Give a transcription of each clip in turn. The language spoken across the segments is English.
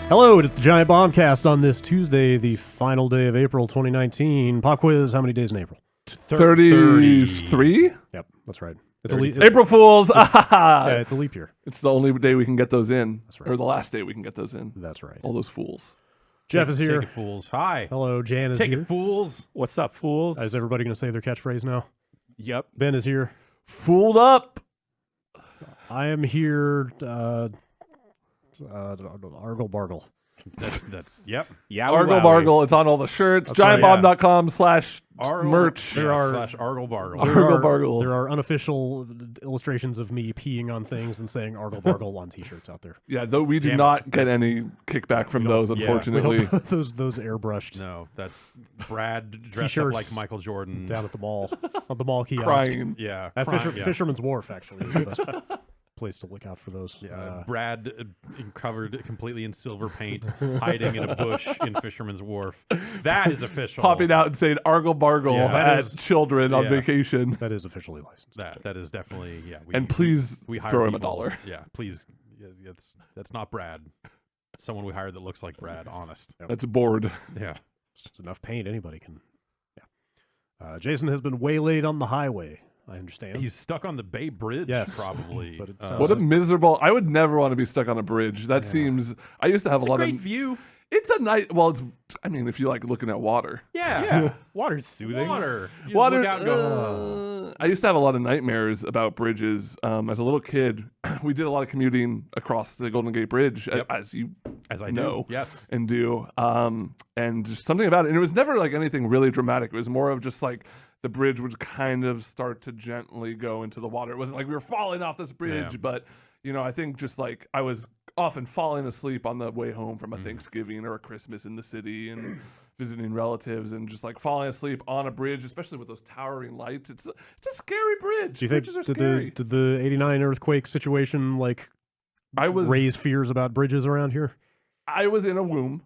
Hello, it's the Giant Bombcast on this Tuesday, the final day of April 2019. Pop quiz, how many days in April? 33? Yep, that's right. It's April Fools! Yeah, it's a leap year. It's the only day we can get those in. That's right. Or the last day we can get those in. That's right. All those fools. Jeff is here. Take it, fools. Hi. Hello, Jan is Take here. it, fools. What's up, fools? Is everybody going to say their catchphrase now? Yep. Ben is here. Fooled up! I am here. Argle Bargle. That's yep. Yeah. Argle Bargle. It's on all the shirts. That's right, GiantBomb.com/merch. There are- slash Argle Bargle. Argle Bargle. There are unofficial illustrations of me peeing on things and saying Argle Bargle on t-shirts out there. Yeah, though we do Damn it. not get That's- any kickback from we don't- those, yeah. unfortunately. We hope those airbrushed No, that's Brad dressed up T-shirts like Michael Jordan. down at the mall, on the mall kiosk. Crying. Yeah. At crying, yeah. Fisherman's Wharf, actually, is the best place to look out for those. Yeah, Brad covered completely in silver paint, hiding in a bush in Fisherman's Wharf. That is official. Popping out and saying Argle Bargle Yeah, that at is- children on yeah. vacation. That is officially licensed. That is definitely And please we hire throw him people. $1. Yeah, please. Yeah, that's not Brad. Someone we hired that looks like Brad. Honest. That's bored. Yeah. Just enough paint, anybody can. Yeah. Jason has been waylaid on the highway, I understand. He's stuck on the Bay Bridge, Yes. probably. But it sounds What a like- miserable. I would never want to be stuck on a bridge. That seems. I used to have It's a lot great of. view. It's a nice. Well, it's. I mean, if you like looking at water. Yeah. Water's soothing. Water. You just Water. look out and go, I used to have a lot of nightmares about bridges. As a little kid, we did a lot of commuting across the Golden Gate Bridge, Yep. as you as I know. do. Yes. and do. And just something about it. And it was never like anything really dramatic. It was more of just like the bridge would kind of start to gently go into the water. It wasn't like we were falling off this bridge, Yeah. but I think just like I was often falling asleep on the way home from a Thanksgiving or a Christmas in the city and visiting relatives and just like falling asleep on a bridge, especially with those towering lights. It's a scary bridge. Do you think Bridges are did scary. the 89 earthquake situation I was raise fears about bridges around here? I was in a womb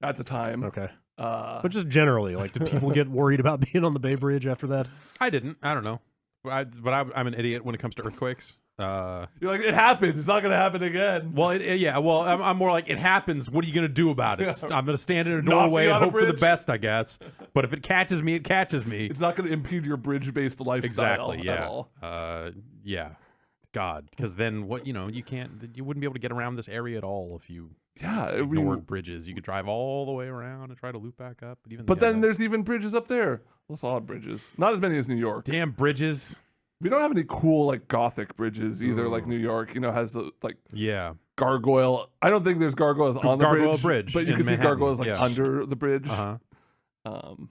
at the time. Okay. But just generally, did people get worried about being on the Bay Bridge after that? I didn't. I don't know. I'm an idiot when it comes to earthquakes. You're like, it happened. It's not going to happen again. Well, yeah. Well, I'm more like, it happens. What are you going to do about it? Yeah. I'm going to stand in a Knock doorway me and on a hope for the bridge. best, I guess. But if it catches me, it catches me. It's not going to impede your bridge-based lifestyle Exactly. at Yeah. all. Yeah. God, because then what? You wouldn't be able to get around this area at all if you Yeah, ignored bridges. You could drive all the way around and try to loop back up. but then there's even bridges up there. Well, solid bridges. Not as many as New York. damn bridges. We don't have any cool like Gothic bridges either. Like New York, has like Yeah. gargoyle. I don't think there's gargoyles on the Gargoyle bridge, Bridge but you in can see Manhattan, gargoyles like yeah. under the bridge. Uh huh. Um,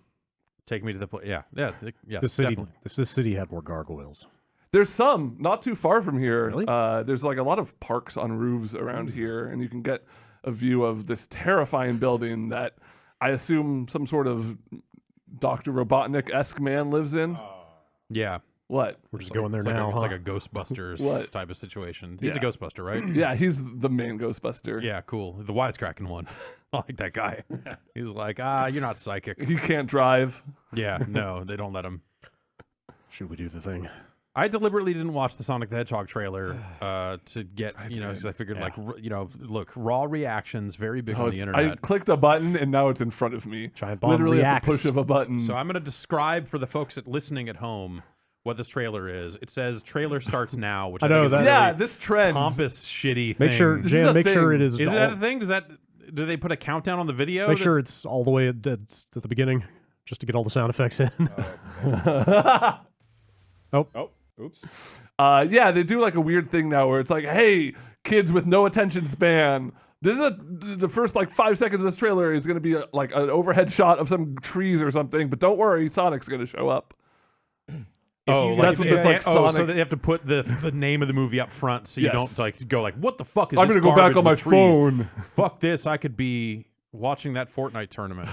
Take me to the place. Yeah. Yeah. Yes, This city, definitely. if this city had more gargoyles. there's some not too far from here. Really? There's like a lot of parks on roofs around here, and you can get a view of this terrifying building that I assume some sort of Dr. Robotnik-esque man lives in. Yeah. What? We're just It's like- going there it's like now, It's huh? like a Ghostbusters What? type of situation. He's a Yeah. Ghostbuster, right? Yeah, he's the main Ghostbuster. Yeah, cool. The wisecracking one. I like that guy. He's like, you're not psychic. He can't drive. Yeah, no, they don't let him. Should we do the thing? I deliberately didn't watch the Sonic the Hedgehog trailer to get, because I figured, look, raw reactions, very big Oh, on the I internet. clicked a button and now it's in front of me. Giant Bomb Literally at reacts. the push of a button. So I'm going to describe for the folks listening at home what this trailer is. It says trailer starts now, which I, I know think is that- a yeah, really this trend. pompous, shitty Make thing. sure, This is Jan, a make sure thing. it is. Is all- that a thing? Do they put a countdown on the video? Make sure it's all the way at the beginning, just to get all the sound effects in. Oh, oops. Yeah, they do like a weird thing now where it's like, hey, kids with no attention span. This is the first like 5 seconds of this trailer is going to be like an overhead shot of some trees or something, but don't worry, Sonic's going to show up. That's what this like so Sonic. they have to put the name of the movie up front so you Yes. don't like go like, what the fuck is I'm this going to go back garbage on my with trees? phone. Fuck this! I could be watching that Fortnite tournament.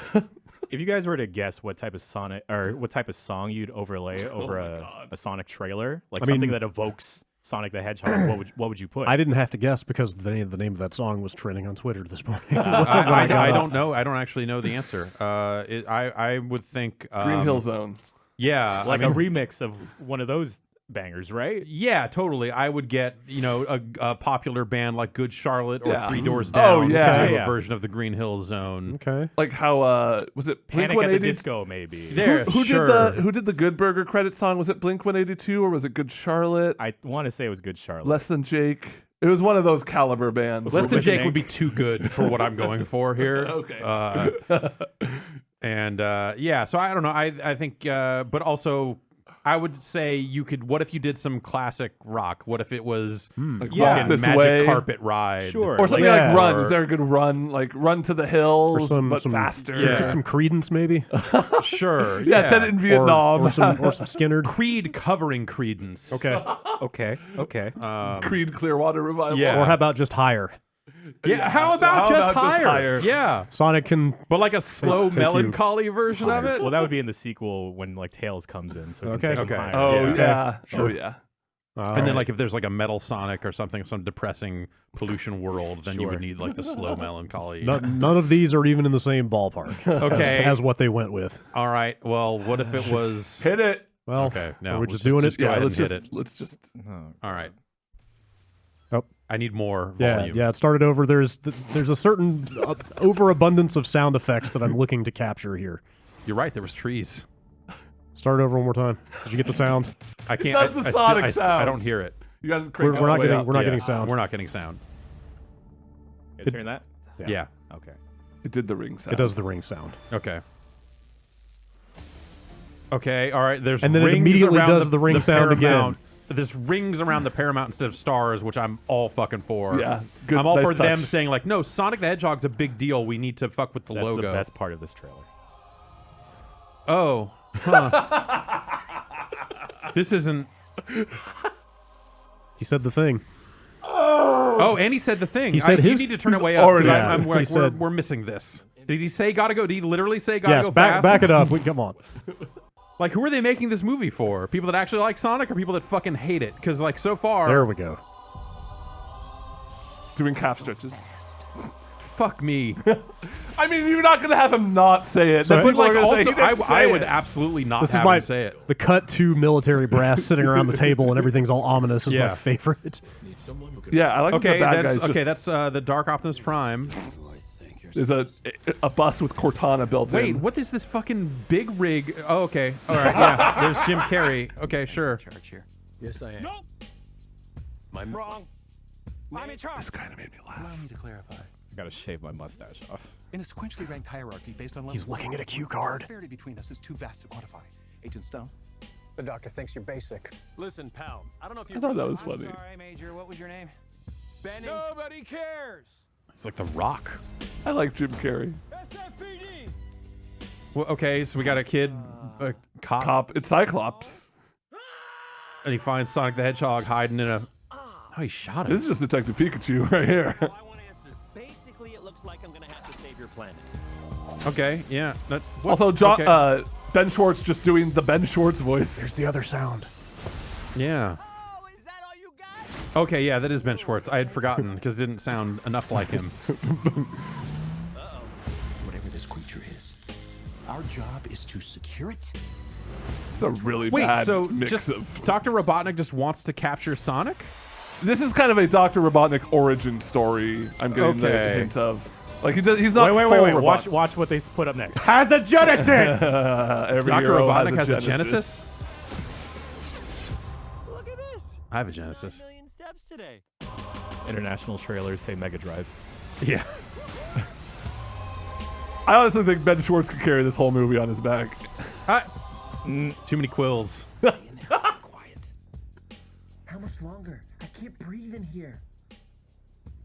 If you guys were to guess what type of Sonic or what type of song you'd overlay over a Sonic trailer, like something that evokes Sonic the Hedgehog, what would you put? I didn't have to guess because the name of that song was trending on Twitter this morning. I don't know. I don't actually know the answer. I would think Green Hill Zone. Yeah, like I mean, a remix of one of those bangers, right? Yeah, totally. I would get, a popular band like Good Charlotte or Yeah. Three Doors Oh, Down yeah. to do Yeah. a version of the Green Hill Zone. Okay. Like how was it Blink Panic at the 182? Disco, maybe. There, Who sure. did the Good Burger credit song? Was it Blink 182 or was it Good Charlotte? I want to say it was Good Charlotte. Less Than Jake. It was one of those caliber bands. Less Than Jake Sync. would be too good for what I'm going for here. Okay. So I don't know. I think, but also, I would say you could. What if you did some classic rock? What if it was Like fucking Walk This Magic Way. Carpet Ride? Sure. Or something Yeah. like Run. Or- Is there a good Run? Like Run to the Hills, but faster. Yeah. Just some Credence, maybe. Sure. Yeah, set it in Vietnam. Or some Skinner. Creed covering Credence. Okay. Okay. Creed Clearwater Revival. Yeah. Or how about just higher? Yeah. How about just higher? Yeah. Sonic can. But like a slow Take you melancholy version of it. Well, that would be in the sequel when like Tails comes in. So Okay. okay. Okay. Oh Yeah. yeah. Sure. Oh yeah. And then, like, if there's like a metal Sonic or something, some depressing pollution world, then you would Sure. need like the slow melancholy. none of these are even in the same ballpark. Okay. as what they went with. All right. Well, what if it was? Hit it. Well, Okay. No, we're let's just doing it. Go ahead let's and just hit it. let's just. All right. Oh. I need more Yeah, volume. yeah. It started over. There's a certain overabundance of sound effects that I'm looking to capture here. You're right. There was trees. Start over one more time. Did you get the sound? I can't. does the Sonic I sound. don't hear it. You got to crank We're not this way getting. up. We're not Yeah, getting sound. We're not getting sound. You guys hearing that? Yeah. Okay. It did the ring sound. It does the ring sound. Okay. Okay. All right. There's And then it rings immediately around does the ring sound again. Paramount. There's rings around the Paramount instead of stars, which I'm all fucking for. Yeah, good, I'm all nice for them touch. saying like, no, Sonic the Hedgehog's a big deal. We need to fuck with the That's logo. the best part of this trailer. Oh. Huh. This isn't. He said the thing. Oh, and he said the thing. He said you his- need to turn it he's way up. already 'cause said I'm it. like, He said- we're missing this. Did he say gotta go? Did he literally say gotta Yes, go back fast? it up. Come on. Like, who are they making this movie for? People that actually like Sonic or people that fucking hate it? Because, like, so far... There we go. Doing calf stretches. Fuck me. I mean, you're not gonna have him not say it. So, Then But, people are like, gonna say, also, "He didn't say I would it." absolutely not This is have my him say it. the cut to military brass sitting around the table and everything's all ominous is Yeah. my favorite. Yeah, I like Okay, the bad guys. that's the Dark Optimus Prime. There's a bus with Cortana built Wait, in. what is this fucking big rig? Oh, okay. All right, yeah. There's Jim Carrey. Okay, sure. Charge here. Yes, I am. Nope. I'm wrong. I'm in charge. This kind of made me laugh. Allow me to clarify. I gotta shave my mustache off. In a sequentially ranked hierarchy based on He's looking at a cue card. The disparity between us is too vast to quantify. Agent Stone. The doctor thinks you're basic. Listen, pal. I don't know if you. I thought that was I'm funny. sorry, Major. What was your name? Benny. Nobody cares. It's like The Rock. I like Jim Carrey. SFPD. Well, okay, so we got a kid, a cop, Cop. It's Cyclops. and he finds Sonic the Hedgehog hiding in a... Oh, he shot him. This is just Detective Pikachu right here. I want answers. Basically, it looks like I'm gonna have to save your planet. Okay, yeah. What? Also, Okay. Ben Schwartz just doing the Ben Schwartz voice. There's the other sound. Yeah. Oh, is that all you got? Okay, yeah, that is Ben Schwartz. I had forgotten because it didn't sound enough like him. Whatever this creature is, our job is to secure it. It's a really Wait, bad so mix just of. Dr. Robotnik just wants to capture Sonic? This is kind of a Dr. Robotnik origin story. I'm getting the Okay. hint of. Like he's not. Wait. full Watch what they put up next. Has a Genesis. Every Dr. hero Robotnik has a Genesis. Genesis? Look at this. I have a Genesis. 9 million steps today. International trailers say Mega Drive. Yeah. I honestly think Ben Schwartz could carry this whole movie on his back. Too many quills. Quiet. How much longer? I can't breathe in here.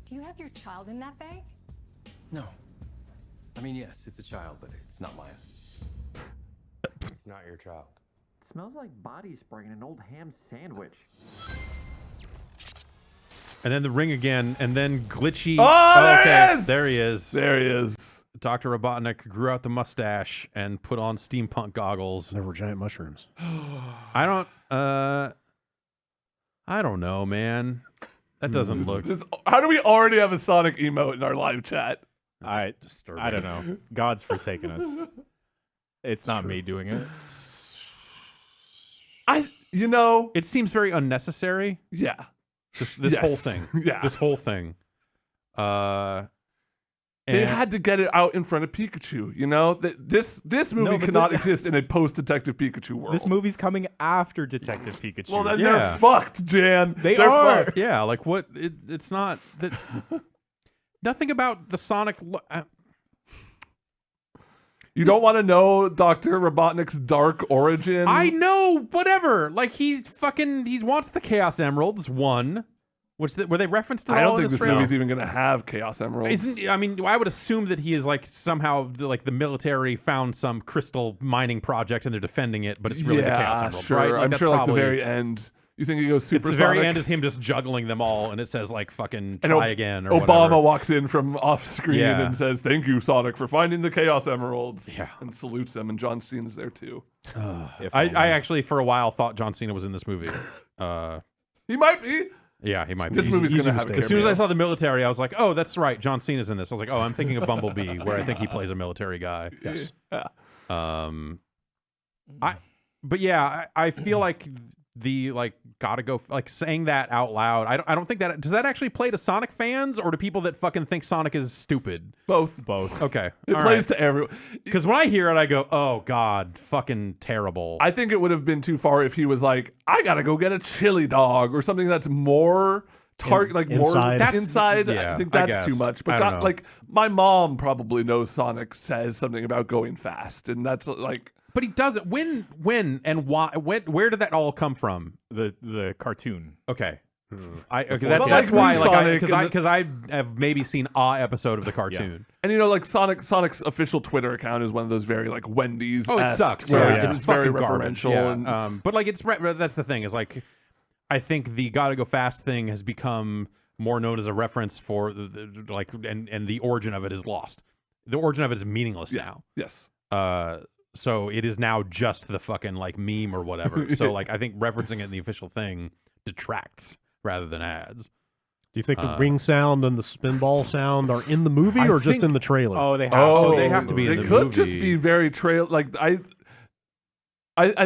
Do you have your child in that bag? No. I mean, yes, it's a child, but it's not mine. It's not your child. Smells like body spray in an old ham sandwich. And then the ring again, and then glitchy. Oh, there okay, he is! there he is. There he is. Dr. Robotnik grew out the mustache and put on steampunk goggles. There were giant mushrooms. I don't know, man. That doesn't look How do we already have a Sonic emote in our live chat? disturbing. I don't know. God's forsaken us. It's not me doing it. You know, It seems very unnecessary. yeah. This Yes. whole thing. Yeah. This whole thing. They And- had to get it out in front of Pikachu. You know, this movie but cannot exist in a post-Detective Pikachu world. This movie's coming after Detective Pikachu. Well, then Yeah. they're fucked, Jan. They They're are. fucked. Yeah, like what? It's not that. Nothing about the Sonic. You don't want to know Dr. Robotnik's dark origin? I know, whatever. Like he wants the Chaos Emeralds. One, were they referenced at I all don't in think this trailer? movie's even going to have Chaos Emeralds. I mean, I would assume that he is like somehow like the military found some crystal mining project and they're defending it, but it's really the Chaos Emeralds, sure. right? Like, I'm that's sure like the probably- very end. You think he goes At super the very end is him just juggling them all, and it says like "fucking And try again" or Obama whatever. walks in from off screen Yeah. and says, "Thank you, Sonic, for finding the Chaos Emeralds." Yeah. And salutes them, and John Cena's there too. I actually for a while thought John Cena was in this movie. He might be. Yeah, he might This be. movie's easy going to have a mistake. As soon as I cameo. saw the military, I was like, "Oh, that's right, John Cena's in this." I was like, "Oh, I'm thinking of Bumblebee, where I think he plays a military guy." Yes. Yeah. But yeah, I feel like the like gotta go like saying that out loud. I don't think that does that actually play to Sonic fans or to people that fucking think Sonic is stupid. Both. Okay, It plays to everyone. because when I hear it, I go, "Oh God, fucking terrible." I think it would have been too far if he was like, "I gotta go get a chili dog" or something that's more more inside. inside. Yeah, I think I that's too guess. much. I But don't know. like my mom probably knows Sonic says something about going fast, and that's like. But he doesn't. When and why? Where did that all come from? the cartoon. Okay. Okay, But that's like why, New like, Sonic and because I have maybe seen a episode of the cartoon. And you know, like Sonic's official Twitter account is one of those very like Wendy's. Oh, it sucks. Where Yeah, it's very fucking garbage. referential. Yeah. And But like, that's the thing is like, I think the "gotta go fast" thing has become more known as a reference for like, and the origin of it is lost. The origin of it is meaningless now. Yes. So it is now just the fucking like meme or whatever. So like, I think referencing it in the official thing detracts rather than adds. Do you think the ring sound and the spinball sound are in the movie or just think- in the trailer? Oh, they have. Oh, they have to be in They the could movie. just be very trail. Like I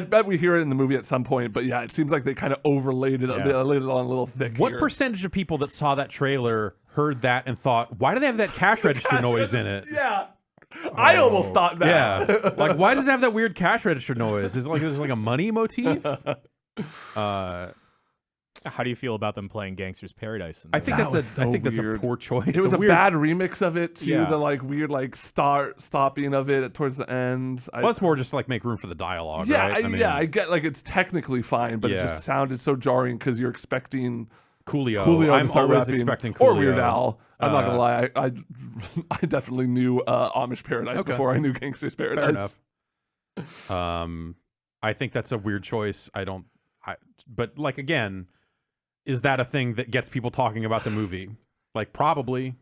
bet we hear it in the movie at some point. But yeah, it seems like they kind of overlaid it. Yeah. They laid it on a little thick. What here. percentage of people that saw that trailer heard that and thought, "Why do they have that cash register noise in it?" Yeah. I almost thought that. Yeah, like why does it have that weird cash register noise? Is it like there's like a money motif? How do you feel about them playing Gangster's Paradise? I think That was that's a so I think that's a weird. poor choice. It was a weird, bad remix of it too. Yeah. The like weird like stopping of it towards the end. Well, it's more just like make room for the dialogue. yeah, right? I get like it's technically fine, but it Yeah. just sounded so jarring because you're expecting Coolio. Coolio I'm to start always rapping, expecting Coolio. or Weird Al. I'm not gonna lie, I definitely knew Amish Paradise Okay. before I knew Gangster's Paradise. Fair enough. I think that's a weird choice. But like again, is that a thing that gets people talking about the movie? Like probably.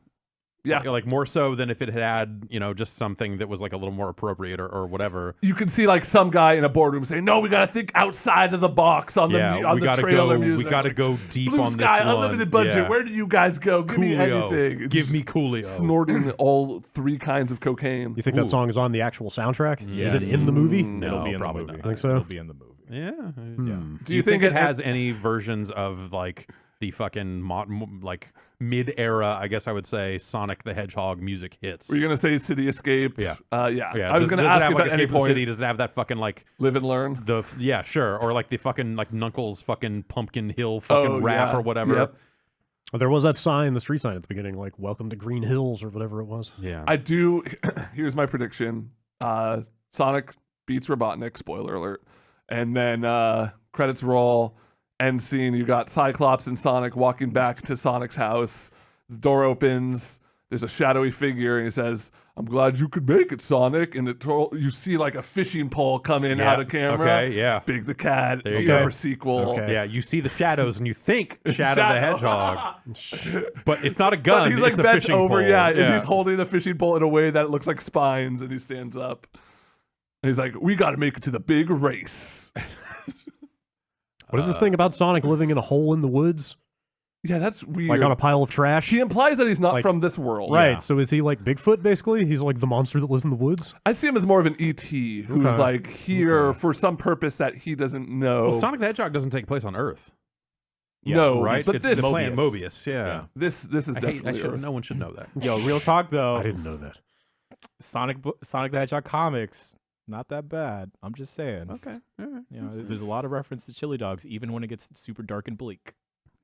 Yeah. Like more so than if it had, just something that was like a little more appropriate or whatever. You can see like some guy in a boardroom saying, "No, we gotta think outside of the box on the we the gotta trailer go. music." We gotta Like, go deep Blue on Sky, this one. unlimited budget. Yeah. Where do you guys go? Give me Coolio. anything. It's Give me just Coolio. Snorting all three kinds of cocaine. You think that song is on the actual soundtrack? Is Yes. it in the movie? It'll be in the probably movie. not. I think so. It'll be in the movie. Yeah. Do you think it has any versions of like the fucking like mid-era, I guess I would say, Sonic the Hedgehog music hits? Were you gonna say City Escape? Yeah. Yeah. Yeah, I was gonna ask if at any Escape from the point City, does it have that fucking like Live and Learn. yeah, sure, or like the fucking like Knuckles fucking Pumpkin Hill fucking rap yeah. or whatever? Yep. Well, there was that sign, the street sign at the beginning, like "Welcome to Green Hills" or whatever it was. Yeah. I do. Here's my prediction: Sonic beats Robotnik. Spoiler alert. And then credits roll. End scene. You got Cyclops and Sonic walking back to Sonic's house. The door opens. There's a shadowy figure, and he says, "I'm glad you could make it, Sonic." And you see like a fishing pole come in out of camera. Okay, yeah. Big the Cat. There you here go. for sequel. Okay. Yeah, you see the shadows and you think Shadow the Shadow. Hedgehog, but it's not a gun. But he's like it's a bent fishing over, pole. yeah, and he's holding the fishing pole in a way that it looks like spines, and he stands up. And he's like, "We got to make it to the big race." What is this thing about Sonic living in a hole in the woods? Yeah, that's weird. like on a pile of trash. He implies that he's not Like- from this world. Right. Yeah. So is he like Bigfoot basically? He's like the monster that lives in the woods. I see him as more of an ET who's Okay. like here for some purpose that he doesn't know. Well, Sonic the Hedgehog doesn't take place on Earth, no, right? But It's this the planet Mobius. Mobius. Yeah. this is definitely Earth. No one should know that. Yo, real talk though. I didn't know that. Sonic the Hedgehog comics, not that bad. I'm just saying. Okay. All right. You know, there's a lot of reference to chili dogs, even when it gets super dark and bleak.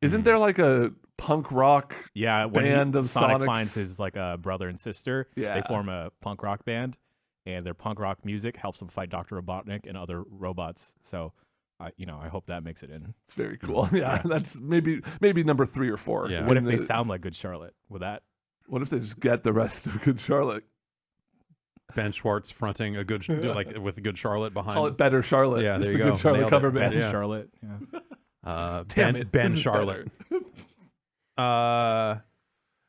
Isn't there like a punk rock? Yeah, when Band of Sonic Sonics. finds his like brother and sister, Yeah. they form a punk rock band, and their punk rock music helps them fight Dr. Robotnik and other robots. So, I hope that makes it in. It's very cool. Yeah, that's maybe number 3 or 4. Yeah. What In if they the- sound like Good Charlotte? Would that? What if they just get the rest of Good Charlotte? Ben Schwartz fronting a good, like with Good Charlotte behind. Call it Better Charlotte. Yeah, It's there the you go. Good Charlotte Nailed cover it. band. Best Yeah. Charlotte. Yeah. Damn it, Ben this is Charlotte. I'll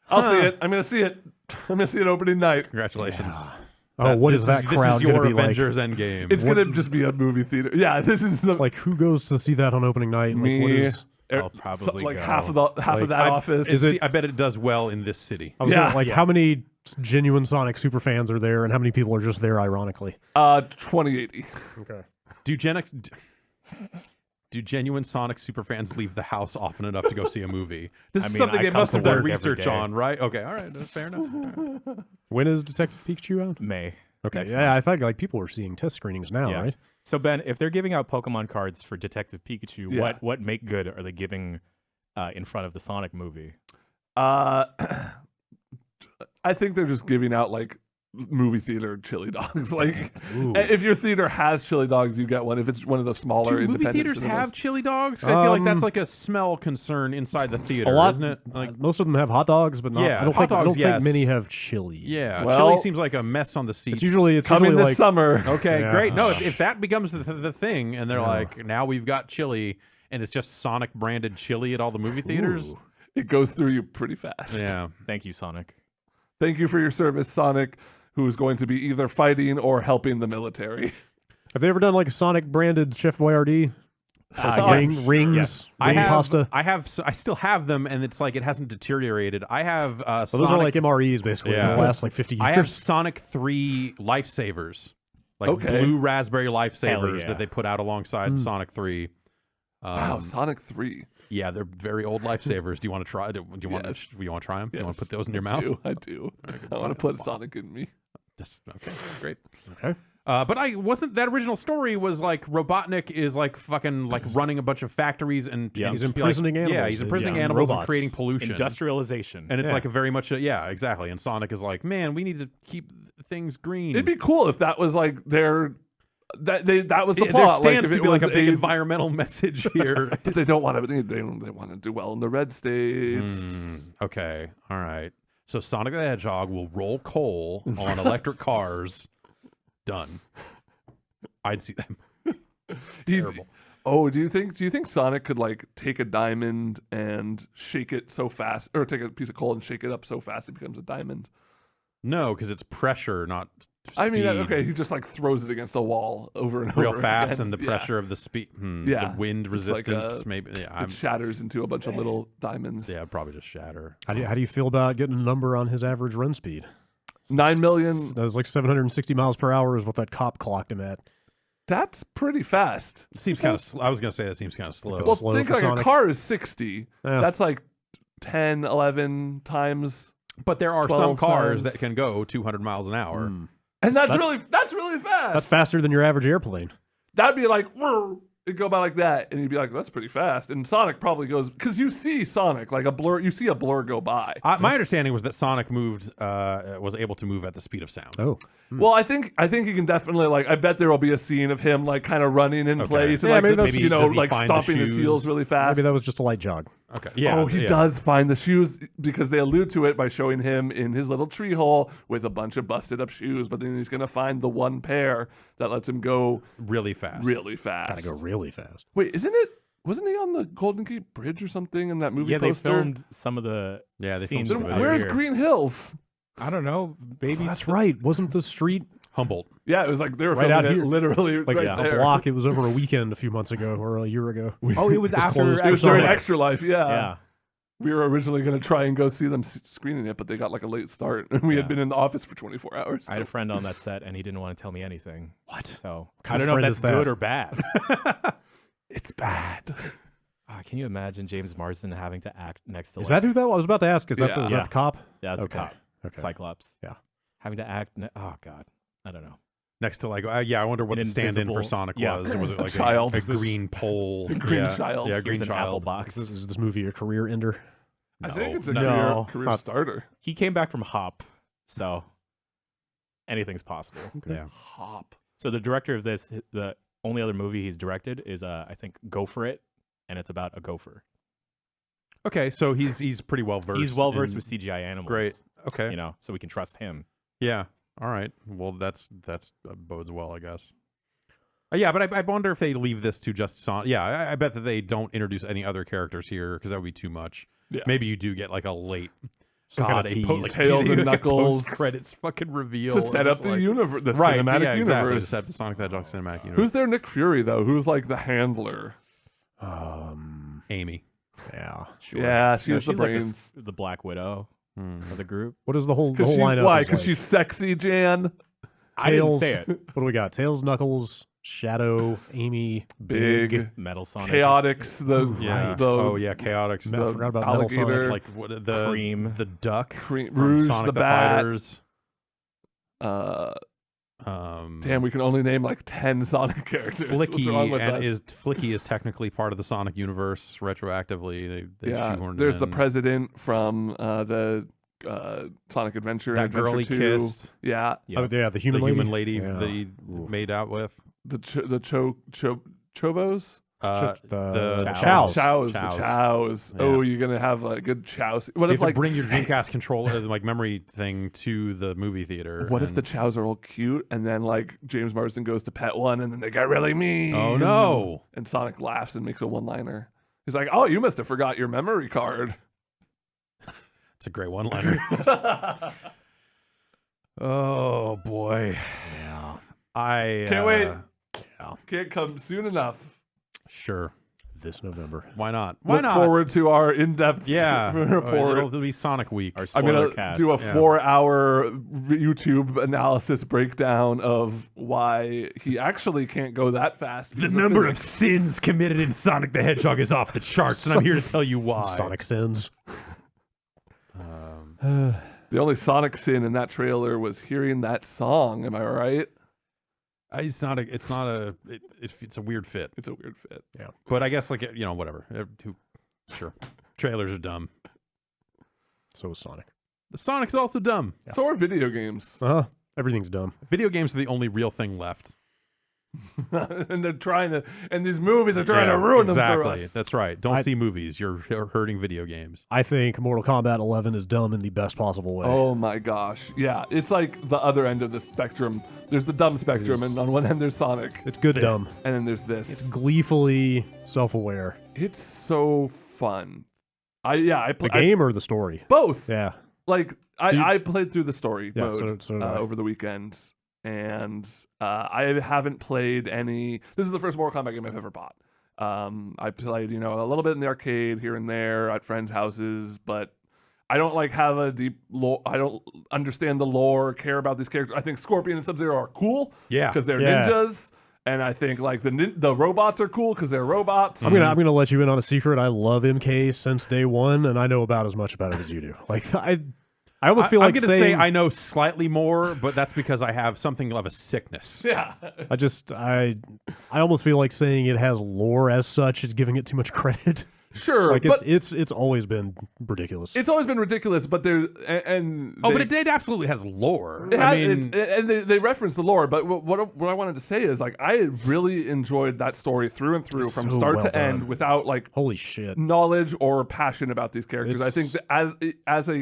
Huh. see it. I'm gonna see it. I'm gonna see it opening night. Congratulations. Oh, what is that This crowd is your going to be Avengers Endgame. It's gonna just be a movie theater. Yeah, this is the like? Like who goes to see that on opening night? Like, what Me. is? I'll probably like go. half of Like, that office. is it- I bet it does well in this city. I was Yeah. gonna, like how many genuine Sonic super fans are there, and how many people are just there ironically? 2080. Okay. Do genuine Sonic superfans leave the house often enough to go see a movie? This I is mean, something I they come must to have done work every research day. on, right? Okay, all right, that's fair enough. All right. When is Detective Pikachu out? May. Okay. Next Yeah, month. I think like people are seeing test screenings now, Yeah. right? So Ben, if they're giving out Pokemon cards for Detective Pikachu, Yeah. what make good are they giving in front of the Sonic movie? I think they're just giving out like movie theater chili dogs. Like if your theater has chili dogs, you get one. If it's one of the smaller Do movie independent theaters cinemas. have chili dogs? I feel like that's Um, like a smell concern inside the theater, A lot, isn't it? Like, most of them have hot dogs, but not. Yeah, I don't hot think. I dogs, don't think yes. many have chili. yeah, Well, chili seems like a mess on the seats. It's usually coming this like summer. Okay, Yeah. great. No, if that becomes the thing, and they're Yeah. like, now we've got chili, and it's just Sonic branded chili at all the movie theaters. Ooh. It goes through you pretty fast. Yeah. Thank you, Sonic. Thank you for your service, Sonic, who is going to be either fighting or helping the military. Have they ever done like a Sonic branded Chef Boyardee? Yes. Rings, Yes. I ring have, pasta. I still have them, and it's like it hasn't deteriorated. I have So those are like MREs basically Yeah. in the last like 50 years. I have Sonic 3 Lifesavers, like Okay. blue raspberry Lifesavers yeah. that they put out alongside Sonic 3. Wow, Sonic 3. Yeah, they're very old Lifesavers. Do you want to try? Do you want Yes. to? You want to try them? You want Yes, to put those in your I mouth? do, I do. I want to put Sonic in me. Okay, great. Okay. But I wasn't that original story was like Robotnik is like fucking like running a bunch of factories and Yeah. and He's imprisoning like, Yeah, animals he's and- imprisoning yeah, animals and robots. creating pollution. Industrialization. And it's Yeah. like a very much yeah, exactly. And Sonic is like, man, we need to keep things green. It'd be cool if that was like that was the There plot. stands if to it be like a was big environmental message here. But they don't want to. They want to do well in the red states. Okay, all right. So Sonic the Hedgehog will roll coal on electric cars. Done. I'd see that. It's terrible. Do you think Sonic could like take a diamond and shake it so fast, or take a piece of coal and shake it up so fast it becomes a diamond? No, because it's pressure, not I mean, speed. okay, he just like throws it against a wall over and Real over fast, again. and the Yeah. pressure of the speed, Yeah. the wind It's like resistance, a- maybe. Yeah, It shatters into a bunch of little diamonds. yeah, I'd probably just shatter. How do you feel about getting a number on his average run speed? 9 million. That was like 760 miles per hour is what that cop clocked him at. That's pretty fast. It seems kind of. I was gonna say that seems kind of slow. Well, slow think for like Sonic. a car is 60. Yeah. That's like 10, 11 times. But there are 12 some cars times. that can go 200 miles an hour. And that's really fast. That's faster than your average airplane. That'd be like, it'd go by like that, and you'd be like, that's pretty fast. And Sonic probably goes, because you see Sonic, like a blur, you see a blur go by. My understanding was that Sonic was able to move at the speed of sound. Oh. Well, I think you can definitely, like, I bet there will be a scene of him, like, kind of running in place and, Yeah, like, maybe just, that's- you know, does he like find the stomping his shoes? heels really fast. Maybe that was just a light jog. Okay. Yeah. Oh, he yeah. does find the shoes because they allude to it by showing him in his little tree hole with a bunch of busted up shoes. But then he's going to find the one pair that lets him go really fast. really fast. Gotta go really fast. Wait, wasn't he on the Golden Gate Bridge or something in that movie Yeah, poster? they filmed some of the Yeah, they scenes. filmed some Then of it. where's here. Green Hills? I don't know. Baby. That's right. Wasn't the street Humboldt. Yeah, it was like they were Right filming out it here. literally like right a there. block? It was over a weekend a few months ago or a year ago. Oh, it was It's after. closed It was during Sonic. Extra Life, yeah. Yeah. We were originally going to try and go see them screening it, but they got like a late start, and we had been in the office for 24 hours. I had a friend on that set, and he didn't want to tell me anything. What? So kind I of don't know friend if that's is that? good or bad. It's bad. Can you imagine James Marsden having to act next to? Is that who that was? I was about to ask. Is that Yeah. is that the cop? Yeah, that's Okay. a cop. Okay. Cyclops. Yeah. Having to act. Oh God, I don't know. Next to like, I wonder what An the stand-in for invisible- Sonic yeah. was. Was it like child. a green pole? Green yeah. child. Yeah, He green Here's an apple child. box. Is this movie a career ender? I think it's a No. career starter. He came back from Hop, so anything's possible. Yeah. Hop. So the director of this, the only other movie he's directed is I think Go For It, and it's about a gopher. Okay, so he's pretty well versed. He's well versed in- with CGI animals. Great. Okay. You know, so we can trust him. Yeah. All right. Well, that's bodes well, I guess. Yeah, but I wonder if they leave this to just Sonic. Yeah, I bet that they don't introduce any other characters here because that would be too much. Yeah. Maybe you do get like a late. Some kind of a tease. Tails and Knuckles. credits fucking reveal To set up the universe, the right, cinematic yeah, exactly, universe. to set up the Sonic the Hedgehog cinematic universe. Who's their Nick Fury though? Who's like the handler? Amy? Yeah. Yeah, she's No, the like brains. the Black Widow of the group. What is the whole Because lineup? why? is Because like she's sexy, Jan. I didn't Tails. say it. What do we got? Tails, Knuckles, Shadow, Amy, Big, Metal Sonic. Chaotix, the Yeah. the Oh yeah, Chaotix. I forgot about Metal Sonic. alligator, Like what the Cream. the duck, Cream, from Rouge, Sonic the the Bat. Fighters. Damn, we can only name like 10 Sonic characters. What's wrong with us? Flicky is technically part of the Sonic universe retroactively. They Yeah, shoehorned there's him the in. president from the Sonic Adventure. That Adventure girl he 2. kissed. Yeah, Oh, yeah, the human the lady. human lady Yeah. that he made out with. the Chobos. The Chows. Chows. Chows. The Chows. Yeah. Oh, you're gonna have a good Chows. What You if have like to bring your Dreamcast controller, like memory thing, to the movie theater. What if and- the Chows are all cute and then like James Marsden goes to pet one and then they got really mean? Oh, no. And Sonic laughs and makes a one-liner. He's like, "Oh, you must have forgot your memory card." It's a great one-liner. Oh boy. Yeah. I Can't wait. Yeah. Can't come soon enough. Sure. This November. Why not? Why Look not? forward to our in-depth Yeah. report. It'll be Sonic Week. Our I'm spoiler gonna cast. do a yeah. 4-hour YouTube analysis breakdown of why he actually can't go that fast. The because number of physics. sins committed in Sonic the Hedgehog is off the charts, and I'm here to tell you why. Sonic sins. The only Sonic sin in that trailer was hearing that song. Am I right? It's a weird fit. It's a weird fit. But I guess whatever. Sure. Trailers are dumb. So is Sonic. The Sonic's also dumb. So are video games. Everything's dumb. Video games are the only real thing left. And they're trying to, and these movies are trying to ruin them for us. That's right. Don't see movies. You're hurting video games. I think Mortal Kombat 11 is dumb in the best possible way. Oh my gosh. Yeah, it's like the other end of the spectrum. There's the dumb spectrum, and on one end there's Sonic. It's good dumb. And then there's this. It's gleefully self-aware. It's so fun. I The game or the story? both. Yeah. Like I played through the story Yeah, mode so did I. over the weekend, and I haven't played any. This is the first Mortal Kombat game I've ever bought. I played, a little bit in the arcade here and there at friends' houses, but I don't have a deep lore. I don't understand the lore, care about these characters. I think Scorpion and Sub-Zero are cool, Yeah. because they're Yeah. ninjas, and I think the robots are cool because they're robots. I'm gonna let you in on a secret. I love MK since day one, and I know about as much about it as you do. I almost feel like I'm going to say I know slightly more, but that's because I have something of a sickness. Yeah. I almost feel like saying it has lore as such is giving it too much credit. Sure, but it's always been ridiculous. it's always been ridiculous. But But it absolutely has lore. and they reference the lore. But what I wanted to say is I really enjoyed that story through and through from so start well to end done. without Holy shit. knowledge or passion about these characters. I It's- think that as a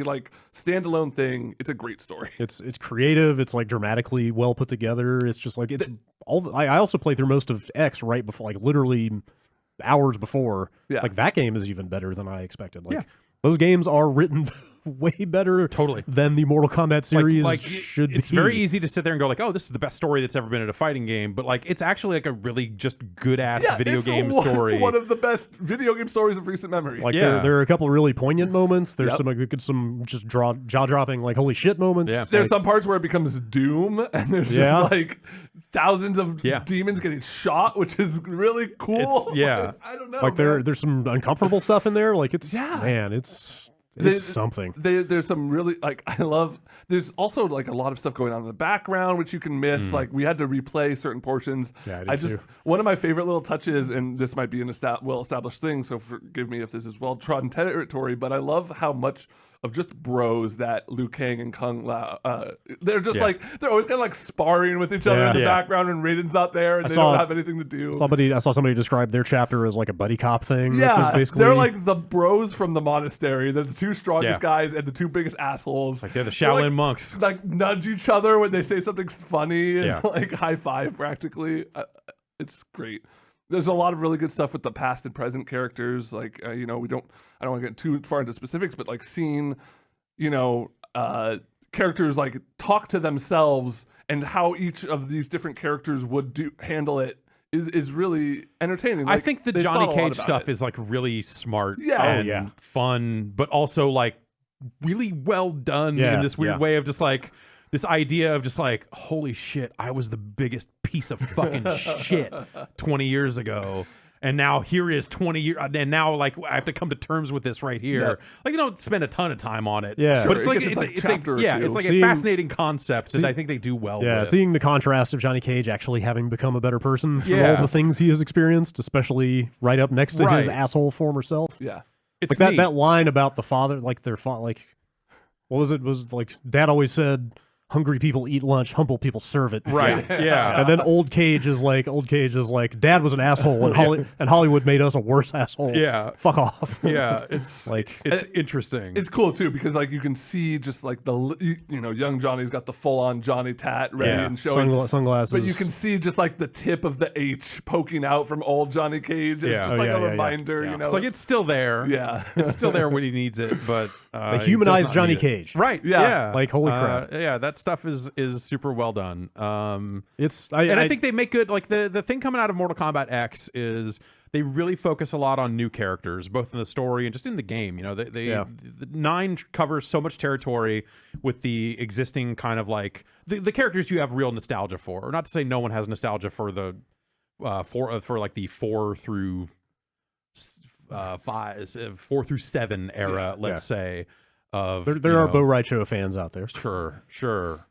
standalone thing, it's a great story. It's creative. It's dramatically well put together. It's just it's all. I also played through most of X right before, literally hours before. Yeah. That game is even better than I expected. Yeah. Those games are written way better Totally. than the Mortal Kombat series like should it's be. very easy to sit there and go like, oh, this is the best story that's ever been in a fighting game, but like it's actually like a really just good ass video it's game one, story. One of the best video game stories of recent memory. Like Yeah. there are a couple of really poignant moments. There's some just jaw dropping like holy shit moments. Yeah. There's Like, some parts where it becomes Doom, and there's Yeah. just like thousands of demons getting shot, which is really cool. It's- yeah. Like, I don't know. like man. there's some uncomfortable stuff in there. Like it's Yeah. man, it's something. There's some really like I love. There's also like a lot of stuff going on in the background which you can miss. Like we had to replay certain portions. Yeah, I did too. One of my favorite little touches, and this might be an well-established thing, so forgive me if this is well-trodden territory, but I love how much of just bros that Liu Kang and Kung Lao, they're just like they're always kind of like sparring with each other in the background, and Raiden's not there, and they don't have anything to do. I saw somebody describe their chapter as like a buddy cop thing. which was basically they're like the bros from the monastery. They're the two strongest Yeah. guys and the two biggest assholes. Like they're the Shaolin like, monks. Like nudge each other when they say something funny and Yeah. like high five practically. It's great. There's a lot of really good stuff with the past and present characters. Like I don't want to get too far into specifics, but like seeing characters like talk to themselves and how each of these different characters would handle it is really entertaining. I Like, think the they've Johnny thought a lot Cage about stuff it. is like really smart Yeah. and fun, but also like really well done in this weird way of just like this idea of just like, holy shit, I was the biggest piece of fucking shit 20 years ago. And now here is 20 years, and now like I have to come to terms with this right here. Yeah. Like you don't spend a ton of time on it, Yeah. but it's Sure, like it gets it's a chapter or two. it's like a Seeing- fascinating concept that I think they do well. Yeah, with. seeing the contrast of Johnny Cage actually having become a better person from Yeah. all the things he has experienced, especially right up next to his Right. asshole former self. Yeah. it's Like neat. that line about the father, like their like, what was it? Was like Dad always said, "Hungry people eat lunch, humble people serve it." Right? Yeah. And then Old Cage is like, Dad was an asshole, and Hollywood made us a worse asshole. Yeah. Fuck off. Yeah, it's Like- it's interesting. It's cool too because like you can see just like young Johnny's got the full on Johnny tat ready and showing Sunglasses. but you can see just like the tip of the H poking out from old Johnny Cage. It's Yeah. just Oh, like yeah, a yeah, yeah. reminder, Yeah. you know. It's like it's still there. yeah. It's still there when he needs it, but they he humanized does not Johnny need it. Cage. Right? Yeah. Yeah. Like, holy crap. Yeah, that stuff is super well done. I think they make good. Like the thing coming out of Mortal Kombat X is they really focus a lot on new characters, both in the story and just in the game. You know, the 9 covers so much territory with the existing kind of like the characters you have real nostalgia for. Or not to say no one has nostalgia for the for like the 4 through 7 era, let's say. Of there are Bo Raicho fans out there. Sure.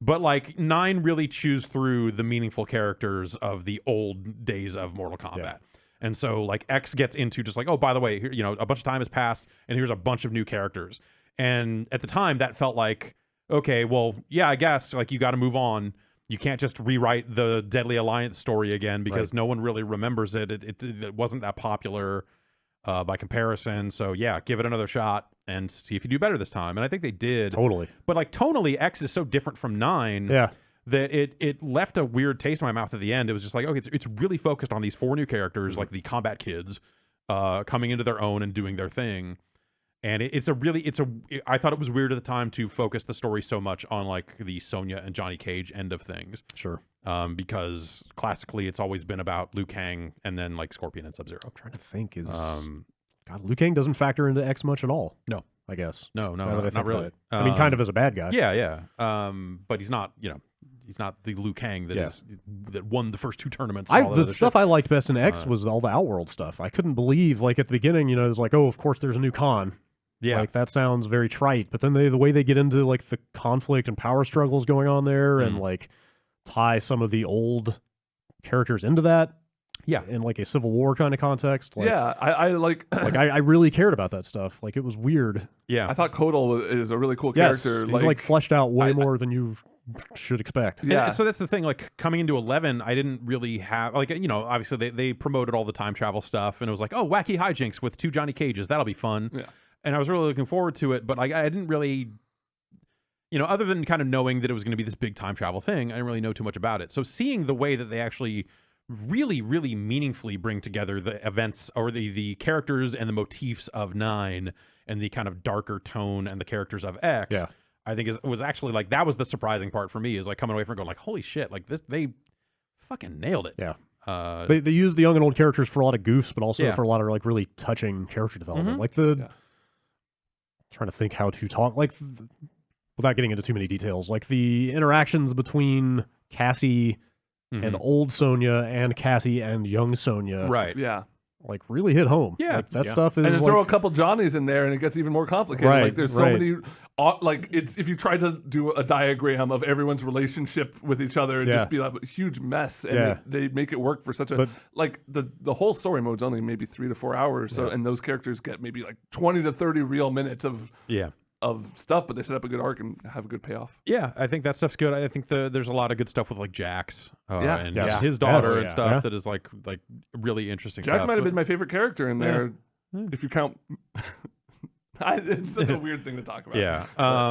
But like 9 really chews through the meaningful characters of the old days of Mortal Kombat. Yeah. And so like X gets into just like, oh, by the way, here, a bunch of time has passed and here's a bunch of new characters. And at the time that felt like, okay, well, yeah, I guess like you got to move on. You can't just rewrite the Deadly Alliance story again because no one really remembers it. It wasn't that popular by comparison. So yeah, give it another shot and see if you do better this time. And I think they did. Totally. But like tonally, X is so different from 9 that it left a weird taste in my mouth at the end. It was just like, okay, it's really focused on these 4 new characters, like the combat kids, coming into their own and doing their thing. And I thought it was weird at the time to focus the story so much on like the Sonya and Johnny Cage end of things. Sure. Because classically it's always been about Liu Kang and then like Scorpion and Sub-Zero. I'm trying to think God, Liu Kang doesn't factor into X much at all. No. I guess. No, Now that I not think about really. it. I mean, kind of as a bad guy. Yeah. But he's not, he's not the Liu Kang that won the first 2 tournaments. and all that The other stuff shit. I liked best in X was all the Outworld stuff. I couldn't believe, like at the beginning, it was like, oh, of course there's a new Khan. Yeah. Like that sounds very trite. But then the way they get into like the conflict and power struggles going on there and like tie some of the old characters into that. Yeah. In like a Civil War kind of context. Like, yeah, I like. like I really cared about that stuff. Like it was weird. Yeah. I thought Kotal is a really cool Yes, character. he's like fleshed out way more than you should expect. Yeah. And so that's the thing. Like coming into 11, I didn't really have like obviously they promoted all the time travel stuff and it was like, oh, wacky hijinks with 2 Johnny Cages, that'll be fun. Yeah. And I was really looking forward to it, but like I didn't really, other than kind of knowing that it was going to be this big time travel thing, I didn't really know too much about it. So seeing the way that they actually really, really meaningfully bring together the events or the characters and the motifs of 9 and the kind of darker tone and the characters of X. Yeah. I think was actually like that was the surprising part for me, is like coming away from it going like, holy shit, like this, they fucking nailed it. Yeah. They use the young and old characters for a lot of goofs, but also Yeah. for a lot of like really touching character development. Mhm. Like trying to think how to talk, like without getting into too many details, like the interactions between Cassie and old Sonya and Cassie and young Sonya, Right. Yeah. like really hit home. Yeah. Like, that stuff is And then like, throw a couple Johnnies in there, and it gets even more complicated. Right, Like there's so right. many, like it's if you try to do a diagram of everyone's relationship with each other, it'd Yeah. just be like a huge mess. And Yeah. they make it work for such a But- like the whole story mode's only maybe 3 to 4 hours. So and those characters get maybe like 20 to 30 real minutes of stuff, but they set up a good arc and have a good payoff. Yeah, I think that stuff's good. I think there's a lot of good stuff with like Jax and Yes. his daughter and Yes. stuff Yeah. that is like really interesting Jack stuff. might have But- been my favorite character in there, if you count. It's such a weird thing to talk about. Yeah.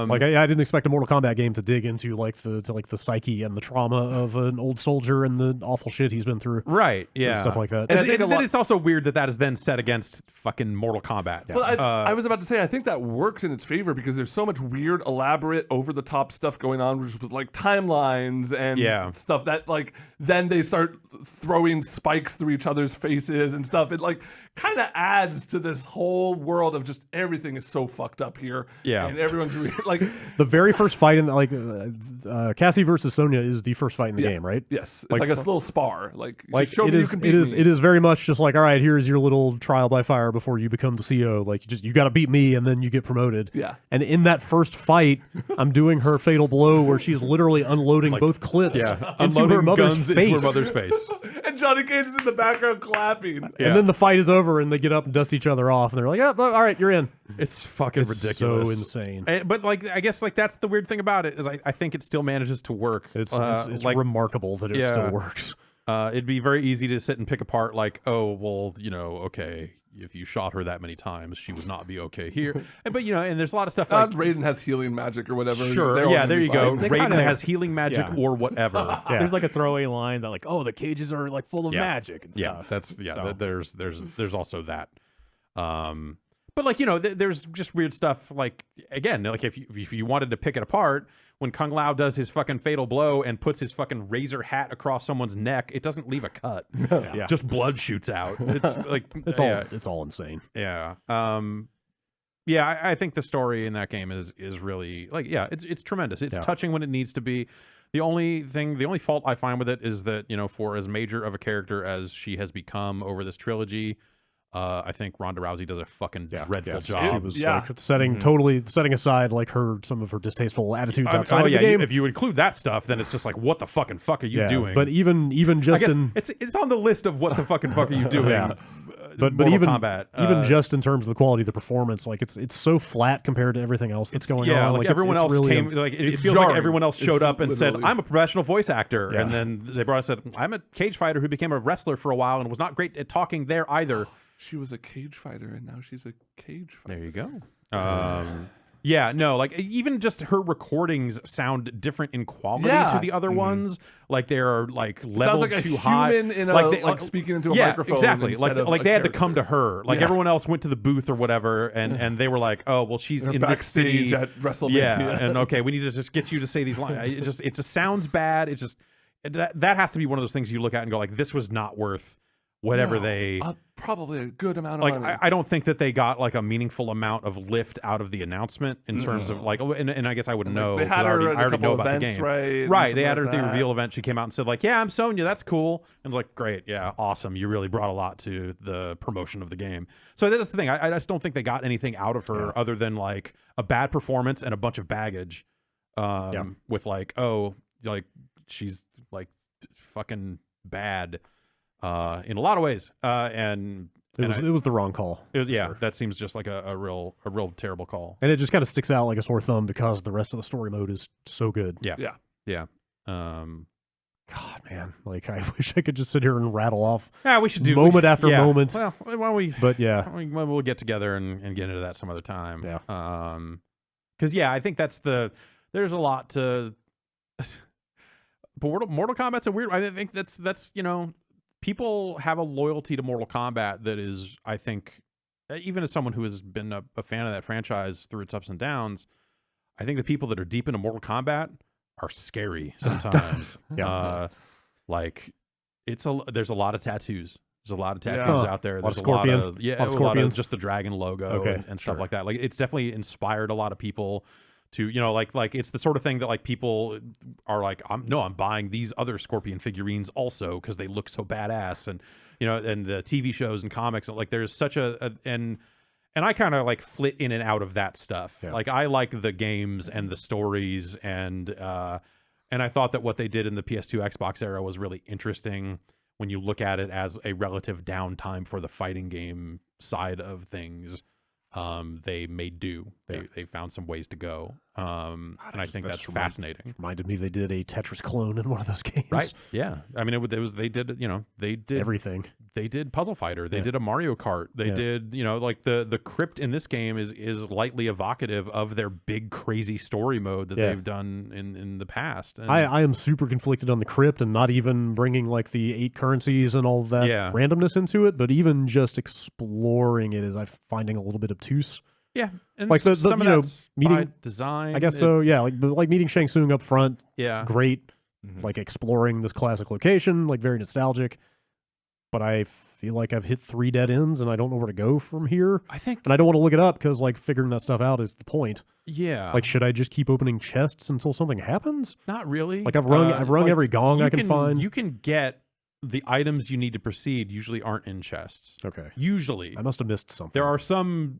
like I didn't expect a Mortal Kombat game to dig into like the psyche and the trauma of an old soldier and the awful shit he's been through. Right. Yeah. And stuff like that. And I And, think a then lot- it's also weird that is then set against fucking Mortal Kombat. Well, I was about to say, I think that works in its favor because there's so much weird, elaborate, over-the-top stuff going on, which with like timelines and stuff that like then they start throwing spikes through each other's faces and stuff. It like kind of adds to this whole world of just everything is so fucked up here. Yeah. And everyone's like The very first fight in Cassie versus Sonya is the first fight in the game, right? yes, it's like a little spar. Like just show it me you is, can it beat is, me. it is very much just like, all right, here's your little trial by fire before you become the CEO. Like you got to beat me and then you get promoted. Yeah. And in that first fight, I'm doing her fatal blow where she's literally unloading both clips into Unloading her mother's guns face. into her mother's face. And Johnny Cage is in the background clapping. And then the fight is over and they get up and dust each other off and they're like, yeah, all right, you're in. It's fucking ridiculous. So insane. But like, I guess like that's the weird thing about it is I think it still manages to work. It's like remarkable that it still works. It'd be very easy to sit and pick apart like, oh, well, okay, if you shot her that many times, she would not be okay here. But and there's a lot of stuff like Raiden has healing magic or whatever. Sure, They're all yeah, gonna there be you go. fine. Raiden has healing magic or whatever. There's like a throwaway line that like, oh, the cages are like full of magic and Yeah, stuff. that's So- there's also that. But like there's just weird stuff. Like again, like if you wanted to pick it apart, when Kung Lao does his fucking fatal blow and puts his fucking razor hat across someone's neck, it doesn't leave a cut. Yeah. Just blood shoots out. It's like It's all insane. Yeah. I think the story in that game is really like it's tremendous. It's touching when it needs to be. The only fault I find with it is that for as major of a character as she has become over this trilogy, I think Ronda Rousey does a fucking dreadful job. She was like totally setting aside like some of her distasteful attitudes outside of the game. If you include that stuff, then it's just like, what the fucking fuck are you doing? But even just in it's on the list of what the fucking fuck are you doing? Yeah. But Mortal even Kombat, even just in terms of the quality of the performance, like it's so flat compared to everything else that's going on. Like everyone it's else really came, like it it's feels like jarring. everyone else showed It's up and said, literally- "I'm a professional voice actor," Yeah. and then they brought us. Said, "I'm a cage fighter who became a wrestler for a while and was not great at talking there either." She was a cage fighter, and now she's a cage fighter. There you go. Yeah, no, like even just her recordings sound different in quality Yeah. to the other ones. Like they're like level Sounds like a too high. human in like speaking into a yeah, microphone. exactly. instead of Like a they had to character. come to her. Like Yeah. everyone else went to the booth or whatever, and they were like, "Oh, well, she's They're in this backstage city at WrestleMania. Yeah, and okay, we need to just get you to say these lines. It just sounds bad. It just that has to be one of those things you look at and go like, this was not worth whatever No, they. probably a good amount of Like money. I don't think that they got like a meaningful amount of lift out of the announcement in terms of like, and I guess I wouldn't know They 'cause had I her already, at a I already know couple about the events, game. right, and Right, they something had her like at the that. reveal event. She came out and said like, "Yeah, I'm Sonya. That's cool." And I was like, "Great, yeah, awesome. You really brought a lot to the promotion of the game." So that's the thing. I just don't think they got anything out of her other than like a bad performance and a bunch of baggage. With like, oh, like she's like fucking bad. In a lot of ways, and it was the wrong call. That seems just like a real terrible call. And it just kind of sticks out like a sore thumb because the rest of the story mode is so good. Yeah. God, man, like I wish I could just sit here and rattle off. Yeah, we should do moment after moment. Well, why don't we? But yeah, we'll get together and get into that some other time. Yeah. Because I think there's a lot to. But Mortal Kombat's a weird. I think that's people have a loyalty to Mortal Kombat that is, I think, even as someone who has been a fan of that franchise through its ups and downs, I think the people that are deep into Mortal Kombat are scary sometimes. Like there's a lot of tattoos. There's a lot of tattoos out there. There's a lot of just the dragon logo and stuff like that. Like it's definitely inspired a lot of people to, like it's the sort of thing that like people are like, I'm buying these other Scorpion figurines also because they look so badass, and and the TV shows and comics, and like there's such and I kind of like flit in and out of that stuff. Yeah. Like I like the games and the stories, and I thought that what they did in the PS2 Xbox era was really interesting when you look at it as a relative downtime for the fighting game side of things. They made do. They found some ways to go, and I think that's fascinating. Reminded me they did a Tetris clone in one of those games, right? Yeah, I mean they did everything. They did Puzzle Fighter. They did a Mario Kart. They did like the crypt in this game is lightly evocative of their big crazy story mode that they've done in the past. And I am super conflicted on the crypt and not even bringing like the 8 currencies and all that randomness into it, but even just exploring it is I'm finding a little bit obtuse. Yeah, and like some of meeting design. I guess so. Yeah, like meeting Shang Tsung up front. Yeah, great. Like exploring this classic location, like very nostalgic. But I feel like I've hit 3 dead ends and I don't know where to go from here. And I don't want to look it up because like figuring that stuff out is the point. Yeah. Like, should I just keep opening chests until something happens? Not really. Like I've rung every gong I can find. You can get the items you need to proceed usually aren't in chests. Okay. Usually. I must have missed something. There are some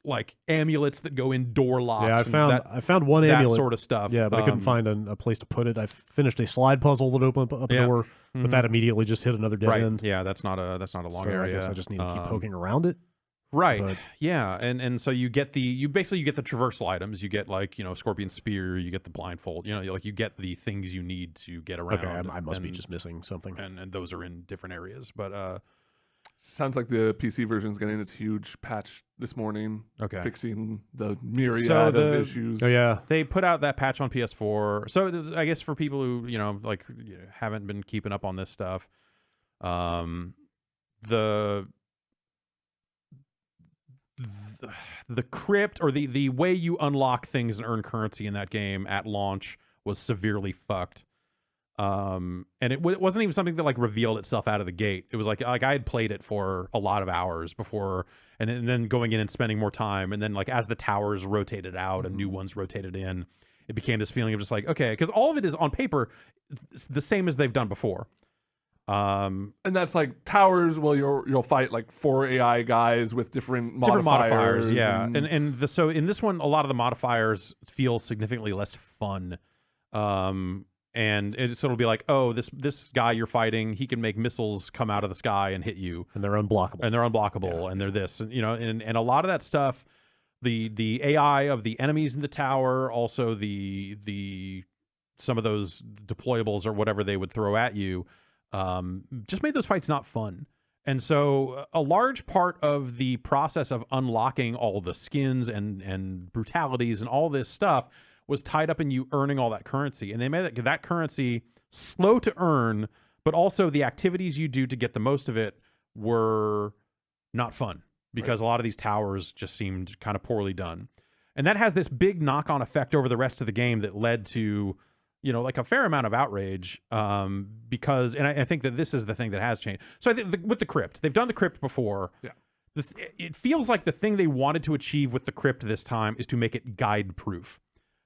like amulets that go in door locks. Yeah, I found one amulet. That sort of stuff. Yeah, but I couldn't find a place to put it. I finished a slide puzzle that opened up a door, but that immediately just hit another dead end. Yeah, that's not a long area. I guess I just need to keep poking around it. Right. But, yeah, and so you basically get the traversal items. You get like Scorpion Spear. You get the blindfold. You get the things you need to get around. Okay, I must be just missing something. And those are in different areas, but. Sounds like the PC version is getting its huge patch this morning. Okay. Fixing the myriad of issues. Oh, yeah. They put out that patch on PS4. So I guess for people who, haven't been keeping up on this stuff, the crypt or the way you unlock things and earn currency in that game at launch was severely fucked. And it wasn't even something that like revealed itself out of the gate. It was like I had played it for a lot of hours before, and then going in and spending more time, and then like as the towers rotated out and new ones rotated in, it became this feeling of just like, okay, because all of it is on paper the same as they've done before. And that's like towers. Well, you'll fight like 4 AI guys with different modifiers. Yeah, so in this one, a lot of the modifiers feel significantly less fun. And so it'll be like, oh, this guy you're fighting, he can make missiles come out of the sky and hit you, and they're unblockable, and they're this, and and a lot of that stuff, the AI of the enemies in the tower, also the some of those deployables or whatever they would throw at you, just made those fights not fun. And so a large part of the process of unlocking all the skins and brutalities and all this stuff was tied up in you earning all that currency. And they made that currency slow to earn, but also the activities you do to get the most of it were not fun because a lot of these towers just seemed kind of poorly done. And that has this big knock-on effect over the rest of the game that led to, like a fair amount of outrage because, and I think that this is the thing that has changed. So I think with the crypt, they've done the crypt before. Yeah. It feels like the thing they wanted to achieve with the crypt this time is to make it guide-proof.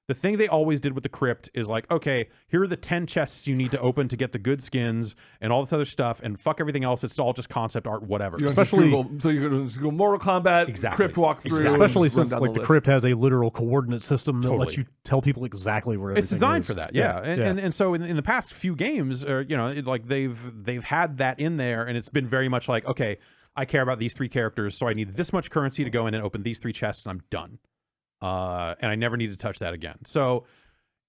The thing they always did with the crypt is like, okay, here are the 10 chests you need to open to get the good skins and all this other stuff, and fuck everything else. It's all just concept art, whatever. Especially, so you can just go Mortal Kombat, crypt walkthrough. Especially since like the crypt has a literal coordinate system that lets you tell people exactly where everything is. It's designed for that, yeah. And so in the past few games, like they've had that in there, and it's been very much like, okay, I care about these 3 characters, so I need this much currency to go in and open these 3 chests, and I'm done. And I never need to touch that again. So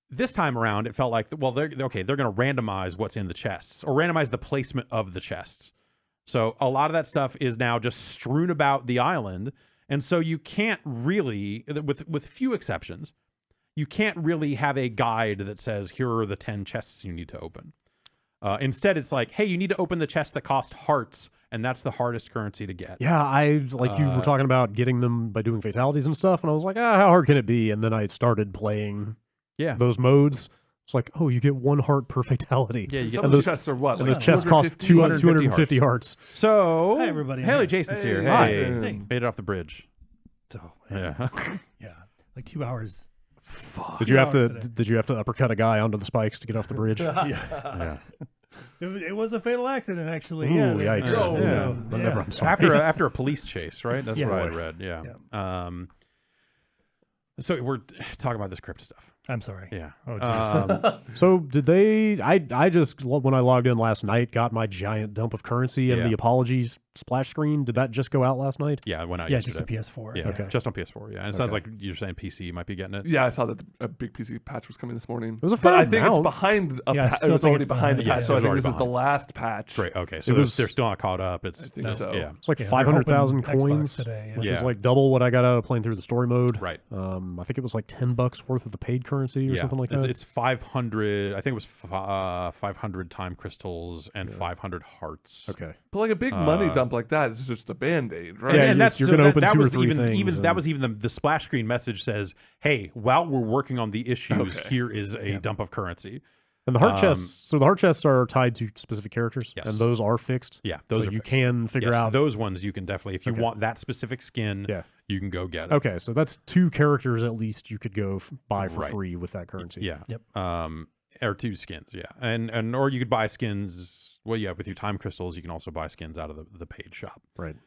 this time around, it felt like, well, they're going to randomize what's in the chests or randomize the placement of the chests. So a lot of that stuff is now just strewn about the island. And so you can't really, with few exceptions, you can't really have a guide that says, here are the 10 chests you need to open. Instead, it's like, hey, you need to open the chest that cost hearts, and that's the hardest currency to get. Yeah, I like you were talking about getting them by doing fatalities and stuff, and I was like, how hard can it be? And then I started playing those modes. It's like, oh, you get 1 heart per fatality. Yeah, you get Some of those chests are what? And Like the chest cost 250 hearts. So, Hi, everybody. Haley Jason's here. Hi. Hey, Jason. made it off the bridge. Oh, Yeah. yeah, like 2 hours. Did you have to? Today. Did you have to uppercut a guy onto the spikes to get off the bridge? Yeah. It was a fatal accident, actually. Ooh, yeah, yikes. So, Yeah. Whatever, I'm sorry. After a police chase, right? That's Yeah. what I read. Yeah. So we're talking about this crypt stuff. I'm sorry. Yeah. Oh, geez. So did they? I just when I logged in last night, got my giant dump of currency and Yeah. the apologies splash screen. Did that just go out last night? Yeah, it went out Yeah, yesterday. just the PS4. Yeah, Okay. just on PS4. Yeah, and it sounds like you're saying PC you might be getting it. Yeah, I saw that a big PC patch was coming this morning. It was a but fair I think it's amount. behind. Yeah, I It still was think already it's behind the behind. patch, Yeah, so I it was think already this is the behind. last patch. Great. Okay, so It was- they're still not caught up. It's I think so. Yeah. It's like Yeah, they're 500,000 hoping Xbox coins, today. which Yeah. is like double what I got out of playing through the story mode. Right. I think it was like $10 worth of the paid currency or something like that. It's 500. I think it was 500 time crystals and 500 hearts. Okay. But like a big money dump like that is just a band-aid, right? And, Yeah, and that's you're so gonna open that 2 or was 3 even things that and- was even the splash screen message says, "Hey, while we're working on the issues, Okay. here is a dump of currency." And the heart chests. So the heart chests are tied to specific characters, Yes. and those are fixed. Yeah, those so are you fixed. can figure Yes, out. those ones. You can definitely, if you Okay. want that specific skin, Yeah. you can go get it. Okay, so that's 2 characters at least you could go buy for Right. free with that currency. Yeah. Yep. Or 2 skins. Yeah, and or you could buy skins. Well, yeah, with your time crystals, you can also buy skins out of the paid shop. Right.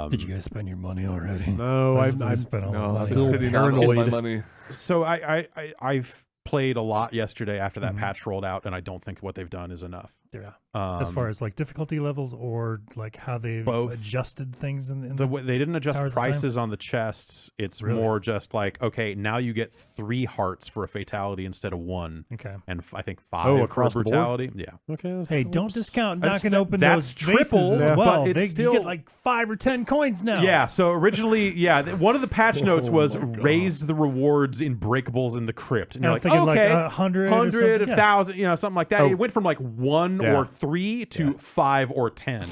Did you guys spend your money already? No, I've I've spent all No, my I'm money. still sitting on all my paranoid. money. So I've played a lot yesterday after that patch rolled out, and I don't think what they've done is enough. Yeah. As far as like difficulty levels or like how they've both. adjusted things in The way they didn't adjust Towers of Time? prices on the chests. It's Really? more just like, okay, now you get 3 hearts for a fatality instead of 1, Okay. and I think 5 Oh, for a across the board? brutality. Yeah. Okay. Hey, don't Oops. discount That's- knocking open that's those vases triple, as but well. it's You still- get like 5 or 10 coins now. Yeah, so originally, one of the patch notes was my God. raised the rewards in breakables in the crypt. And And you're I'm like, thinking okay, like 100 or 100, something. 1,000, something like that. Oh. It went from like 1 Yeah. or 3 to 5 or 10.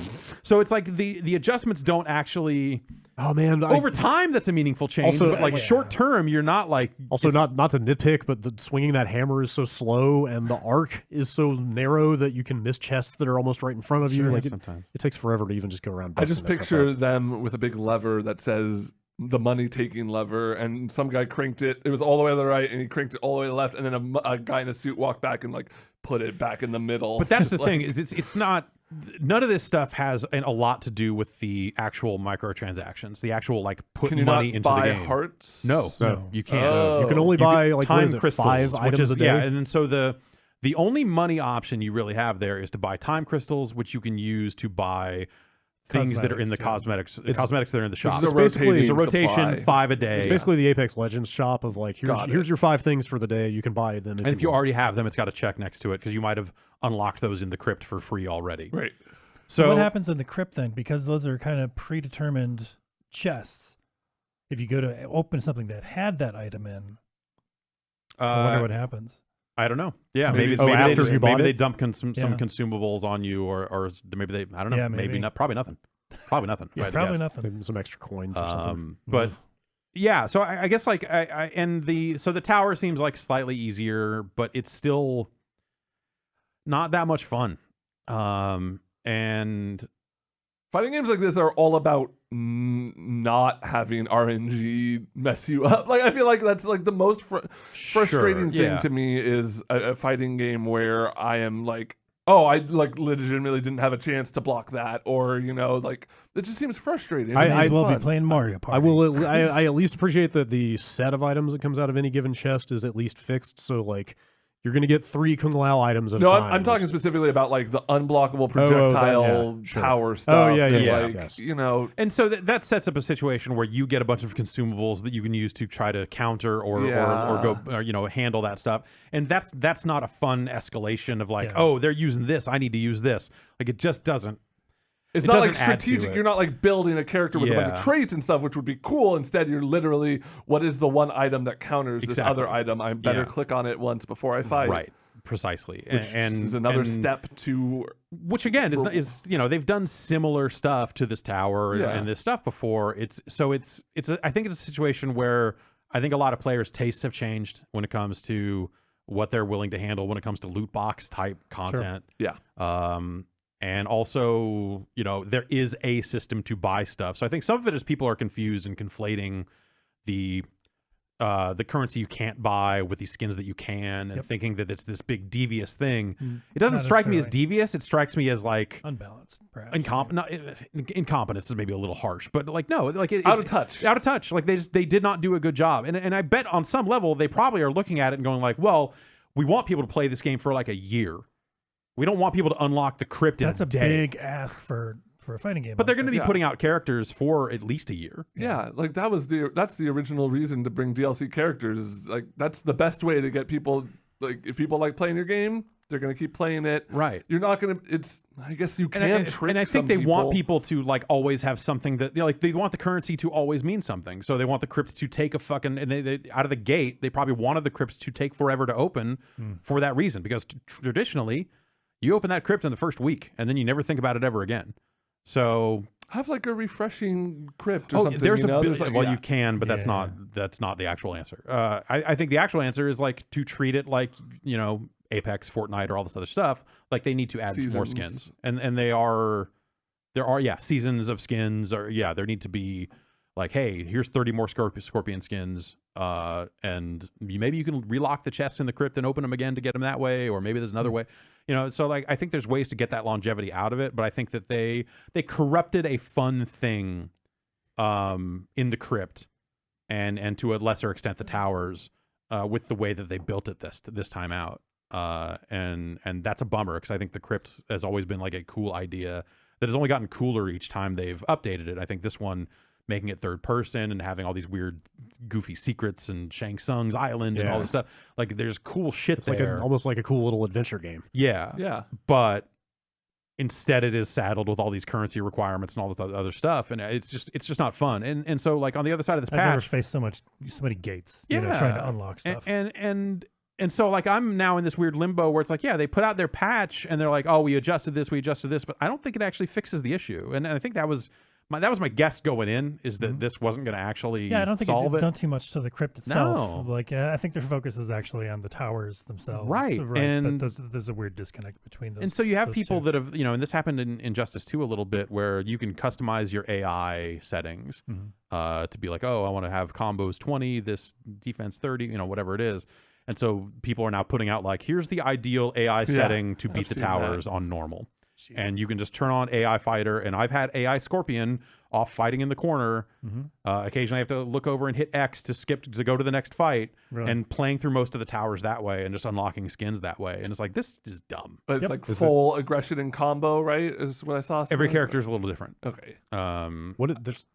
So it's like the adjustments don't actually Oh man. over time. That's a meaningful change. Also- but like Yeah. short term, you're not like Also, it's- not to nitpick, but the swinging that hammer is so slow, and the arc is so narrow that you can miss chests that are almost right in front of you. Sure, Like sometimes. it takes forever to even just go around. I just busting that stuff picture up. them with a big lever that says the money taking lever, and some guy cranked it. It was all the way to the right, and he cranked it all the way to the left, and then a guy in a suit walked back and like put it back in the middle. But that's the Like, thing is it's not. None of this stuff has a lot to do with the actual microtransactions, the actual like put Can you money not into buy the game. hearts? No, No. you can't. Oh. You can only buy like time what is it, crystals, 5 which items is a day. yeah, and then so the only money option you really have there is to buy time crystals, which you can use to buy things that are in the Cosmetics, cosmetics that are in the shop. is a It's basically it's a rotating rotation, supply. 5 a day. It's basically the Apex Legends shop of like Got it. here's your 5 things for the day. You can buy them. and if you already have them, it's got a check next to it because you might have unlocked those in the crypt for free already. Right. So what happens in the crypt then? Because those are kind of predetermined chests. If you go to open something that had that item in, I wonder what happens. I don't know. Yeah, Maybe- maybe after they, you bought maybe they it? dump some Yeah. consumables on you, or maybe they I don't know. Yeah, maybe maybe. not. Probably nothing. Probably nothing. if I Yeah, had to probably guess. nothing. Maybe some extra coins or something. But yeah, so I guess like I and the tower seems like slightly easier, but it's still not that much fun. And Fighting games like this are all about not having RNG mess you up. Like I feel like that's like the most frustrating thing yeah. to me is a fighting game where I am like, oh, I like legitimately didn't have a chance to block that, or like it just seems frustrating. It I- doesn't Might as seem well be fun. playing Mario Party. I will. I at least appreciate that the set of items that comes out of any given chest is at least fixed. So like, you're gonna get 3 Kung Lao items at No, a time. I'm talking which- specifically about like the unblockable that, projectile yeah, sure. tower stuff. Oh, yeah, that, yeah, like, yes. and so that sets up a situation where you get a bunch of consumables that you can use to try to counter or go or, handle that stuff. And that's not a fun escalation of like, Yeah. oh, they're using this, I need to use this. Like it just doesn't. It's It not like doesn't add to strategic. it. You're not like building a character with a bunch of Yeah. traits and stuff, which would be cool. Instead, you're literally, what is the one item that counters this Exactly. other item? I better Yeah. click on it once before I fight. Right. Precisely. Which is another step to, which again is they've done similar stuff to this tower and this stuff before. I think it's a situation where I think a lot of players' tastes have changed when it comes to what they're willing to handle when it comes to loot box type content. Sure. Yeah. And also, there is a system to buy stuff. So I think some of it is people are confused and conflating the currency you can't buy with these skins that you can, and thinking that it's this big devious thing. It doesn't strike me as devious. It strikes me as like unbalanced, perhaps. Incompetence is maybe a little harsh, but like no, like it's out of touch. Out of touch. Like they did not do a good job, and I bet on some level they probably are looking at it and going like, well, we want people to play this game for like a year. We don't want people to unlock the crypt in a day. That's a big ask for a fighting game. But they're going to be putting out characters for at least a year. Yeah, like that's the original reason to bring DLC characters. Like that's the best way to get people. Like if people like playing your game, they're going to keep playing it. Right. You're not going to. I guess you can trick. And I think they want people to like always have something that they want the currency to always mean something. So they want the crypts to take a fucking and they out of the gate they probably wanted the crypts to take forever to open for that reason, because traditionally you open that crypt in the first week and then you never think about it ever again. So have like a refreshing crypt or something. You can, but that's not the actual answer. I think the actual answer is like to treat it like Apex, Fortnite, or all this other stuff. Like they need to add more skins, and there are seasons of skins, or there need to be like, hey, here's 30 more scorpion skins, and maybe you can relock the chests in the crypt and open them again to get them that way, or maybe there's another way. So like I think there's ways to get that longevity out of it, but I think that they corrupted a fun thing in the crypt and to a lesser extent the towers with the way that they built it this time out. And that's a bummer, because I think the crypt has always been like a cool idea that has only gotten cooler each time they've updated it. I think this one, making it third person and having all these weird goofy secrets and Shang Tsung's island and all this stuff, like there's cool shit there. Like almost like a cool little adventure game. Yeah. But instead it is saddled with all these currency requirements and all this other stuff, and it's just not fun. And so like on the other side of this patch, I've never faced so many gates, trying to unlock stuff. And so like I'm now in this weird limbo where it's like, they put out their patch and they're like, oh, we adjusted this, but I don't think it actually fixes the issue. And I think that was my guess going in, is that this wasn't going to actually I don't think solve it's done too much to the crypt itself. No. Like I think their focus is actually on the towers themselves. Right. And but there's a weird disconnect between those. And so you have people two. that have, and this happened in Injustice 2 a little bit, where you can customize your AI settings to be like, oh, I want to have combos 20, this defense 30, whatever it is. And so people are now putting out like, here's the ideal AI setting to beat the towers on normal. Jeez. And you can just turn on AI Fighter, and I've had AI Scorpion off fighting in the corner. Occasionally I have to look over and hit X to go to the next fight, and playing through most of the towers that way and just unlocking skins that way. And it's like, this is dumb. But it's like full aggression and combo, right? Is what I saw. Every character is a little different. Okay.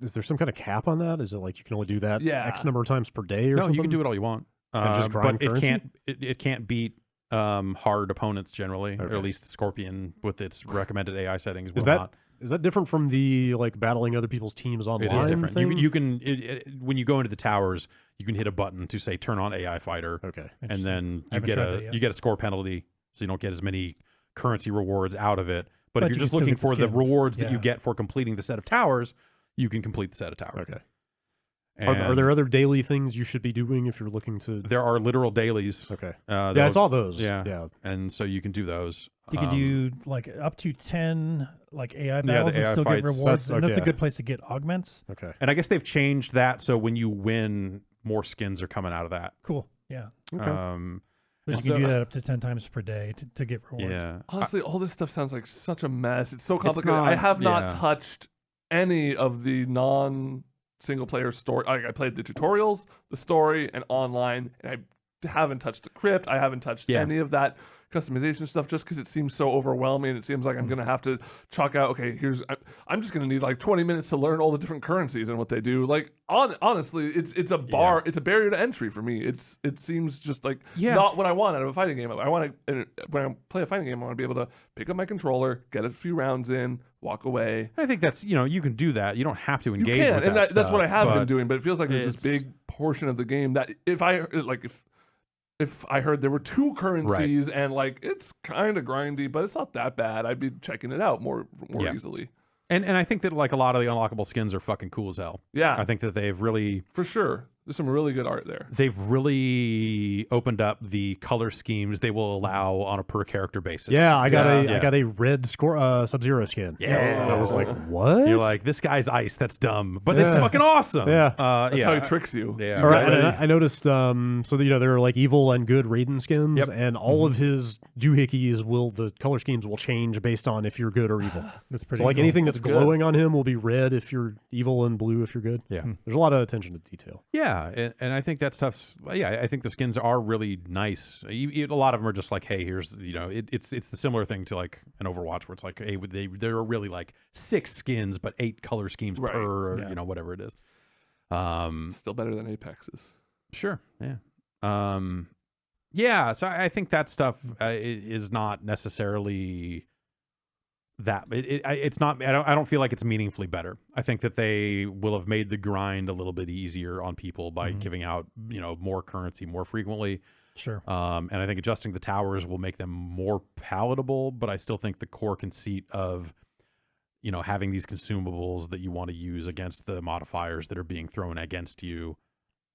Is there some kind of cap on that? Is it like you can only do that X number of times per day or something? No, you can do it all you want. Just grind currency? It can't beat hard opponents generally, or at least Scorpion with its recommended AI settings will not. Is that different from the like battling other people's teams online? It is different. Thing? You can when you go into the towers, you can hit a button to say turn on AI Fighter. Okay, and then you get a score penalty, so you don't get as many currency rewards out of it. But if you're just looking for the rewards that you get for completing the set of towers, you can complete the set of towers. Okay. Are there other daily things you should be doing if you're looking to? There are literal dailies. Okay. I saw those. Yeah. And so you can do those. You can do like up to 10 like AI battles and still get rewards. That's a good place to get augments. Okay. And I guess they've changed that, so when you win, more skins are coming out of that. Cool. Yeah. Okay. But you can do that up to 10 times per day to get rewards. Yeah. Honestly, all this stuff sounds like such a mess. It's so complicated. I have not touched any of the single player story. I played the tutorials, the story, and online, and I haven't touched the crypt. I haven't touched any of that customization stuff, just because it seems so overwhelming. It seems like I'm gonna have to chalk out, okay, I'm just gonna need like 20 minutes to learn all the different currencies and what they do. Like honestly, it's a bar, it's a barrier to entry for me. It seems just like not what I want out of a fighting game. When I play a fighting game, I want to be able to pick up my controller, get a few rounds in, walk away. I think that's, you can do that. You don't have to engage with and that stuff, that's what I have been doing, but it feels like there's this big portion of the game that if if I heard there were 2 currencies and like it's kind of grindy, but it's not that bad, I'd be checking it out more easily. And I think that like a lot of the unlockable skins are fucking cool as hell. Yeah, I think that they've really, for sure, there's some really good art there. they've really opened up the color schemes they will allow on a per character basis. Yeah, I got a red Sub-Zero skin. Yeah. And I was like, what? You're like, this guy's ice. That's dumb, but it's fucking awesome. Yeah. That's how he tricks you. Yeah. All right, and I noticed, so there are like evil and good Raiden skins, Yep. and all of his doohickeys the color schemes will change based on if you're good or evil. That's pretty So like cool. anything that's good. glowing on him will be red if you're evil and blue if you're good. Yeah. There's a lot of attention to detail. Yeah, and I think that stuff's I think the skins are really nice. A lot of them are just like, hey, here's it's the similar thing to like an Overwatch where it's like, hey, there are really like 6 skins but 8 color schemes per, or, whatever it is. Still better than Apex's. Sure, yeah, yeah. So I think that stuff is not necessarily that it's not. I don't feel like it's meaningfully better. I think that they will have made the grind a little bit easier on people by giving out more currency more frequently. Sure. And I think adjusting the towers will make them more palatable. But I still think the core conceit of having these consumables that you want to use against the modifiers that are being thrown against you,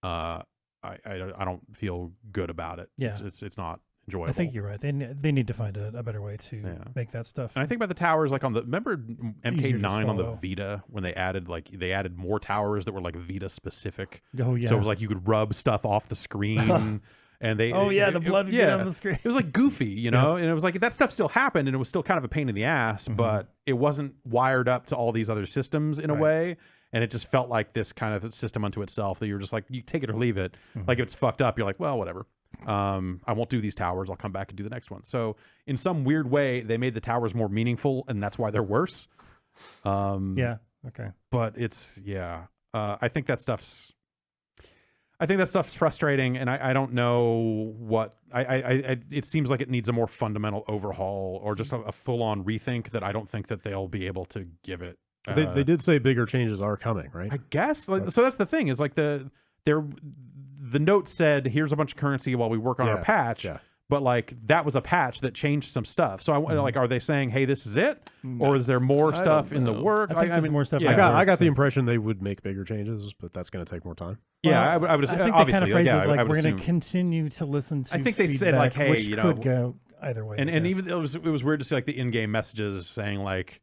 I don't feel good about it. Yeah. It's not enjoyable. I think you're right. They need to find a better way to make that stuff. And I think about the towers, like remember Easier to MK9 on the swallow. Vita when they added more towers that were like Vita specific. Oh yeah. So it was like you could rub stuff off the screen. And they the blood would get on the screen. It was like goofy, and it was like that stuff still happened, and it was still kind of a pain in the ass, but it wasn't wired up to all these other systems in a way, and it just felt like this kind of system unto itself that you're just like, you take it or leave it. Like if it's fucked up, you're like, well, whatever. I won't do these towers. I'll come back and do the next one. So in some weird way, they made the towers more meaningful, and that's why they're worse. Yeah. Okay. But it's I think that stuff's frustrating, and I don't know what it seems like it needs a more fundamental overhaul or just a full on rethink that I don't think that they'll be able to give it. They did say bigger changes are coming, right? I guess. So that's the thing is like the note said, here's a bunch of currency while we work on our patch. Yeah. But like that was a patch that changed some stuff. So like, are they saying, hey, this is it, or is there more stuff in the work? I think there's more stuff. Yeah, I got the impression they would make bigger changes, but that's going to take more time. Yeah, I would. I think they kind of phrased it like we're going to continue to listen to. I think they feedback, said like, hey, which could go either way. And even it was weird to see like the in-game messages saying like,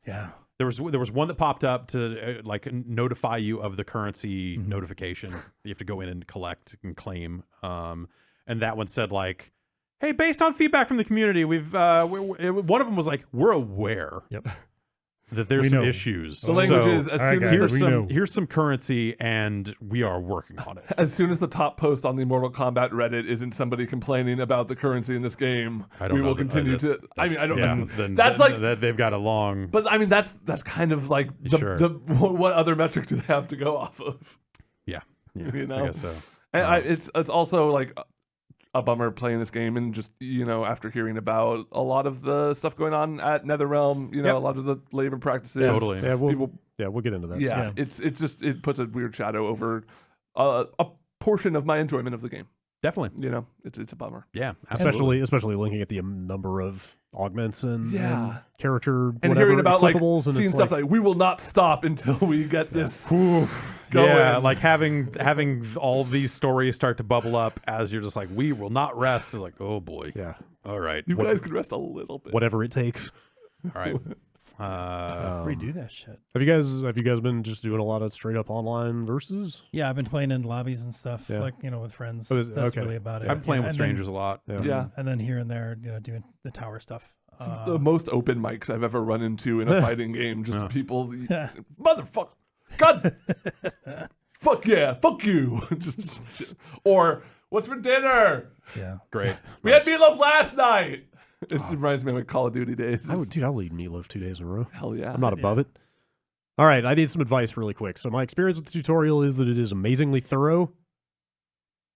there was one that popped up to like notify you of the currency notification. You have to go in and collect and claim. And that one said like, hey, based on feedback from the community, we've one of them was like, we're aware that there's some issues. The language is as soon as here's some currency, and we are working on it. As soon as the top post on the Mortal Kombat Reddit isn't somebody complaining about the currency in this game, we will continue to. I mean, I don't. Yeah, that's like that they've got a long. But I mean, that's kind of like what other metric do they have to go off of? Yeah, I guess so. And it's also like a bummer playing this game and just after hearing about a lot of the stuff going on at NetherRealm, a lot of the labor practices. Totally. Yeah, we'll get into that. Yeah, it's just it puts a weird shadow over a portion of my enjoyment of the game. Definitely. It's a bummer. Yeah, especially looking at the number of augments and character and whatever, hearing about like and seeing stuff like we will not stop until we get this. Yeah, like having all these stories start to bubble up as you're just like, we will not rest. It's like, oh boy. Yeah. All right. You guys could rest a little bit. Whatever it takes. All right. Redo that shit. Have you guys been just doing a lot of straight up online versus? Yeah, I've been playing in lobbies and stuff, like with friends. That's really about it. I've been playing with strangers a lot. Yeah. And then here and there, doing the tower stuff. It's the most open mics I've ever run into in a fighting game. Just people, motherfucker, God, fuck yeah, fuck you, or what's for dinner? Yeah, great. We had meatloaf last night. It reminds me of my Call of Duty days. I'll eat meatloaf 2 days in a row. Hell yeah. I'm not above it. All right, I need some advice really quick. So my experience with the tutorial is that it is amazingly thorough,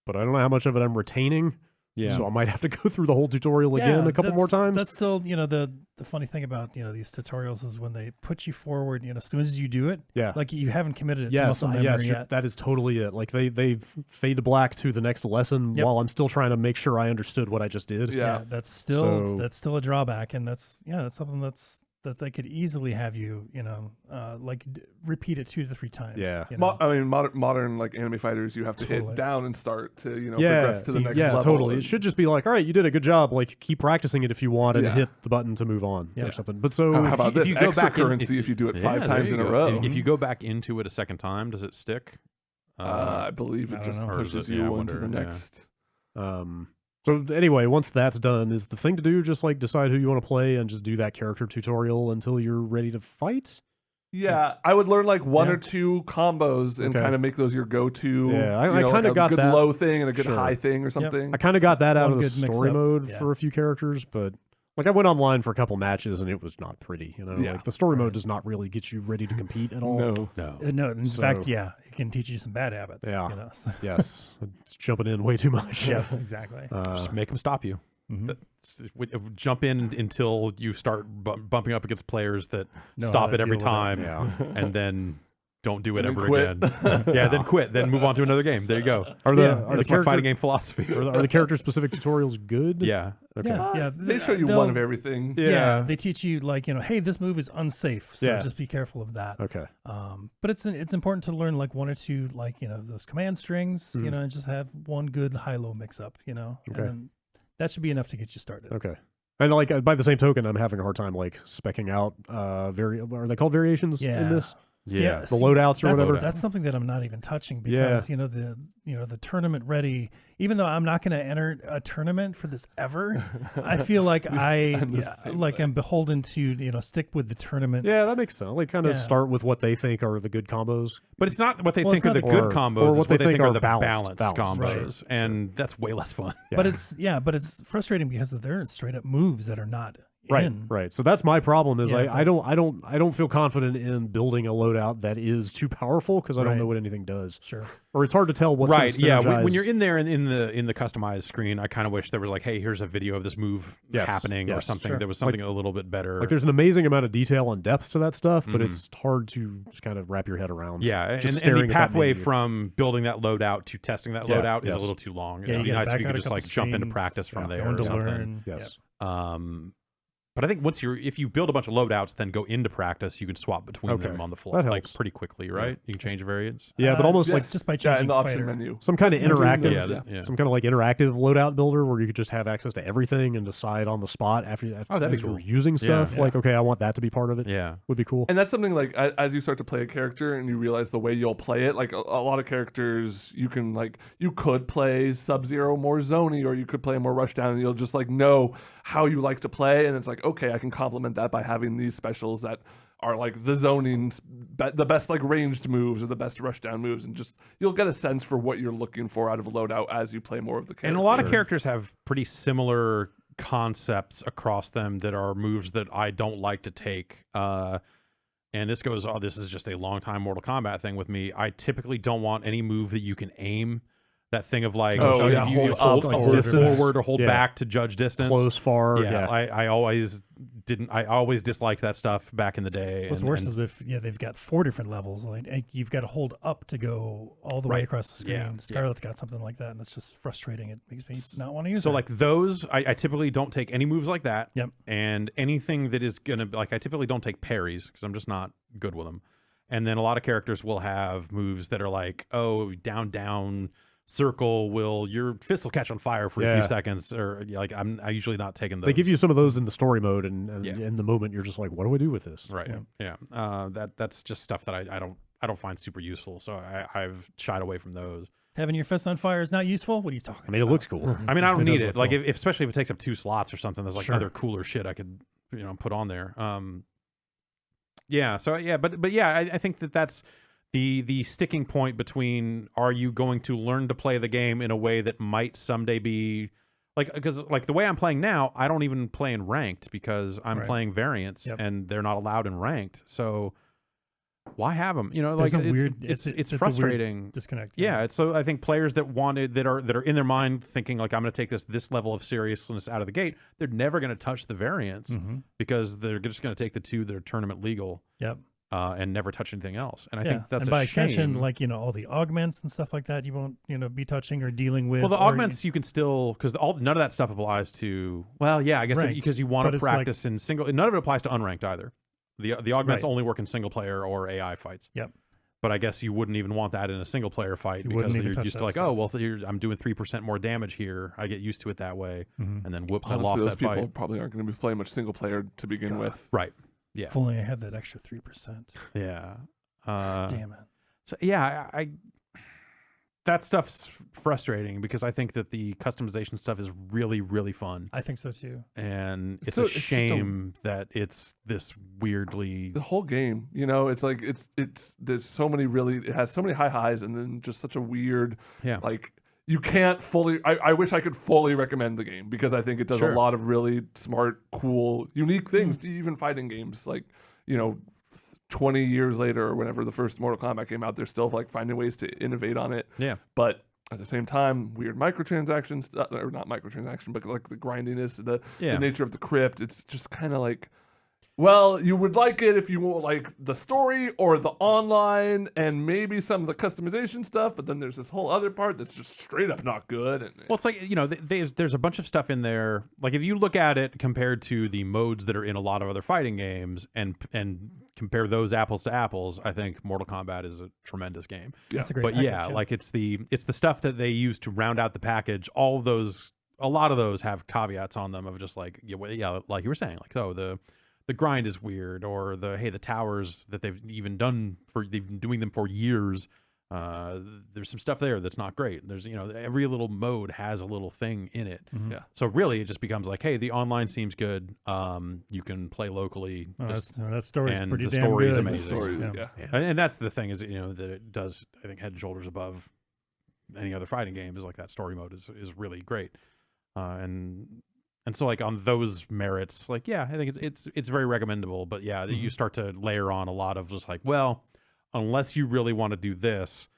but I don't know how much of it I'm retaining. Yeah. So I might have to go through the whole tutorial again a couple more times. That's still, the funny thing about, these tutorials is when they put you forward, as soon as you do it, like you haven't committed it to muscle memory yet. That is totally it. Like they fade to black to the next lesson while I'm still trying to make sure I understood what I just did. Yeah, that's still a drawback, and that's something that they could easily have you, repeat it 2 to 3 times. Yeah. I mean, modern like anime fighters, you have to hit down and start to progress to the next level. Yeah, totally. It should just be like, all right, you did a good job. Like, keep practicing it if you want, and hit the button to move on or something. But so how about if you go back currency if you do it 5 times in a row? If you go back into it a second time, does it stick? I believe it just pushes you into the next. So anyway, once that's done, is the thing to do just like decide who you want to play and just do that character tutorial until you're ready to fight? Yeah, I would learn like 1 or 2 combos and kind of make those your go-to. Yeah, I kind of got a good that low thing and a good high thing or something. I kind of got that out of the good story mode for a few characters, but like I went online for a couple matches and it was not pretty. Like the story mode does not really get you ready to compete at all. No. In fact, it can teach you some bad habits. Yeah. Yes, it's jumping in way too much. Yeah, exactly. Just make them stop you. Jump in until you start bumping up against players that stop it every time, and then don't do it ever again. Then quit. Then move on to another game. There you go. Are that's my fighting game philosophy. Are the character specific tutorials good? Yeah. Okay. Yeah. They show you one of everything. Yeah. They teach you like, hey, this move is unsafe, so just be careful of that. Okay. But it's important to learn like 1 or 2 like, those command strings, and just have one good high-low mix-up, and then that should be enough to get you started. Okay. And like by the same token, I'm having a hard time like specking out are they called variations in this? Yeah, the loadouts or whatever. That's something that I'm not even touching because the tournament ready. Even though I'm not going to enter a tournament for this ever, I feel like I'm beholden to stick with the tournament. Yeah, that makes sense. Like kind of start with what they think are the good combos, but it's not what they think are the good combos, or what they think are the balanced right. combos, and that's way less fun. Yeah. But it's frustrating because they're straight up moves that are not. Right. So that's my problem is I don't feel confident in building a loadout that is too powerful because I don't know what anything does. Sure. Or it's hard to tell what's right. Yeah. Synergize. When you're in there in the customized screen, I kind of wish there was like, hey, here's a video of this move happening or something. Sure. There was something a little bit better. Like there's an amazing amount of detail and depth to that stuff, but it's hard to just kind of wrap your head around. Yeah. And the pathway from building that loadout to testing that loadout is a little too long. It'd be nice if you could just like jump into practice from there or something. Yes. But I think if you build a bunch of loadouts, then go into practice, you can swap between them on the fly, like pretty quickly, right? You can change variants. Yeah, but almost like just by changing in the option fighter. menu. Some kind of interactive, some kind of like interactive loadout builder where you could just have access to everything and decide on the spot after that'd be cool. you're using stuff. Like, okay, I want that to be part of it. Yeah, would be cool. And that's something like as you start to play a character and you realize the way you'll play it. Like a lot of characters, you could play Sub-Zero more zony, or you could play more Rushdown, and you'll just like know how you like to play, and it's like, okay, I can complement that by having these specials that are like the zoning, the best like ranged moves or the best rushdown moves, and just you'll get a sense for what you're looking for out of a loadout as you play more of the character. And a lot of characters have pretty similar concepts across them that are moves that I don't like to take. And this is just a long time Mortal Kombat thing with me. I typically don't want any move that you can aim. That thing of like, you hold forward or hold back to judge distance, close, far. Yeah. I always disliked that stuff back in the day. What's worse is if they've got 4 different levels. Like you've got to hold up to go all the way across the screen. Yeah. Scarlet's got something like that, and it's just frustrating. It makes me not want to use it. So like those, I typically don't take any moves like that. Yep. And anything that is gonna I typically don't take parries because I'm just not good with them. And then a lot of characters will have moves that are like, down. Circle your fist will catch on fire for a few seconds, or like I'm usually not taking those. They give you some of those in the story mode, and in the moment you're just like, what do I do with this? Right. Yeah. That's just stuff that I don't find super useful, so I've shied away from those. Having your fist on fire is not useful? What are you talking about? I mean, it looks cool. I mean, I don't need it. Like, especially if it takes up 2 slots or something, there's like other cooler shit I could put on there. I think that's the sticking point between, are you going to learn to play the game in a way that might someday be like, because like the way I'm playing now, I don't even play in ranked because I'm playing variants and they're not allowed in ranked. So why have them? You know, There's like a weird, it's a weird frustrating disconnect. Yeah, it's so I think players that are in their mind thinking like I'm going to take this level of seriousness out of the gate, they're never going to touch the variants because they're just going to take the two that are tournament legal. Yep. And never touch anything else. And I think that's and by a extension, shame. like all the augments and stuff like that, you won't be touching or dealing with. Well, the or- augments you can still because none of that stuff applies to. Well, yeah, I guess Ranked, because you want but to it's practice in single. None of it applies to unranked either. The augments Right. only work in single player or AI fights. Yep. But I guess you wouldn't even want that in a single player fight You because wouldn't even you're touch used to that like, stuff. oh well, I'm doing 3% more damage here. I get used to it that way, and then whoops, Honestly, I lost those that people fight. probably aren't going to be playing much single player to begin with. Right. Yeah. If only I had that extra 3%. Yeah. Damn it. So yeah, I that stuff's frustrating because I think that the customization stuff is really, really fun. I think so too. And it's So a it's just a- shame that it's this weirdly. The whole game, it's like there's so many it has so many high highs and then just such a weird like you can't fully. I wish I could fully recommend the game because I think it does Sure. a lot of really smart, cool, unique things to even fighting games. Like 20 years later or whenever the first Mortal Kombat came out, they're still like finding ways to innovate on it. Yeah. But at the same time, weird microtransactions, or not microtransaction, but like the grindiness, the nature of the crypt. It's just kind of like, well, you would like it if you want like the story or the online and maybe some of the customization stuff, but then there's this whole other part that's just straight up not good. And Well, it's like there's a bunch of stuff in there. Like if you look at it compared to the modes that are in a lot of other fighting games and compare those apples to apples, I think Mortal Kombat is a tremendous game. Yeah. That's a great But package, like it's the stuff that they use to round out the package. All of those, a lot of those have caveats on them of just like like you were saying, like the grind is weird, or the towers that they've been doing them for years. There's some stuff there that's not great. There's every little mode has a little thing in it. Yeah. So really, it just becomes like, hey, the online seems good. You can play locally. That story's and pretty the damn story's good. amazing. story, Yeah. And that's the thing is that it does, I think, head and shoulders above any other fighting game. Is like that story mode is really great. And so like on those merits, like I think it's very recommendable. But you start to layer on a lot of just like, well, unless you really want to do this,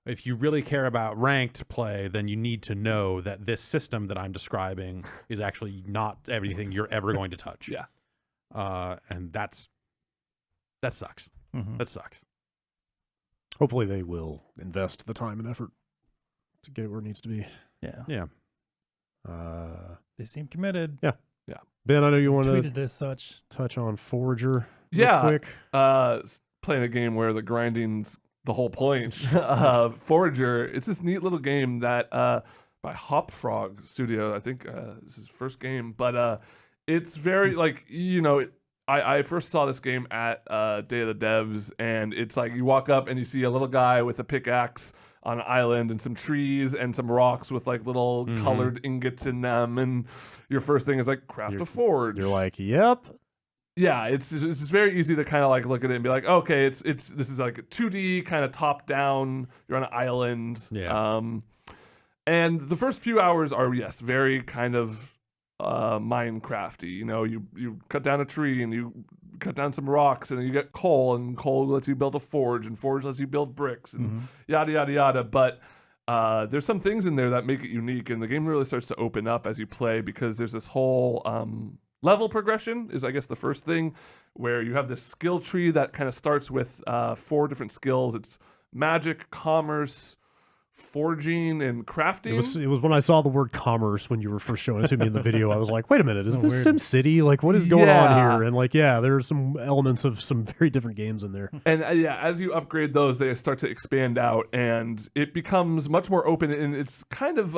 if you really care about ranked play, then you need to know that this system that I'm describing is actually not everything you're ever going to touch. Yeah. And that sucks. That sucks. Hopefully they will invest the time and effort to get it where it needs to be. Yeah. Yeah. They seem committed. Yeah. Ben, I know you want to Tweeted as such. touch on Forager Yeah. real quick. Playing a game where the grinding's the whole point. Forager, it's this neat little game that by Hop Frog Studio. I think this is his first game, but it's very like I first saw this game at Day of the Devs, and it's like you walk up and you see a little guy with a pickaxe on an island and some trees and some rocks with like little colored ingots in them, and your first thing is like craft a forge. You're like, yep. Yeah, it's very easy to kind of like look at it and be like, okay, this is like a 2D kind of top down. You're on an island. Yeah. And the first few hours are very kind of Minecrafty. You cut down a tree and you cut down some rocks and you get coal, and coal lets you build a forge, and forge lets you build bricks, and yada yada yada. But there's some things in there that make it unique, and the game really starts to open up as you play because there's this whole level progression is I guess the first thing, where you have this skill tree that kind of starts with 4 different skills. It's magic, commerce, forging, and crafting. It was when I saw the word commerce when you were first showing it to me in the video. I was like, wait a minute, is this weird. SimCity? Like, what is going on Yeah. here? And like, there are some elements of some very different games in there. And as you upgrade those, they start to expand out, and it becomes much more open. And it's kind of,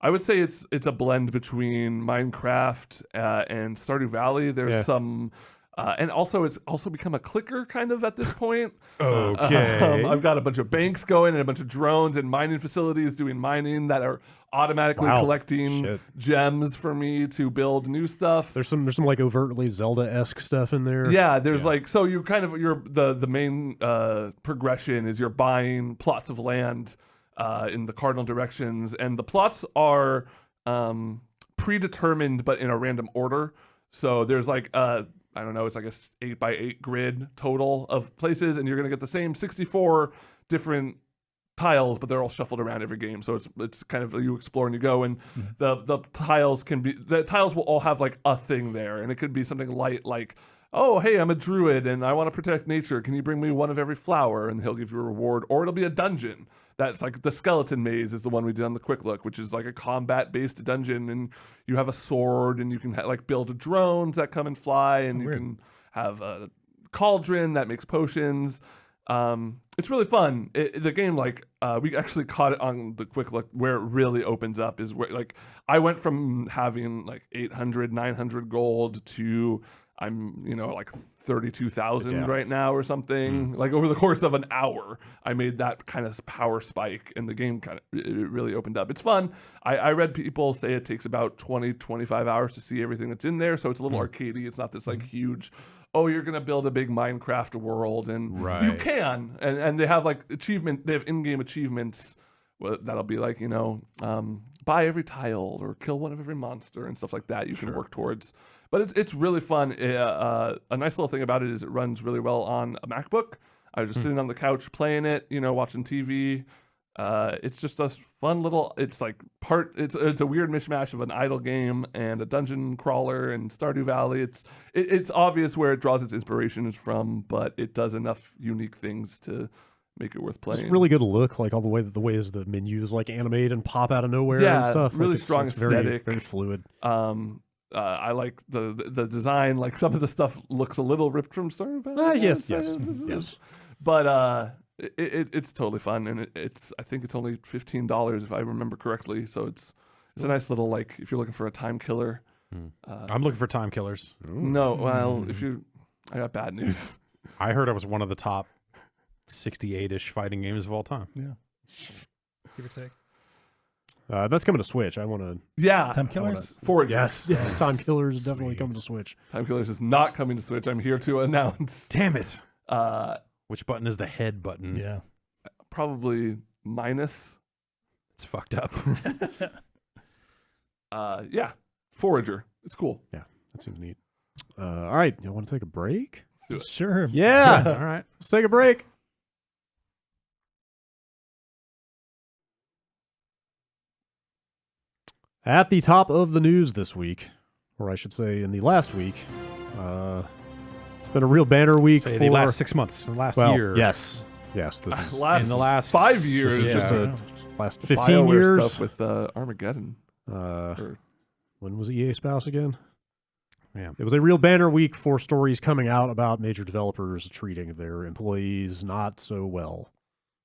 I would say it's a blend between Minecraft and Stardew Valley. There's some, and also it's also become a clicker kind of at this point. Okay. I've got a bunch of banks going and a bunch of drones and mining facilities doing mining that are automatically collecting gems for me to build new stuff. There's some like overtly Zelda-esque stuff in there. Yeah, there's like, so you kind of, the main progression is you're buying plots of land in the cardinal directions, and the plots are predetermined but in a random order. So there's like I don't know, it's like a 8x8 grid total of places, and you're going to get the same 64 different tiles, but they're all shuffled around every game. So it's kind of, you explore and you go, and the tiles will all have like a thing there, and it could be something light like, oh, hey, I'm a druid and I want to protect nature. Can you bring me one of every flower? And he'll give you a reward. Or it'll be a dungeon. That's like the skeleton maze is the one we did on the quick look, which is like a combat-based dungeon, and you have a sword, and you can like build drones that come and fly, and you can have a cauldron that makes potions. It's really fun. The game, like, we actually caught it on the quick look where it really opens up is where, like, I went from having like 800, 900 gold to I'm, like 32,000 right now or something. Like over the course of an hour, I made that kind of power spike, and the game it really opened up. It's fun. I read people say it takes about 20, 25 hours to see everything that's in there. So it's a little arcadey. It's not this like huge, oh, you're going to build a big Minecraft world, and you can. And they have like they have in-game achievements that'll be like, buy every tile or kill one of every monster and stuff like that you can work towards. But it's really fun. A nice little thing about it is it runs really well on a MacBook. I was just sitting on the couch playing it, watching TV. It's just a fun little. It's like it's a weird mishmash of an idle game and a dungeon crawler and Stardew Valley. It's obvious where it draws its inspirations from, but it does enough unique things to make it worth playing. It's really good to look, like all the ways the menus like animate and pop out of nowhere and stuff. Really like strong it's aesthetic. Very fluid. I like the design. Like some of the stuff looks a little ripped from Stardew Valley. Yes. But it's totally fun, and I think it's only $15 if I remember correctly. So it's a nice little, like, if you're looking for a time killer. I'm looking for time killers. No, well, I got bad news. I heard it was one of the top 68-ish fighting games of all time. Yeah, give or take. That's coming to Switch. I want to. Yeah, Time Killers. Forager. Yes, Time Killers is definitely coming to Switch. Time Killers is not coming to Switch. I'm here to announce. Damn it! Which button is the head button? Yeah, probably minus. It's fucked up. Yeah, Forager. It's cool. Yeah, that seems neat. All right, you want to take a break? Sure. Yeah. All right, let's take a break. At the top of the news this week, or I should say in the last week, it's been a real banner week for the last 6 months, the last year. Yes, this is in the last 5 years. This is just a last 15 BioWare years stuff with Armageddon. When was EA Spouse again? Yeah, it was a real banner week for stories coming out about major developers treating their employees not so well.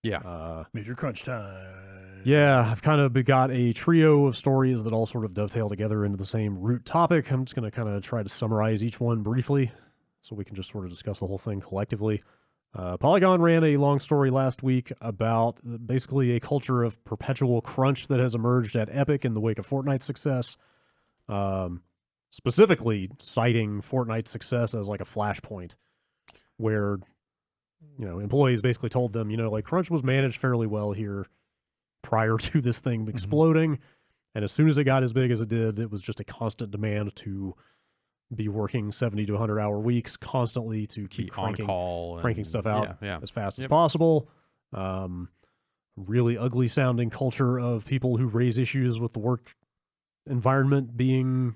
Yeah, major crunch time. Yeah, I've kind of got a trio of stories that all sort of dovetail together into the same root topic. I'm just going to kind of try to summarize each one briefly so we can just sort of discuss the whole thing collectively. Polygon ran a long story last week about basically a culture of perpetual crunch that has emerged at Epic in the wake of Fortnite's success. Specifically citing Fortnite's success as like a flashpoint where, employees basically told them, like crunch was managed fairly well here prior to this thing exploding. And as soon as it got as big as it did, it was just a constant demand to be working 70 to 100 hour weeks constantly to keep cranking stuff out as fast as possible. Really ugly sounding culture of people who raise issues with the work environment being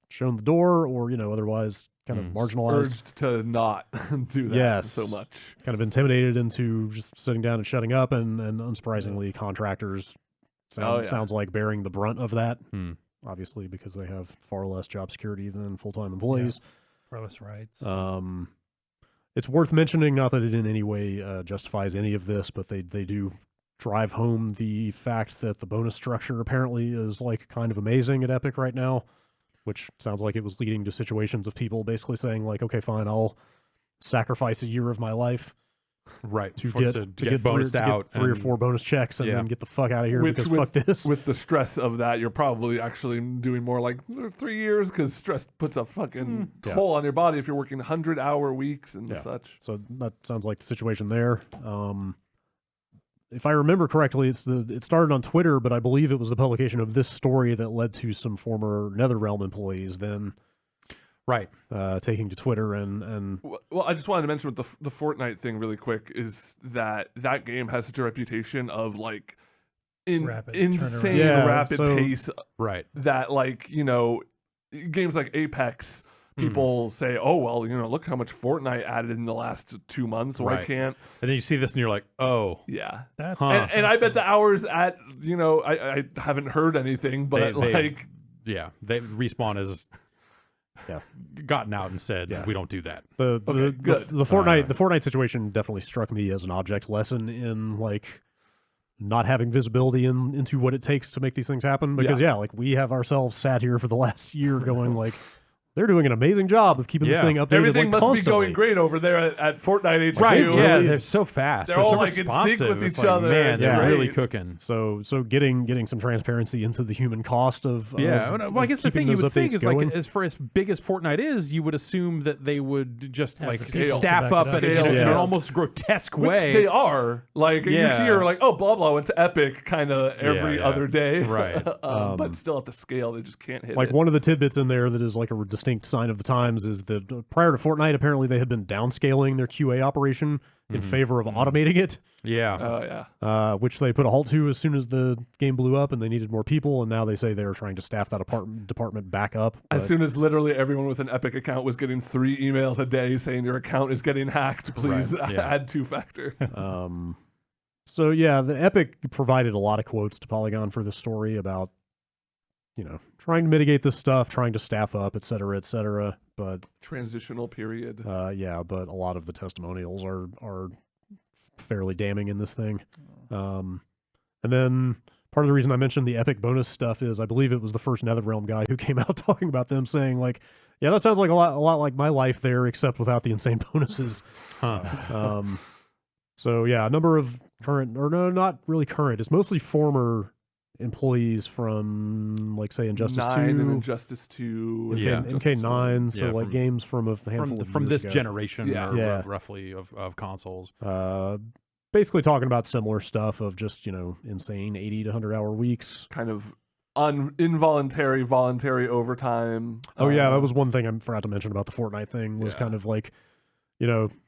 shown the door or, otherwise kind of marginalized. Urged to not do that so much. Kind of intimidated into just sitting down and shutting up, and unsurprisingly, contractors sounds like bearing the brunt of that, obviously, because they have far less job security than full-time employees. Far less rights. It's worth mentioning, not that it in any way justifies any of this, but they do drive home the fact that the bonus structure apparently is like kind of amazing at Epic right now, which sounds like it was leading to situations of people basically saying like, okay, fine, I'll sacrifice a year of my life to get bonused out 3 or 4 bonus checks and then get the fuck out of here because fuck this. With the stress of that, you're probably actually doing more like 3 years because stress puts a fucking toll on your body if you're working 100-hour weeks and such. So that sounds like the situation there. If I remember correctly, it started on Twitter, but I believe it was the publication of this story that led to some former NetherRealm employees then Right. Taking to Twitter and Well, I just wanted to mention with the Fortnite thing really quick is that game has such a reputation of like Rapid insane turnaround. Yeah, rapid so- pace Right. that like, games like Apex, people say, oh, well, look how much Fortnite added in the last 2 months. Why Right. can't? And then you see this and you're like, oh, Yeah. That's And I bet the hours at, I haven't heard anything, but like, they Respawn has Yeah. gotten out and said Yeah. we don't do that. the good. Fortnite situation definitely struck me as an object lesson in like not having visibility into what it takes to make these things happen. Because like we have ourselves sat here for the last year going like, they're doing an amazing job of keeping this thing updated. Everything like, must constantly. be going great over there at Fortnite HQ. Right. Yeah, Really. they're so fast. They're all, so like, in sync responsive. with It's each like, other. Man, It's they're great. really cooking. So getting some transparency into the human cost of Well, I guess the thing you those would think updates is going. like, as for as big as Fortnite is, you would assume that they would just Have like the scale staff to back up it up. in Scale, an yeah. almost grotesque Which way. they are. Like, Yeah. you hear, like, oh, blah, blah, went to Epic kind of every yeah. other day. Right. But still at the scale, they just can't hit Like it. one of the tidbits in there that is like a distinct sign of the times is that prior to Fortnite, apparently they had been downscaling their QA operation in favor of automating it, Yeah. Oh, yeah. which they put a halt to as soon as the game blew up and they needed more people. And now they say they're trying to staff that department back up. As but- soon as literally everyone with an Epic account was getting 3 emails a day saying your account is getting hacked, please Right, yeah. add 2-factor. So yeah, the Epic provided a lot of quotes to Polygon for this story about, trying to mitigate this stuff, trying to staff up, et cetera, but Transitional period. but a lot of the testimonials are fairly damning in this thing. And then part of the reason I mentioned the Epic bonus stuff is I believe it was the first NetherRealm guy who came out talking about them, saying like, yeah, that sounds like a lot like my life there, except without the insane bonuses. So yeah, a number of current, or no, not really current. It's mostly former employees from, like, say, Injustice 9 2, and Injustice 2. and Yeah. Injustice MK9, so Yeah, like from- games from a handful of From years this ago. generation, Yeah. or Yeah. roughly of consoles. Basically talking about similar stuff of just, insane 80 to 100-hour weeks. Kind of involuntary, voluntary overtime. Oh yeah, that was one thing I forgot to mention about the Fortnite thing was Yeah. kind of like,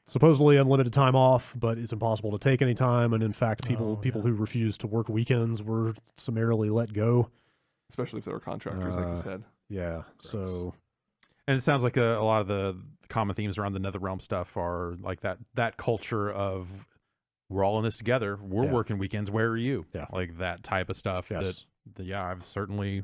supposedly unlimited time off, but it's impossible to take any time. And in fact, people who refused to work weekends were summarily let go. Especially if they were contractors, like you said. Yeah. So And it sounds like a lot of the common themes around the NetherRealm stuff are like that culture of we're all in this together. We're Yeah. working weekends. Where are you? Yeah. Like that type of stuff. Yes. Yeah, I've certainly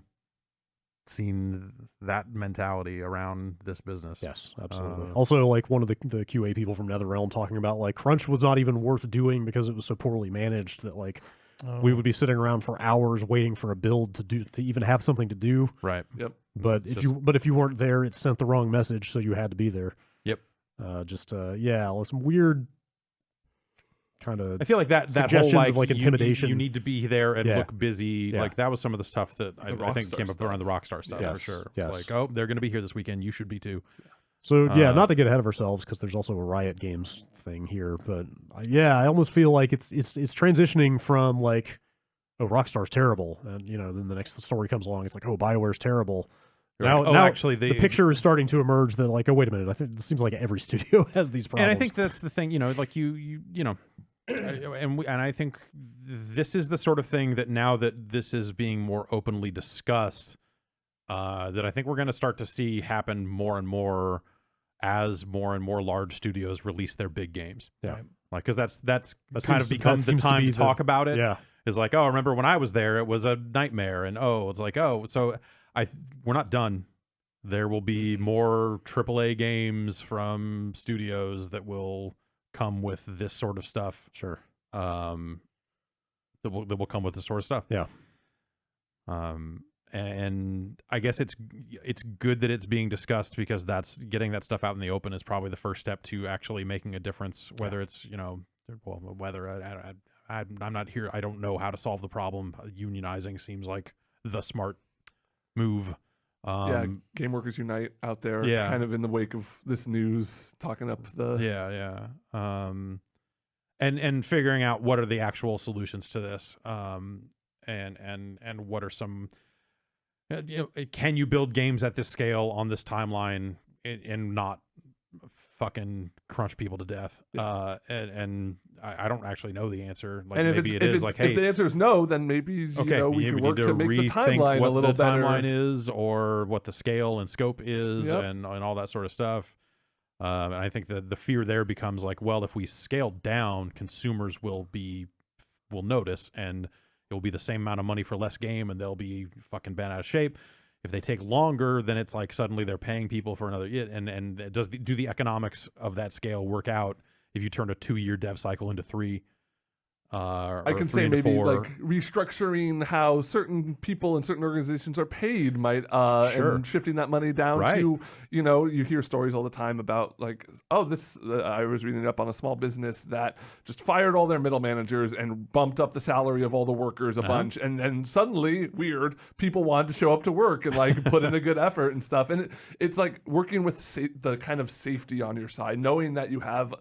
seen that mentality around this business. yes, absolutely. Also, like one of the QA people from NetherRealm talking about like crunch was not even worth doing because it was so poorly managed that like we would be sitting around for hours waiting for a build to even have something to do. Right. Yep. But if you weren't there, it sent the wrong message, so you had to be there. Yep. Some weird kind of. I feel like that whole suggestions of, like, intimidation. You need to be there and Yeah. look busy. Yeah. Like that was some of the stuff that I think Rockstar came up stuff. around the Rockstar stuff Yes, for sure. yes. It's like, oh, they're going to be here this weekend. You should be too. So yeah, not to get ahead of ourselves because there's also a Riot Games thing here, but I almost feel like it's transitioning from like, oh, Rockstar's terrible, and then the next story comes along, it's like, oh, BioWare's terrible. Now, Now actually, the picture is starting to emerge that like, oh, wait a minute, I think it seems like every studio has these problems. And I think that's the thing, like and I think this is the sort of thing that now that this is being more openly discussed, that I think we're going to start to see happen more and more as more and more large studios release their big games. Yeah. Like, because that's kind seems of to- become that the seems to time be to talk about it. Yeah. Is like, oh, remember when I was there, it was a nightmare, and it's like, oh, so we're not done. There will be more AAA games from studios that will come with this sort of stuff. Sure. That will come with this sort of stuff. Yeah. And I guess it's good that it's being discussed because that's getting that stuff out in the open is probably the first step to actually making a difference. Whether it's whether I'm not here, I don't know how to solve the problem. Unionizing seems like the smart move. Game Workers Unite out there, Yeah. kind of in the wake of this news, talking up the and figuring out what are the actual solutions to this, and what are some, can you build games at this scale on this timeline and not fucking crunch people to death. And I don't actually know the answer. Like, and maybe it is like, hey, if the answer is no, then maybe okay, we can work need to make the rethink timeline what a little the better. timeline is, or what the scale and scope is, Yep. and all that sort of stuff. And I think the fear there becomes like, well, if we scale down, consumers will notice, and it will be the same amount of money for less game, and they'll be fucking bent out of shape. If they take longer, then it's like suddenly they're paying people for another. And do the economics of that scale work out if you turn a 2-year dev cycle into 3? I can say maybe like restructuring how certain people in certain organizations are paid might and shifting that money down to, you hear stories all the time about like, I was reading up on a small business that just fired all their middle managers and bumped up the salary of all the workers a bunch, and then suddenly people wanted to show up to work and like put in a good effort and stuff. And it's like working with the kind of safety on your side, knowing that you have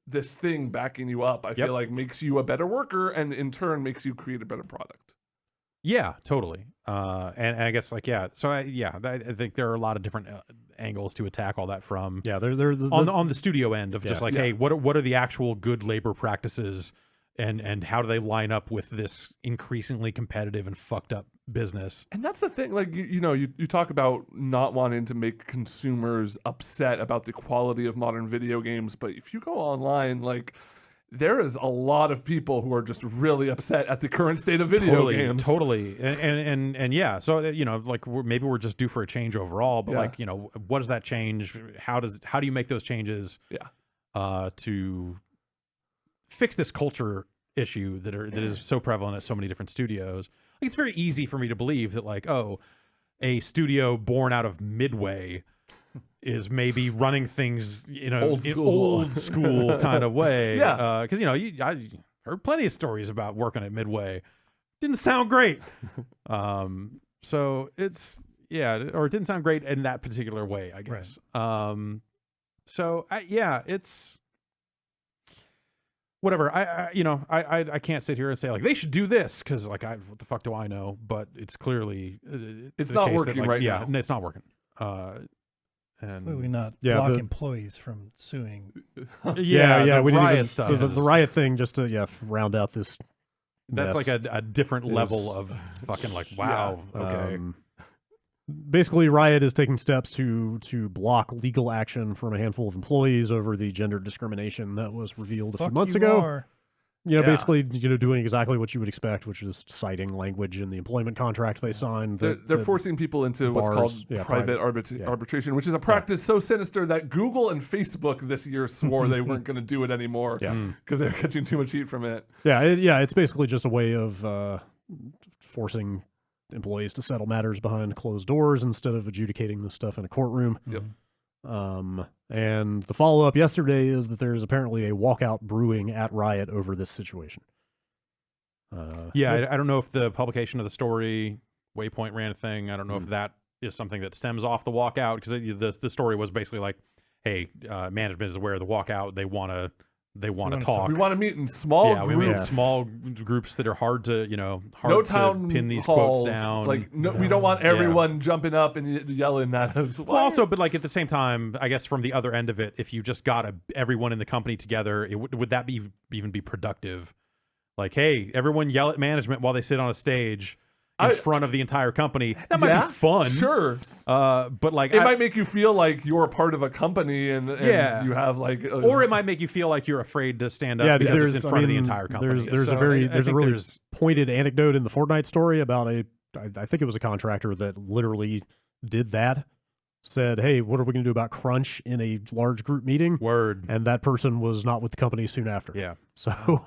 this thing backing you up, I feel like makes you a better worker, and in turn makes you create a better product. Yeah, totally. And I guess like, so I think there are a lot of different angles to attack all that from. Yeah, they're on the studio end of just like, hey, what are the actual good labor practices, and how do they line up with this increasingly competitive and fucked up business? And that's the thing, like, you talk about not wanting to make consumers upset about the quality of modern video games, but if you go online, like, there is a lot of people who are just really upset at the current state of video games. Totally. And yeah, so, like maybe we're just due for a change overall, but like, what does that change? How do you make those changes to fix this culture issue that is so prevalent at so many different studios? Like, it's very easy for me to believe that like, a studio born out of Midway is maybe running things in an old school kind of way. Because I heard plenty of stories about working at Midway. Didn't sound great. So it's or it didn't sound great in that particular way, I guess. Right. It's whatever. I can't sit here and say like they should do this, because like what the fuck do I know? But it's clearly it's not working right now. Yeah, it's not working. It's And clearly not block employees from suing. We riot stuff. So the riot thing, just to round out this. That's like a different level of fucking like, wow. Okay. Basically, Riot is taking steps to block legal action from a handful of employees over the gender discrimination that was revealed a few months ago. Basically, doing exactly what you would expect, which is citing language in the employment contract they signed. They're forcing people into what's called private arbitration, which is a practice so sinister that Google and Facebook this year swore they weren't going to do it anymore because they're catching too much heat from it. It's basically just a way of forcing employees to settle matters behind closed doors instead of adjudicating this stuff in a courtroom. Yep. And the follow-up yesterday is that there's apparently a walkout brewing at Riot over this situation. I don't know if the publication of the story, Waypoint ran a thing. I don't know if that is something that stems off the walkout, because the story was basically like, hey, management is aware of the walkout. They want to talk. We want to meet in small groups. We meet in small groups that are hard to town pin these halls, quotes down. Like we don't want everyone jumping up and yelling at us. Well, also, but like at the same time, I guess from the other end of it, if you just got everyone in the company together, would that even be productive? Like, hey, everyone yell at management while they sit on a stage in front of the entire company. That might be fun. Sure. But like it might make you feel like you're a part of a company and you have like or it might make you feel like you're afraid to stand up because it's in front of the entire company. There's a really pointed anecdote in the Fortnite story about I think it was a contractor that literally did that. Said, hey, what are we going to do about crunch in a large group meeting? Word. And that person was not with the company soon after. Yeah. So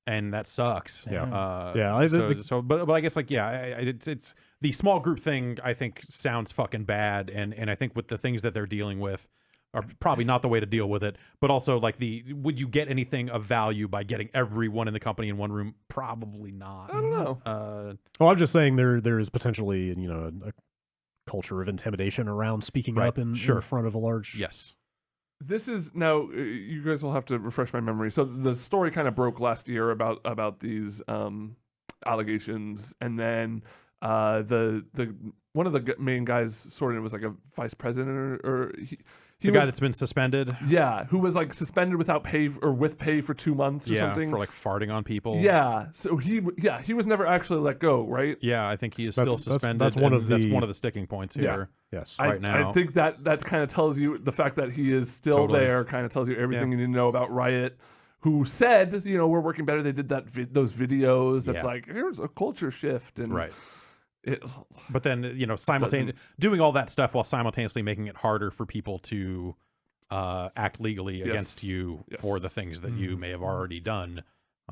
and that sucks. Yeah. But I guess like, it's the small group thing, I think sounds fucking bad. And I think with the things that they're dealing with are probably not the way to deal with it. But also like would you get anything of value by getting everyone in the company in one room? Probably not. I don't know. I'm just saying there is potentially, a culture of intimidation around speaking up in front of a large. Yes. This is now. You guys will have to refresh my memory. So the story kind of broke last year about these allegations, and then the one of the main guys sort of was like a vice president or he the guy was, that's been suspended. Yeah, who was like suspended without pay or with pay for 2 months or something. for like farting on people. Yeah, so he was never actually let go, right? Yeah, I think he is That's- still that's- suspended. that's one and of that's the- one of the sticking points here. Yes. Right now. I think that kind of tells you the fact that he is still Totally. there. Kind of tells you everything you need to know about Riot. Who said, we're working better? They did those videos. That's Yeah. like here's a culture shift, and Right. It, But then, simultaneously doing all that stuff while simultaneously making it harder for people to act legally against you for the things that you may have already done.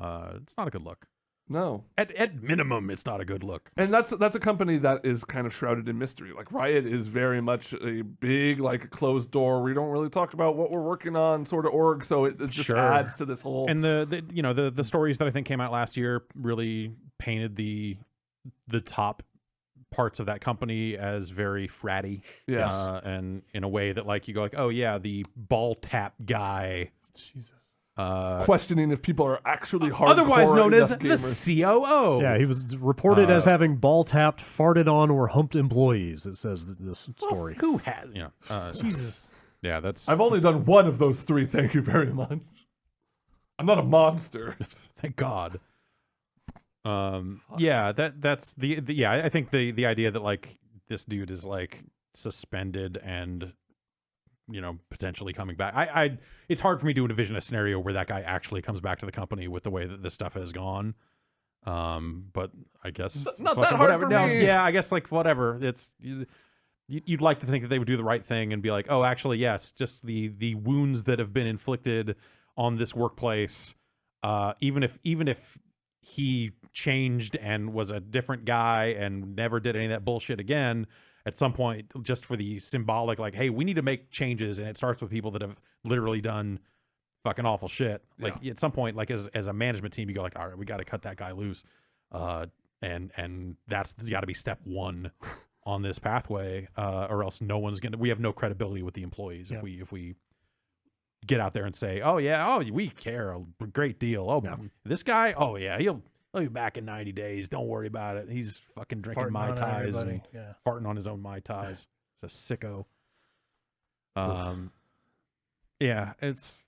It's not a good look. No. At minimum, it's not a good look. And that's a company that is kind of shrouded in mystery. Like Riot is very much a big, like closed door. We don't really talk about what we're working on, sort of org. So it just adds to this whole. And the stories that I think came out last year really painted the top parts of that company as very fratty. Yes. And in a way that like you go like, oh yeah, the ball tap guy. Jesus. Questioning if people are actually hardcore Otherwise known as enough the gamers. COO. Yeah, he was reported as having ball tapped, farted on, or humped employees. It says this story. Who has Jesus. Yeah, that's. I've only done one of those three. Thank you very much. I'm not a monster. Thank God. Yeah, that's the yeah. I think the idea that like this dude is like suspended and potentially coming back. I it's hard for me to envision a scenario where that guy actually comes back to the company with the way that this stuff has gone. But I guess not fucking that hard whatever. for No, me. yeah, I guess like whatever. It's you'd like to think that they would do the right thing and be like, oh, actually, yes, just the wounds that have been inflicted on this workplace. Even if he changed and was a different guy and never did any of that bullshit again, at some point, just for the symbolic, like, hey, we need to make changes, and it starts with people that have literally done fucking awful shit. Like at some point, like as a management team, you go like, all right, we got to cut that guy loose, and that's got to be step one on this pathway, or else no one's gonna. We have no credibility with the employees if we get out there and say, oh yeah, oh we care a great deal. Oh, this guy, oh yeah, he'll be back in 90 days. Don't worry about it. He's fucking drinking Farting Mai on Tais and everybody. Yeah. farting on his own Mai Tais. It's a sicko. Yeah, it's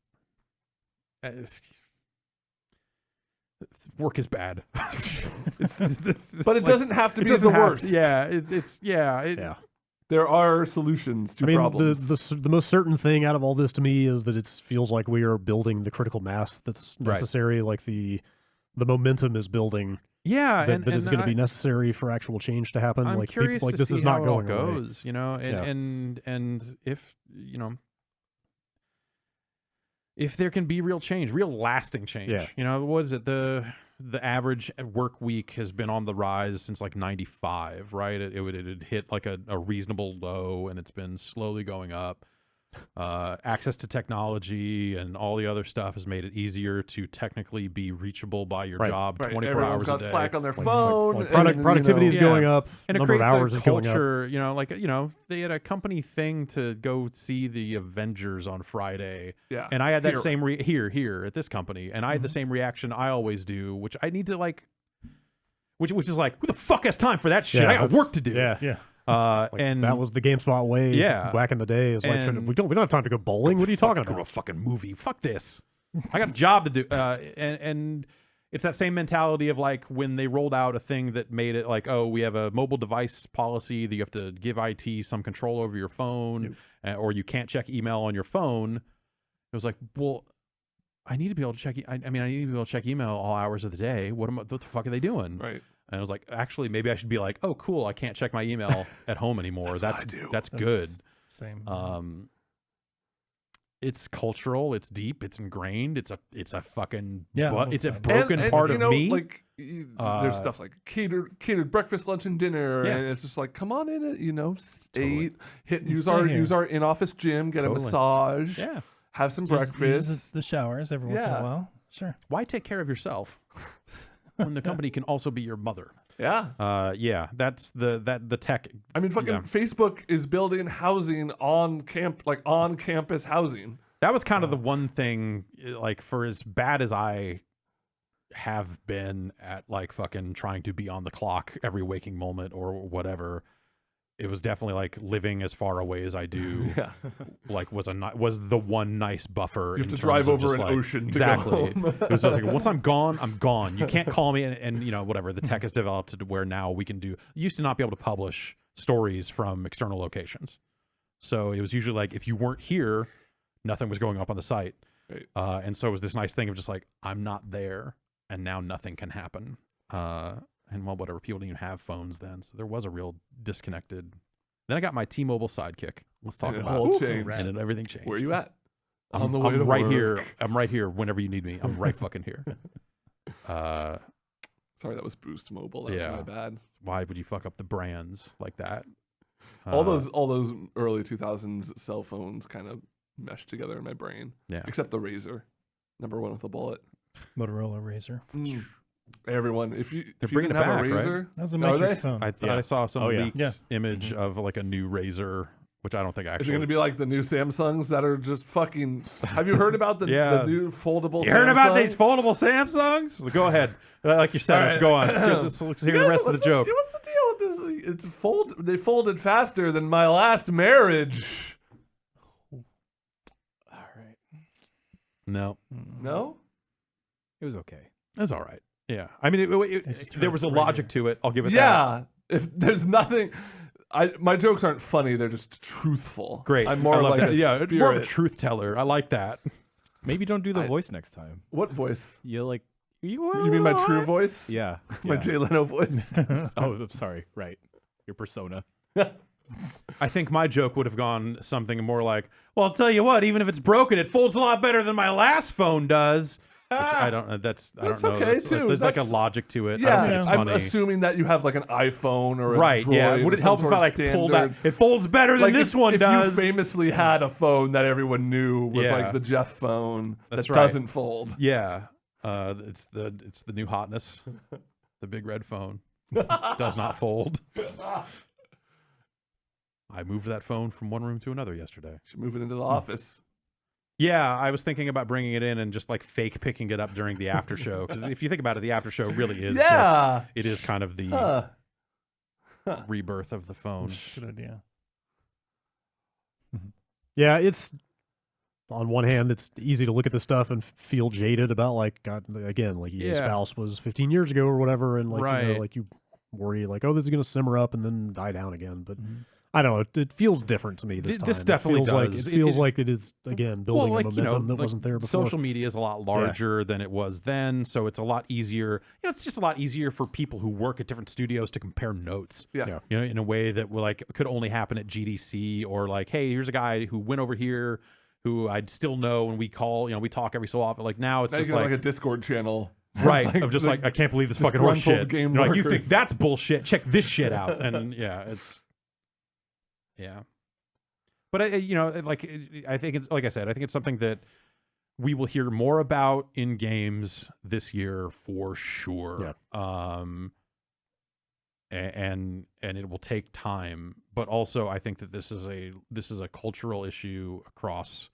work is bad. But it doesn't have to be the worst. Yeah, it's There are solutions to problems. The most certain thing out of all this to me is that it feels like we are building the critical mass that's necessary. Like the momentum is building. Yeah, that is going to be necessary for actual change to happen. I'm like curious people, like to this see is not how going it all away. goes, and if if there can be real change, real lasting change. Yeah. What is it? The average work week has been on the rise since like 95, right? It had hit like a reasonable low, and it's been slowly going up. Access to technology and all the other stuff has made it easier to technically be reachable by your job 24 Everyone's hours got a day. Slack on their phone. Productivity is going up. And it number of creates hours a is going up. culture, they had a company thing to go see the Avengers on Friday. Yeah. And I had that same here at this company, and I had the same reaction I always do, which I need to like which is like, who the fuck has time for that shit? I got work to do. Yeah. And that was the GameSpot way back in the day. Is like we don't have time to go bowling. What are you talking Go to a about? fucking movie. Fuck this. I got a job to do. And it's that same mentality of like when they rolled out a thing that made it like, oh, we have a mobile device policy that you have to give IT some control over your phone, or you can't check email on your phone. It was like, well, I need to be able to check. I need to be able to check email all hours of the day. What the fuck are they doing? Right. And I was like, actually, maybe I should be like, oh, cool, I can't check my email at home anymore. That's good. Same. It's cultural. It's deep. It's ingrained. It's a fucking. Yeah, It's a broken part of me. Like there's stuff like catered breakfast, lunch, and dinner, and it's just like, come on in, eat, use our in office gym, get a massage, have some breakfast, use the showers every once in a while. Sure. Why take care of yourself when the company can also be your mother? Yeah. That's the tech. I mean, fucking Facebook is building housing on campus housing. That was kind of the one thing, like, for as bad as I have been at like fucking trying to be on the clock every waking moment or whatever, it was definitely like living as far away as I do. Yeah. Like was the one nice buffer. You have in to drive terms of over just, an like, ocean to exactly. go home. It was like once I'm gone, I'm gone. You can't call me, and you know whatever. The tech has developed to where now we can do. You used to not be able to publish stories from external locations, so it was usually like if you weren't here, nothing was going up on the site. Right. And so it was this nice thing of just like I'm not there, and now nothing can happen. And well, whatever, people didn't even have phones then, so there was a real disconnected. Then I got my T-Mobile sidekick. Let's talk And it about all it. changed. And then everything changed. Where are you at? I'm, On the way I'm to right work. here. I'm right here whenever you need me. I'm right fucking here. Sorry, that was Boost Mobile. That was my bad. Why would you fuck up the brands like that? All those early 2000s cell phones kind of meshed together in my brain. Yeah. Except the Razor, number one with a bullet. Motorola Razor. Everyone, if you bringing didn't it have back, a right? Razor, That was a Are Matrix they? phone. I thought I saw some leaked Yeah. image of like a new Razor, which I don't think is it actually. going to be like the new Samsungs that are just fucking? Have you heard about the new foldable? You heard about Samsung? these foldable Samsungs? Go ahead. Like you said, All right. go on. Let's hear the rest of the joke. What's the deal with this? They folded faster than my last marriage. All right. No, No. It was okay. that's all right. Yeah, I mean, there was a logic to it. I'll give it that. Yeah. If there's nothing, my jokes aren't funny. They're just truthful. Great. I'm more I love like that. a Yeah, spirit. more of a truth teller. I like that. Maybe don't do the voice next time. What voice? You like You mean my true voice? Yeah. My yeah. Jay Leno voice. Oh, I'm sorry. Right. Your persona. I think my joke would have gone something more like, "Well, I'll tell you what. Even if it's broken, it folds a lot better than my last phone does." Which I don't know. I don't know. okay, too. There's like a That's- logic to it. I don't Yeah, think it's I'm funny. assuming that you have like an iPhone or a Right? Droid Yeah. Would or it help some if I sort like of pulled that? standard- It folds better than Like this one if does. you famously had a phone that everyone knew was Yeah. like the Jeff phone That's that right. doesn't fold. Yeah. It's the new hotness. The big red phone does not fold. I moved that phone from one room to another yesterday. Should move it into the office. Yeah, I was thinking about bringing it in and just like fake picking it up during the after show, because if you think about it, the after show really is Yeah. it is kind of the Huh. rebirth of the phone. Good idea. Yeah, it's on one hand, it's easy to look at this stuff and feel jaded about like, God, again, like EA Yeah. Spouse was 15 years ago or whatever, and like you Right. know, like you worry like, oh, this is gonna simmer up and then die down again. But I don't know, it feels different to me this time. This definitely it feels does. Like, it feels like it is again building like, a momentum that like, wasn't there before. Social media is a lot larger than it was then, so it's a lot easier. You know, it's just a lot easier for people who work at different studios to compare notes. Yeah. You know, in a way that like could only happen at GDC, or like, hey, here's a guy who went over here who I'd still know, and we call, you know, we talk every so often. Like now it's Now you just got like like a Discord channel. right It's of just the like I can't believe this fucking horse disgruntled shit. game You're like, you think workers. that's bullshit? Check this shit out. And yeah, it's but you know, I think it's like I said, I think it's something that we will hear more about in games this year for sure. And it will take time, but also I think that this is a cultural issue across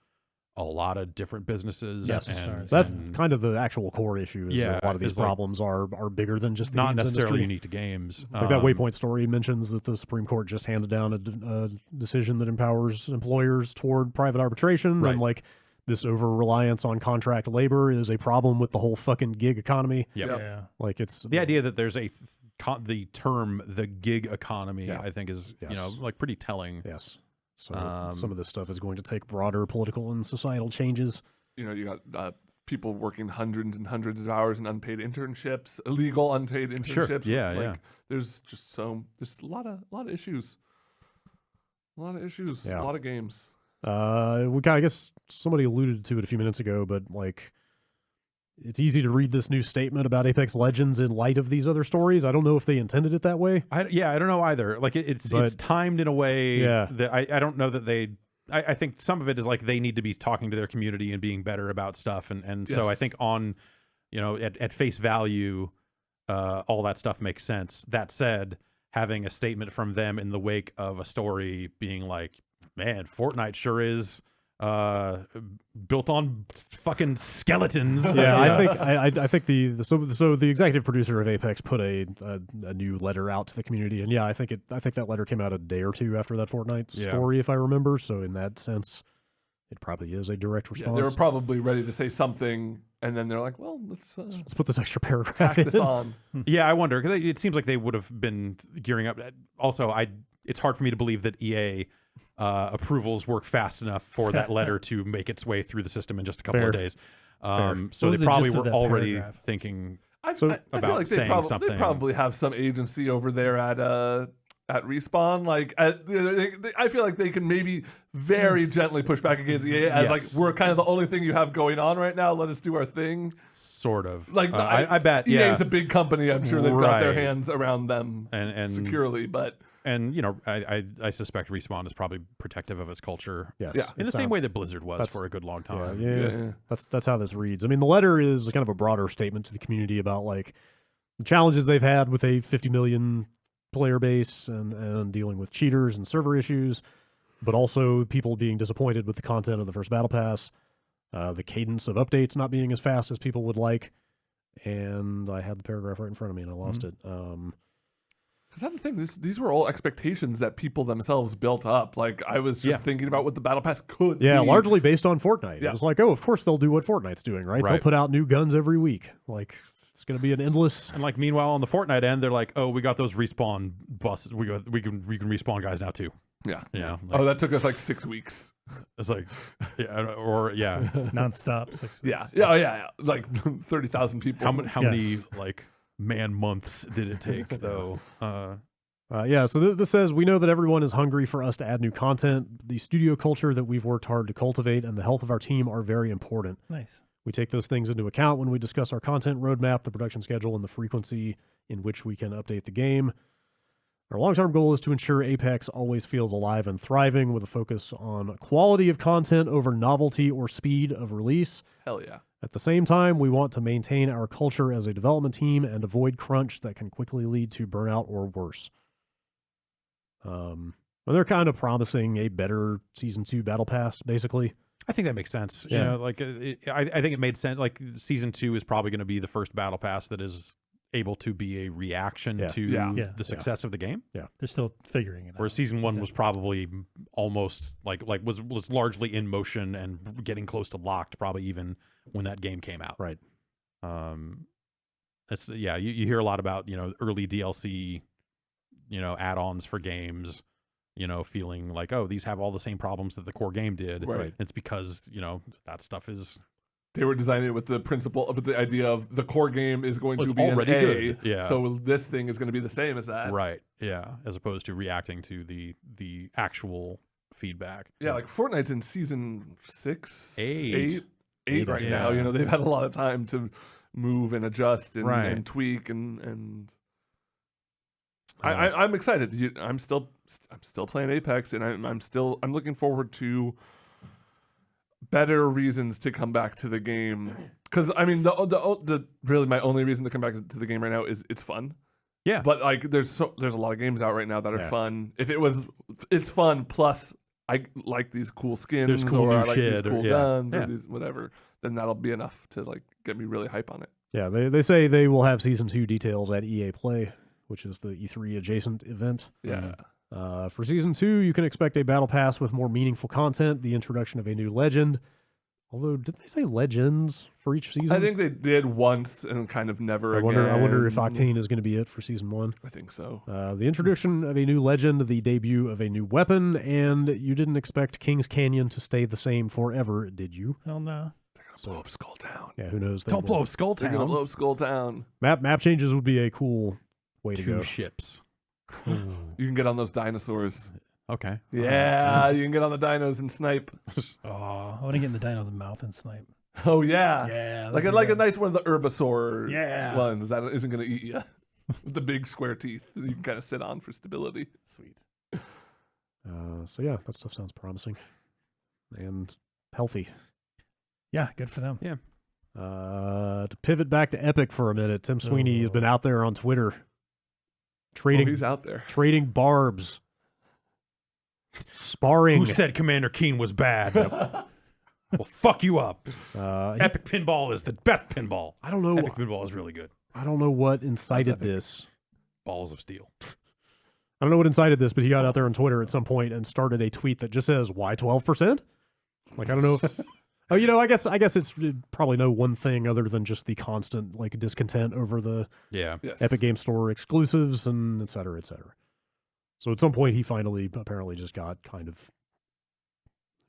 a lot of different businesses. Yes, and, that's kind of the actual core issue. Is that a lot of these is, like, problems are bigger than just the not games necessarily industry. unique to games. Like that Waypoint story mentions that the Supreme Court just handed down a decision that empowers employers toward private arbitration, Right. and like this over reliance on contract labor is a problem with the whole fucking gig economy. Yeah. Like it's the idea that there's the term the gig economy. Yeah. I think is Yes. you know, like pretty telling. Yes. So some of this stuff is going to take broader political and societal changes. You know, you got people working hundreds and hundreds of hours in unpaid internships, illegal unpaid internships. Sure. Yeah, like, yeah. There's just there's a lot of issues. A lot of issues. Yeah. A lot of games. I guess somebody alluded to it a few minutes ago, but like it's easy to read this new statement about Apex Legends in light of these other stories. I don't know if they intended it that way. I don't know either. Like it's timed in a way that I don't know that they. I think some of it is like they need to be talking to their community and being better about stuff, and so I Yes. think on, you know, at face value, all that stuff makes sense. That said, having a statement from them in the wake of a story being like, man, Fortnite sure is built on fucking skeletons. Yeah, I think the executive producer of Apex put a new letter out to the community, and yeah, I think that letter came out a day or two after that Fortnite story, if I remember. So in that sense, it probably is a direct response. They were probably ready to say something, and then they're like, "Well, let's put this extra paragraph tack in." this on." Yeah, I wonder, because it seems like they would have been gearing up. Also, it's hard for me to believe that EA approvals work fast enough for that letter to make its way through the system in just a couple of days. So they probably were already thinking I feel about like saying something. They probably have some agency over there at Respawn. Like, I feel like they can maybe very gently push back against EA as like, we're kind of the only thing you have going on right now. Let us do our thing. Sort of. Like, I bet EA is a big company. I'm sure they've got their hands around them and securely, but. And I suspect Respawn is probably protective of its culture. Yes. Yeah. In the same way that Blizzard was for a good long time. Yeah. That's how this reads. I mean, the letter is kind of a broader statement to the community about like the challenges they've had with a 50 million player base and dealing with cheaters and server issues, but also people being disappointed with the content of the first Battle Pass, the cadence of updates not being as fast as people would like, and I had the paragraph right in front of me and I lost it. Because that's the thing. These were all expectations that people themselves built up. Like, I was just thinking about what the Battle Pass could be. Largely based on Fortnite. It was like, oh, of course they'll do what Fortnite's doing, right? They'll put out new guns every week. Like, it's going to be an endless. And like, meanwhile, on the Fortnite end, they're like, oh, we got those respawn buses. We can respawn guys now too. Yeah. Yeah. Like, that took us like 6 weeks. It's like, nonstop 6 weeks. Yeah. Like 30,000 people. How many like man months did it take though? So this says, we know that everyone is hungry for us to add new content. The studio culture that we've worked hard to cultivate and the health of our team are very important. Nice. We take those things into account when we discuss our content roadmap, the production schedule, and the frequency in which we can update the game. Our long-term goal is to ensure Apex always feels alive and thriving with a focus on quality of content over novelty or speed of release. Hell yeah. At the same time, we want to maintain our culture as a development team and avoid crunch that can quickly lead to burnout or worse. They're kind of promising a better Season 2 Battle Pass, basically. I think that makes sense. Yeah. You know, like I think it made sense. Like Season 2 is probably going to be the first Battle Pass that is able to be a reaction to the success of the game. Yeah, they're still figuring it out. Whereas Season 1 was probably almost was largely in motion and getting close to locked, probably even when that game came out. Right. You hear a lot about early DLC, add-ons for games. Feeling like, oh, these have all the same problems that the core game did. Right. It's because, that stuff is... They were designing it with the principle of the idea of the core game is going to be already an A, good. Yeah. So this thing is going to be the same as that. Right. Yeah. As opposed to reacting to the actual feedback. Yeah, like Fortnite's in Season 6? 8 right now. They've had a lot of time to move and adjust and tweak and I'm excited. I'm still playing Apex, and I'm looking forward to better reasons to come back to the game. Because I mean, the really my only reason to come back to the game right now is it's fun. Yeah. But like, there's a lot of games out right now that are fun. If it's fun plus I like these cool skins, there's cool or new I like shit, these cool guns, or these whatever, then that'll be enough to like get me really hype on it. Yeah, they say they will have Season 2 details at EA Play, which is the E3 adjacent event. Yeah. For Season 2, you can expect a Battle Pass with more meaningful content, the introduction of a new legend. Although, did they say legends for each season? I think they did once and kind of never again. I wonder if Octane is going to be it for Season 1. I think so. The introduction of a new legend, the debut of a new weapon, and you didn't expect Kings Canyon to stay the same forever, did you? Hell no. They're going to blow up Skull Town. Yeah, who knows? Don't blow up Skull Town. They're going to blow up Skull Town. Map changes would be a cool way to go. 2 ships. You can get on those dinosaurs. Okay. Yeah, you can get on the dinos and snipe. Oh, I want to get in the dino's mouth and snipe. Oh yeah, yeah. Like a nice one of the herbisaur ones that isn't going to eat you with the big square teeth that you can kind of sit on for stability. Sweet. So yeah, that stuff sounds promising and healthy. Yeah, good for them. Yeah. To pivot back to Epic for a minute, Tim Sweeney has been out there on Twitter trading. He's out there trading barbs. sparring. Who said Commander Keen was bad? Well, fuck you up. Epic Pinball is the best pinball. I don't know. Epic Pinball is really good. I don't know what incited this. Balls of steel. I don't know what incited this, but he got out there on Twitter at some point and started a tweet that just says, "Why 12%?" Like, I don't know if. Oh, I guess it's probably no one thing other than just the constant like discontent over the Epic Game Store exclusives and et cetera, et cetera. So at some point he finally apparently just got kind of,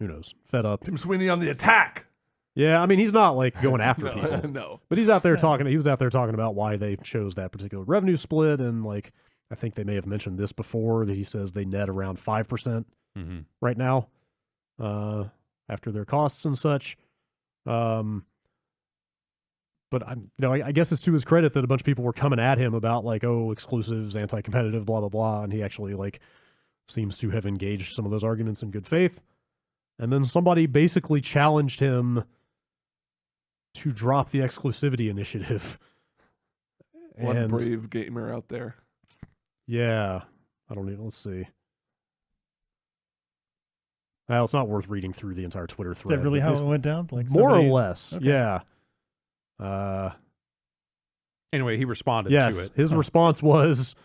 who knows, fed up. Tim Sweeney on the attack. Yeah, I mean he's not like going after people. No. But he's out there talking. He was out there talking about why they chose that particular revenue split, and like I think they may have mentioned this before that he says they net around 5% right now. After their costs and such. But I guess it's to his credit that a bunch of people were coming at him about like, oh, exclusives, anti-competitive, blah, blah, blah. And he actually like seems to have engaged some of those arguments in good faith. And then somebody basically challenged him to drop the exclusivity initiative. One brave gamer out there. Yeah. I don't even, let's see. Well, it's not worth reading through the entire Twitter thread. Is that really how it went down? Like more or less, okay. Yeah. Anyway, he responded to it. His response was,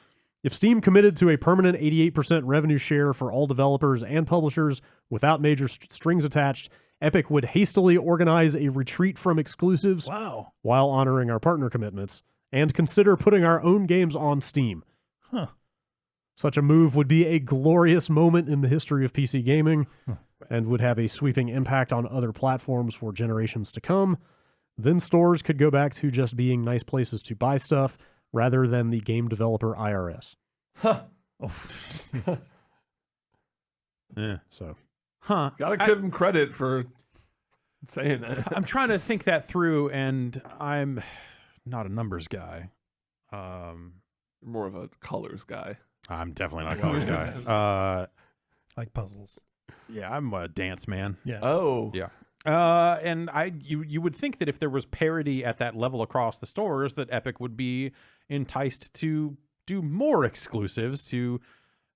if Steam committed to a permanent 88% revenue share for all developers and publishers without major strings attached, Epic would hastily organize a retreat from exclusives while honoring our partner commitments and consider putting our own games on Steam. Huh. Such a move would be a glorious moment in the history of PC gaming and would have a sweeping impact on other platforms for generations to come. Then stores could go back to just being nice places to buy stuff rather than the game developer IRS. Huh. Yeah. So. Huh. Gotta give him credit for saying that. I'm trying to think that through, and I'm not a numbers guy. More of a colors guy. I'm definitely not a colors guy. Like puzzles. Yeah, I'm a dance man. Yeah. Oh. Yeah. And you would think that if there was parity at that level across the stores, that Epic would be enticed to do more exclusives to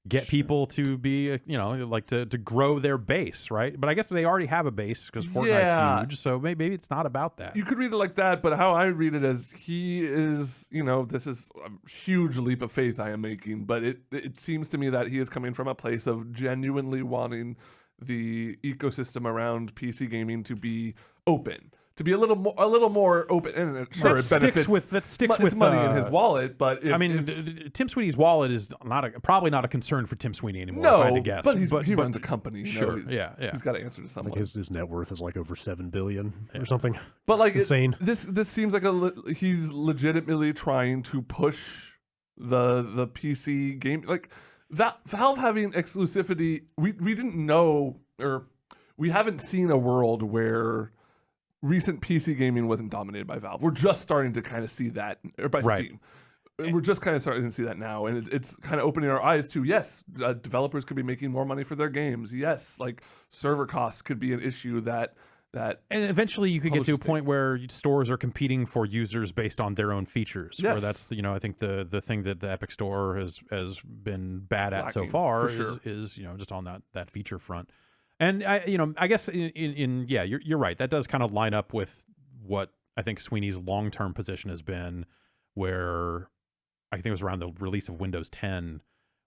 get people to be, to grow their base, right? But I guess they already have a base because Fortnite's huge, so maybe it's not about that. You could read it like that, but how I read it as he is, this is a huge leap of faith I am making, but it seems to me that he is coming from a place of genuinely wanting the ecosystem around PC gaming to be open, to be a little more open, and sure, it benefits with money in his wallet. But Tim Sweeney's wallet is probably not a concern for Tim Sweeney anymore. No, if I had to guess. But he runs a company. Sure, he's got to answer to someone. Like his net worth is like over $7 billion or something. But like insane. This seems like he's legitimately trying to push the PC game. Like Valve having exclusivity, we didn't know, or we haven't seen a world where recent PC gaming wasn't dominated by Valve. We're just starting to kind of see that, or by Steam. And we're just kind of starting to see that now, and it's kind of opening our eyes to, yes, developers could be making more money for their games. Yes, like server costs could be an issue that and eventually you could get to a point where stores are competing for users based on their own features. Yes. Where that's I think the thing that the Epic Store has been bad at so far is just on that feature front. And I guess you're right. That does kind of line up with what I think Sweeney's long-term position has been, where I think it was around the release of Windows 10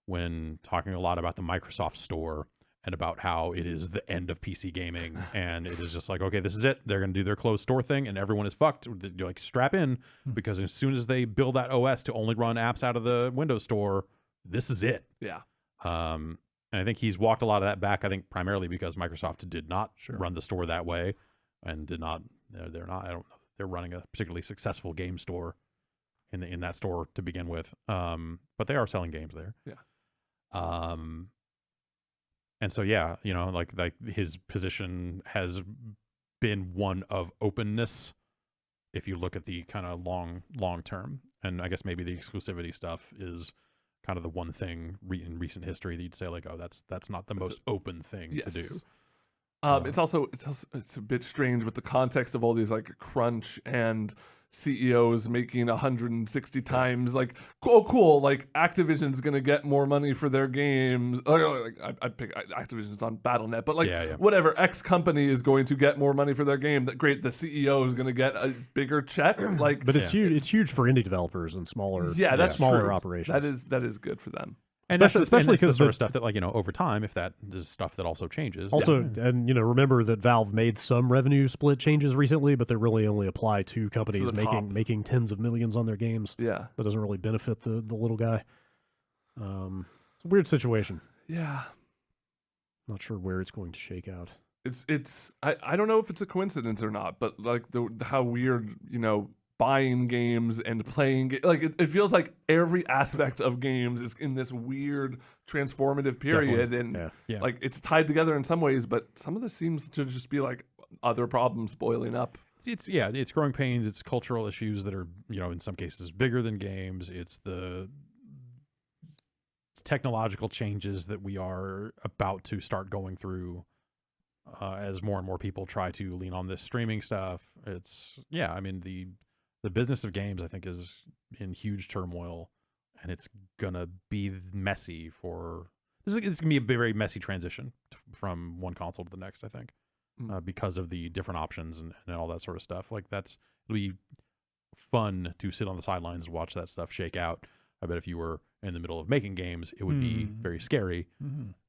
when talking a lot about the Microsoft Store and about how it is the end of PC gaming, and it is just like, okay, this is it. They're going to do their closed store thing, and everyone is fucked. You're like, strap in, because as soon as they build that OS to only run apps out of the Windows Store, this is it. Yeah. And I think he's walked a lot of that back, I think primarily because Microsoft did not run the store that way, and they're not, I don't know, they're running a particularly successful game store in that store to begin with. But they are selling games there. Yeah. And so, like his position has been one of openness if you look at the kind of long term. And I guess maybe the exclusivity stuff is kind of the one thing in recent history that you'd say like, oh, that's not the most open thing to do. It's a bit strange with the context of all these like crunch and CEOs making 160 times like, oh cool, like Activision's gonna get more money for their games. I pick Activision's on BattleNet, but like whatever, X company is going to get more money for their game. That great, the CEO is gonna get a bigger check. Like, but it's huge. It's huge for indie developers and smaller. That's smaller true. operations. That is good for them. And especially because the sort of stuff that, like, over time, if that is stuff that also changes. Also, and remember that Valve made some revenue split changes recently, but they really only apply to companies making tens of millions on their games. Yeah, that doesn't really benefit the little guy. It's a weird situation. Yeah, not sure where it's going to shake out. I don't know if it's a coincidence or not, but like how weird, buying games and playing like it feels like every aspect of games is in this weird transformative period. Definitely. And like it's tied together in some ways, but some of this seems to just be like other problems boiling up. It's growing pains. It's cultural issues that are, in some cases bigger than games. It's the technological changes that we are about to start going through as more and more people try to lean on this streaming stuff. It's the business of games, I think, is in huge turmoil, and it's gonna be messy it's gonna be a very messy transition from one console to the next, I think, because of the different options and all that sort of stuff. Like it'll be fun to sit on the sidelines and watch that stuff shake out. I bet if you were in the middle of making games, it would be very scary.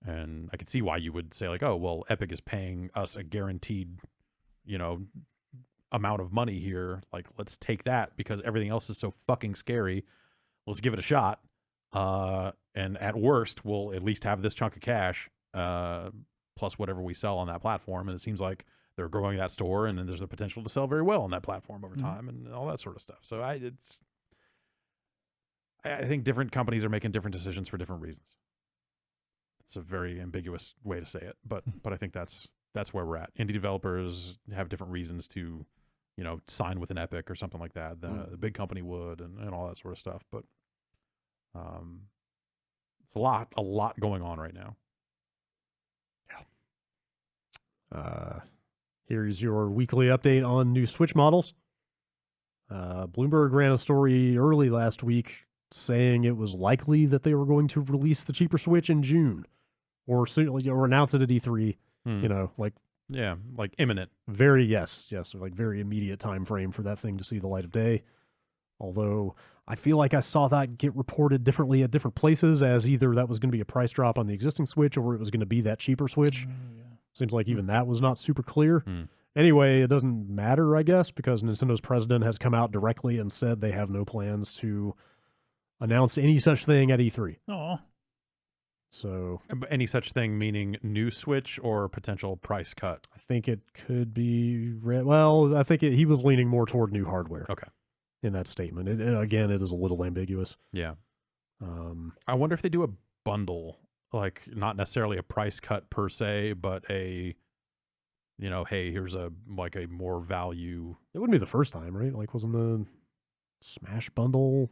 And I could see why you would say like, oh, well, Epic is paying us a guaranteed, amount of money here. Like, let's take that because everything else is so fucking scary. Let's give it a shot. And at worst, we'll at least have this chunk of cash, plus whatever we sell on that platform. And it seems like they're growing that store, and then there's the potential to sell very well on that platform over time and all that sort of stuff. So I think different companies are making different decisions for different reasons. It's a very ambiguous way to say it, but I think that's where we're at. Indie developers have different reasons to, sign with an Epic or something like that than a big company would, and all that sort of stuff. But it's a lot going on right now. Here's your weekly update on new Switch models. Bloomberg ran a story early last week saying it was likely that they were going to release the cheaper Switch in June, or announce it at E3. Like imminent. Very very immediate time frame for that thing to see the light of day. Although I feel like I saw that get reported differently at different places, as either that was going to be a price drop on the existing Switch or it was going to be that cheaper Switch. Seems like even that was not super clear. Anyway, it doesn't matter, I guess, because Nintendo's president has come out directly and said they have no plans to announce any such thing at E3. Oh. So any such thing meaning new Switch or potential price cut? I think it could be. I think he was leaning more toward new hardware. Okay. In that statement, it is a little ambiguous. Yeah. I wonder if they do a bundle, like not necessarily a price cut per se, but a, hey, here's a more value. It wouldn't be the first time, right? Like, wasn't the Smash bundle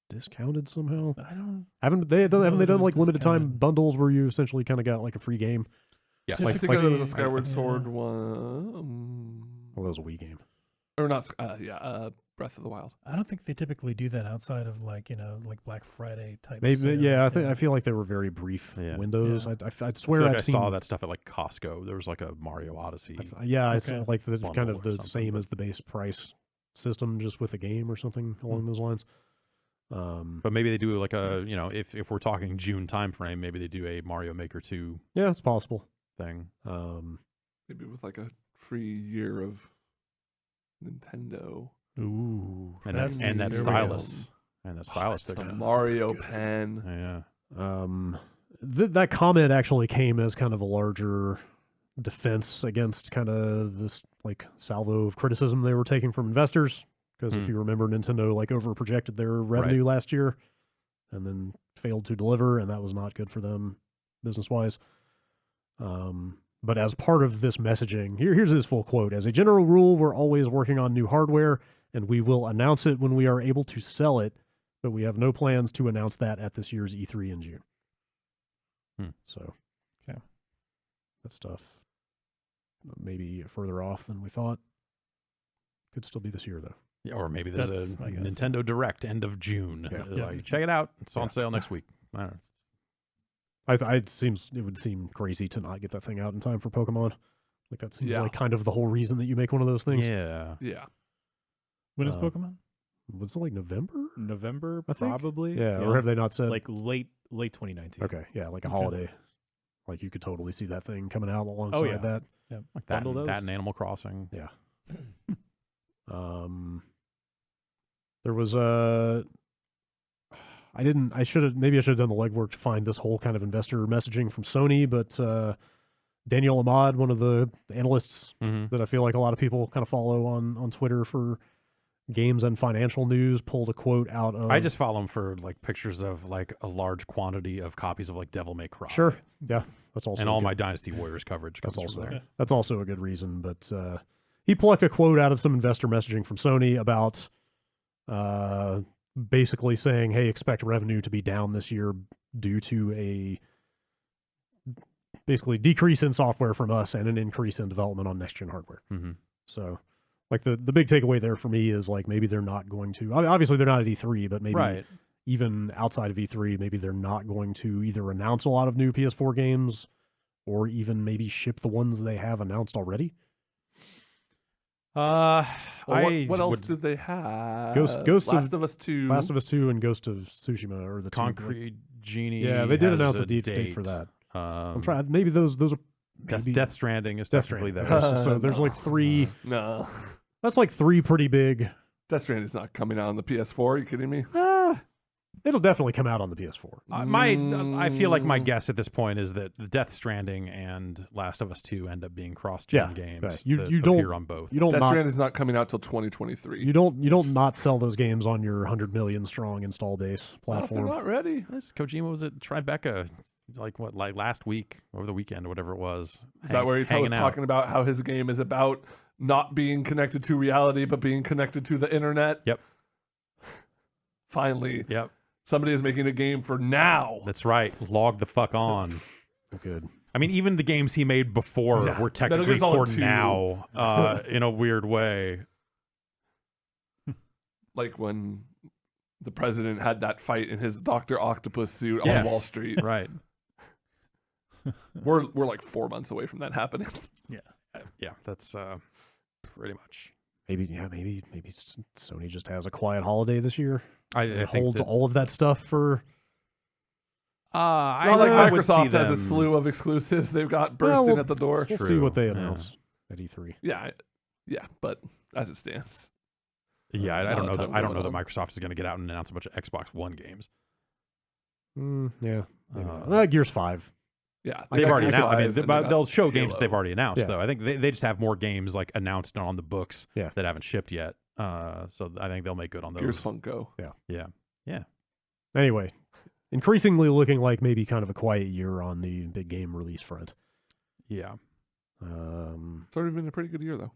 discounted somehow? Haven't they done like limited time bundles where you essentially kind of got like a free game? Yes, I think there was a Skyward Sword one. Well, that was a Wii game, or not? Breath of the Wild. I don't think they typically do that outside of like Black Friday type. Maybe sales, I feel like they were very brief windows. I'd swear I saw that stuff at like Costco. There was like a Mario Odyssey. It's like kind of the same as the base price system, just with a game or something along those lines. But maybe they do like a, if we're talking June timeframe, maybe they do a Mario Maker 2. Yeah, it's possible thing. Maybe with like a free year of Nintendo. Ooh, and that stylus. And that stylus. The Mario pen. Yeah. That comment actually came as kind of a larger defense against kind of this like salvo of criticism they were taking from investors. Because if you remember, Nintendo like overprojected their revenue last year and then failed to deliver, and that was not good for them business-wise. But as part of this messaging, here's his full quote. As a general rule, we're always working on new hardware, and we will announce it when we are able to sell it, but we have no plans to announce that at this year's E3 in June. So, that stuff maybe further off than we thought. Could still be this year, though. Yeah, or maybe there's That's a my guess. Nintendo Direct end of June. Yeah. Like, check it out. It's on sale next week. I don't know. It would seem crazy to not get that thing out in time for Pokemon. Like that seems Yeah. like kind of the whole reason that you make one of those things. Yeah. Yeah. When is Uh, Pokemon? Was it like November? November, I think? probably. Yeah, or have they not said? Like late 2019. Okay, yeah, like a Okay. holiday. Like you could totally see that thing coming out alongside yeah. that. Like that, Bundle that those. and Animal Crossing. Yeah. There was a. I should have done the legwork to find this whole kind of investor messaging from Sony, but Daniel Ahmad, one of the analysts that I feel like a lot of people kind of follow on Twitter for games and financial news, pulled a quote out of. I just follow him for like pictures of like a large quantity of copies of like Devil May Cry. Sure. Yeah, that's also And a all good- my Dynasty Warriors coverage comes That's from also there. that's also a good reason. But he plucked a quote out of some investor messaging from Sony about basically saying, "Hey, expect revenue to be down this year due to a basically decrease in software from us and an increase in development on next gen hardware." Mm-hmm. So, like the big takeaway there for me is like maybe they're not going to. Obviously, they're not at E3, but maybe Right. even outside of E3, maybe they're not going to either announce a lot of new PS4 games or even maybe ship the ones they have announced already. Well, what else would- did they have? Ghost Last of Us 2. Last of Us 2 and Ghost of Tsushima or the two, like- Concrete Genie. Yeah, they did has announce a date for that. I'm trying. Maybe those are maybe Death Stranding is Death technically Stranding. there. So there's like three. No. That's like three pretty big. Death Stranding's not coming out on the PS4. Are you kidding me? It'll definitely come out on the PS4. I feel like my guess at this point is that Death Stranding and Last of Us 2 end up being cross-gen games. Yeah. You that don't appear on both. You don't Death not, Stranding's not coming out till 2023. you don't not sell those games on your 100 million strong install base Well, if they're platform. not ready. This Kojima was at Tribeca like last week over the weekend or whatever it was. Is that where he was hanging out. talking about how his game is about not being connected to reality, but being connected to the internet? Yep. Finally. Yep. Somebody is making a game for now. That's right. Log the fuck on. Good. I mean, even the games he made before Yeah. were Metal technically Gear Solid for 2. now, in a weird way. Like when the president had that fight in his Dr. Octopus suit Yeah. on Wall Street. Right. We're like 4 months away from that happening. Yeah, that's pretty much. Maybe Sony just has a quiet holiday this year. I It think holds that, all of that stuff for. It's not like Microsoft has a slew of exclusives they've got bursting at the door. We'll see True, what they yeah. announce at E3. Yeah, but as it stands. Yeah, I Not don't a know ton that. I don't going know that on. Microsoft is going to get out and announce a bunch of Xbox One games. Yeah. maybe. Gears 5. Yeah, They've already Gears announced. I 5 mean, and they but got they'll show games Halo. they've already announced, Yeah. though. I think they just have more games like announced and on the books Yeah. that haven't shipped yet. So I think they'll make good on those. Gears Funko. Yeah. Anyway, increasingly looking like maybe kind of a quiet year on the big game release front. Yeah. It's already been a pretty good year, though.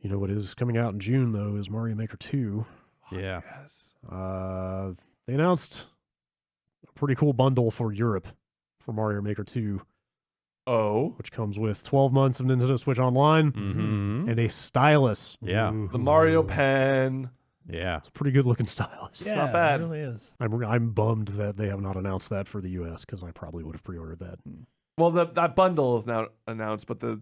You know what is coming out in June though is Mario Maker 2. Yeah. Yes. They announced a pretty cool bundle for Europe for Mario Maker 2, Oh, which comes with 12 months of Nintendo Switch Online Mm-hmm. and a stylus. Yeah. the Mario pen. Yeah. It's a pretty good looking stylus. Yeah, not bad. It really is. I'm bummed that they have not announced that for the US because I probably would have pre-ordered that. Well, that bundle is now announced, but the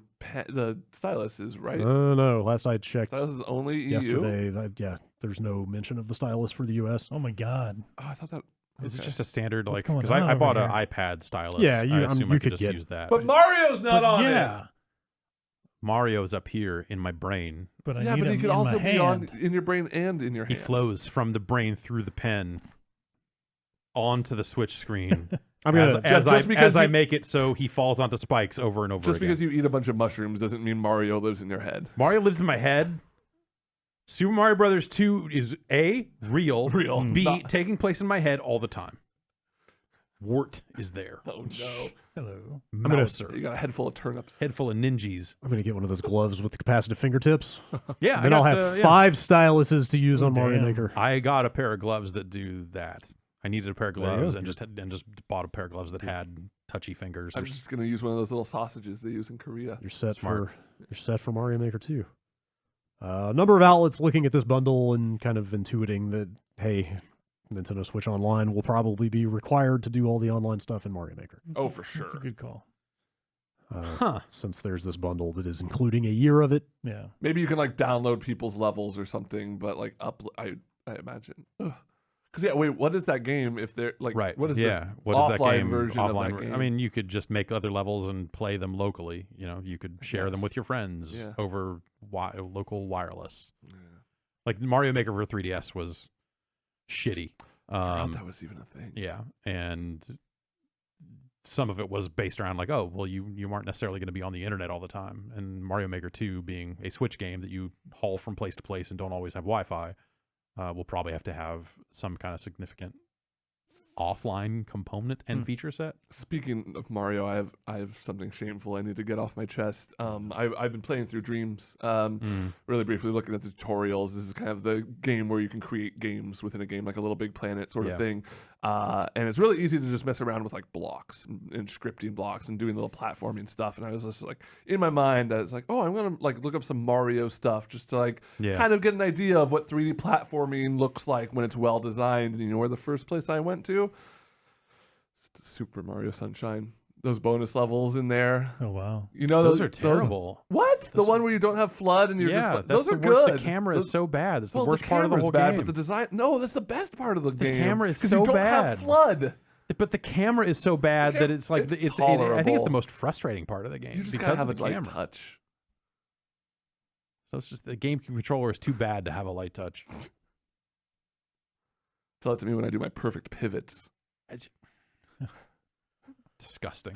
stylus is right. No, last I checked Stylus is only EU. yesterday, there's no mention of the stylus for the US. Oh my god. Oh, I thought that. Is it okay. just a standard What's like? going Because on I over bought an here? iPad stylus. Yeah, I assume I you could could just get- use that. But Mario's not on yeah, it. Mario's up here in my brain. but I Yeah, need but he him could in also my be on hand. in your brain and in your He hand. flows from the brain through the pen onto the Switch screen. I'm gonna just because as I you- make it so he falls onto spikes over and over Just again. because you eat a bunch of mushrooms doesn't mean Mario lives in your head. Mario lives in my head. Super Mario Brothers 2 is A, real, B, Not- taking place in my head all the time. Wart is there. Oh no! Hello. Mouser. You got a head full of turnips. Head full of ninjas. I'm gonna get one of those gloves with the capacitive fingertips. Yeah, Then I'll have 5 styluses to use on Mario damn. Maker. I got a pair of gloves that do that. I needed a pair of There you gloves go. and just bought a pair of gloves that had touchy fingers. I'm just gonna use one of those little sausages they use in Korea. You're set Smart. for Mario Maker 2. A number of outlets looking at this bundle and kind of intuiting that, hey, Nintendo Switch Online will probably be required to do all the online stuff in Mario Maker. For sure. That's a good call. Since there's this bundle that is including a year of it. Yeah. Maybe you can like download people's levels or something, but like I imagine. Because yeah, wait, what is that game? If they're like, Right. What is what offline is that game? version of that game? I mean, you could just make other levels and play them locally. You know, you could share them with your friends over local wireless. Yeah. Like Mario Maker for 3DS was shitty. I forgot that was even a thing. Yeah, and some of it was based around like, oh, well, you aren't necessarily going to be on the internet all the time. And Mario Maker 2 being a Switch game that you haul from place to place and don't always have Wi-Fi, we'll probably have to have some kind of significant offline component and feature set. Speaking of Mario, I have something shameful I need to get off my chest. I've been playing through Dreams, really briefly looking at the tutorials. This is kind of the game where you can create games within a game, like a Little Big Planet sort of thing. And it's really easy to just mess around with like blocks and scripting blocks and doing little platforming stuff. And I was just like, in my mind, I was like, oh, I'm gonna like look up some Mario stuff just to like kind of get an idea of what 3D platforming looks like when it's well designed. And you know where the first place I went to? Super Mario Sunshine. Those bonus levels in there. Oh wow! You know those are terrible. What? The one where you don't have flood and you're just like, those are good. The camera is so bad. It's the worst part of the whole bad, game. But the design, no, that's the best part of the game. The camera is so you don't bad. Have flood. But the camera is so bad that it's like I think it's the most frustrating part of the game. You just because gotta have of the a camera. light touch. So it's just the game controller is too bad to have a light touch. Tell it to me when I do my perfect pivots. Disgusting.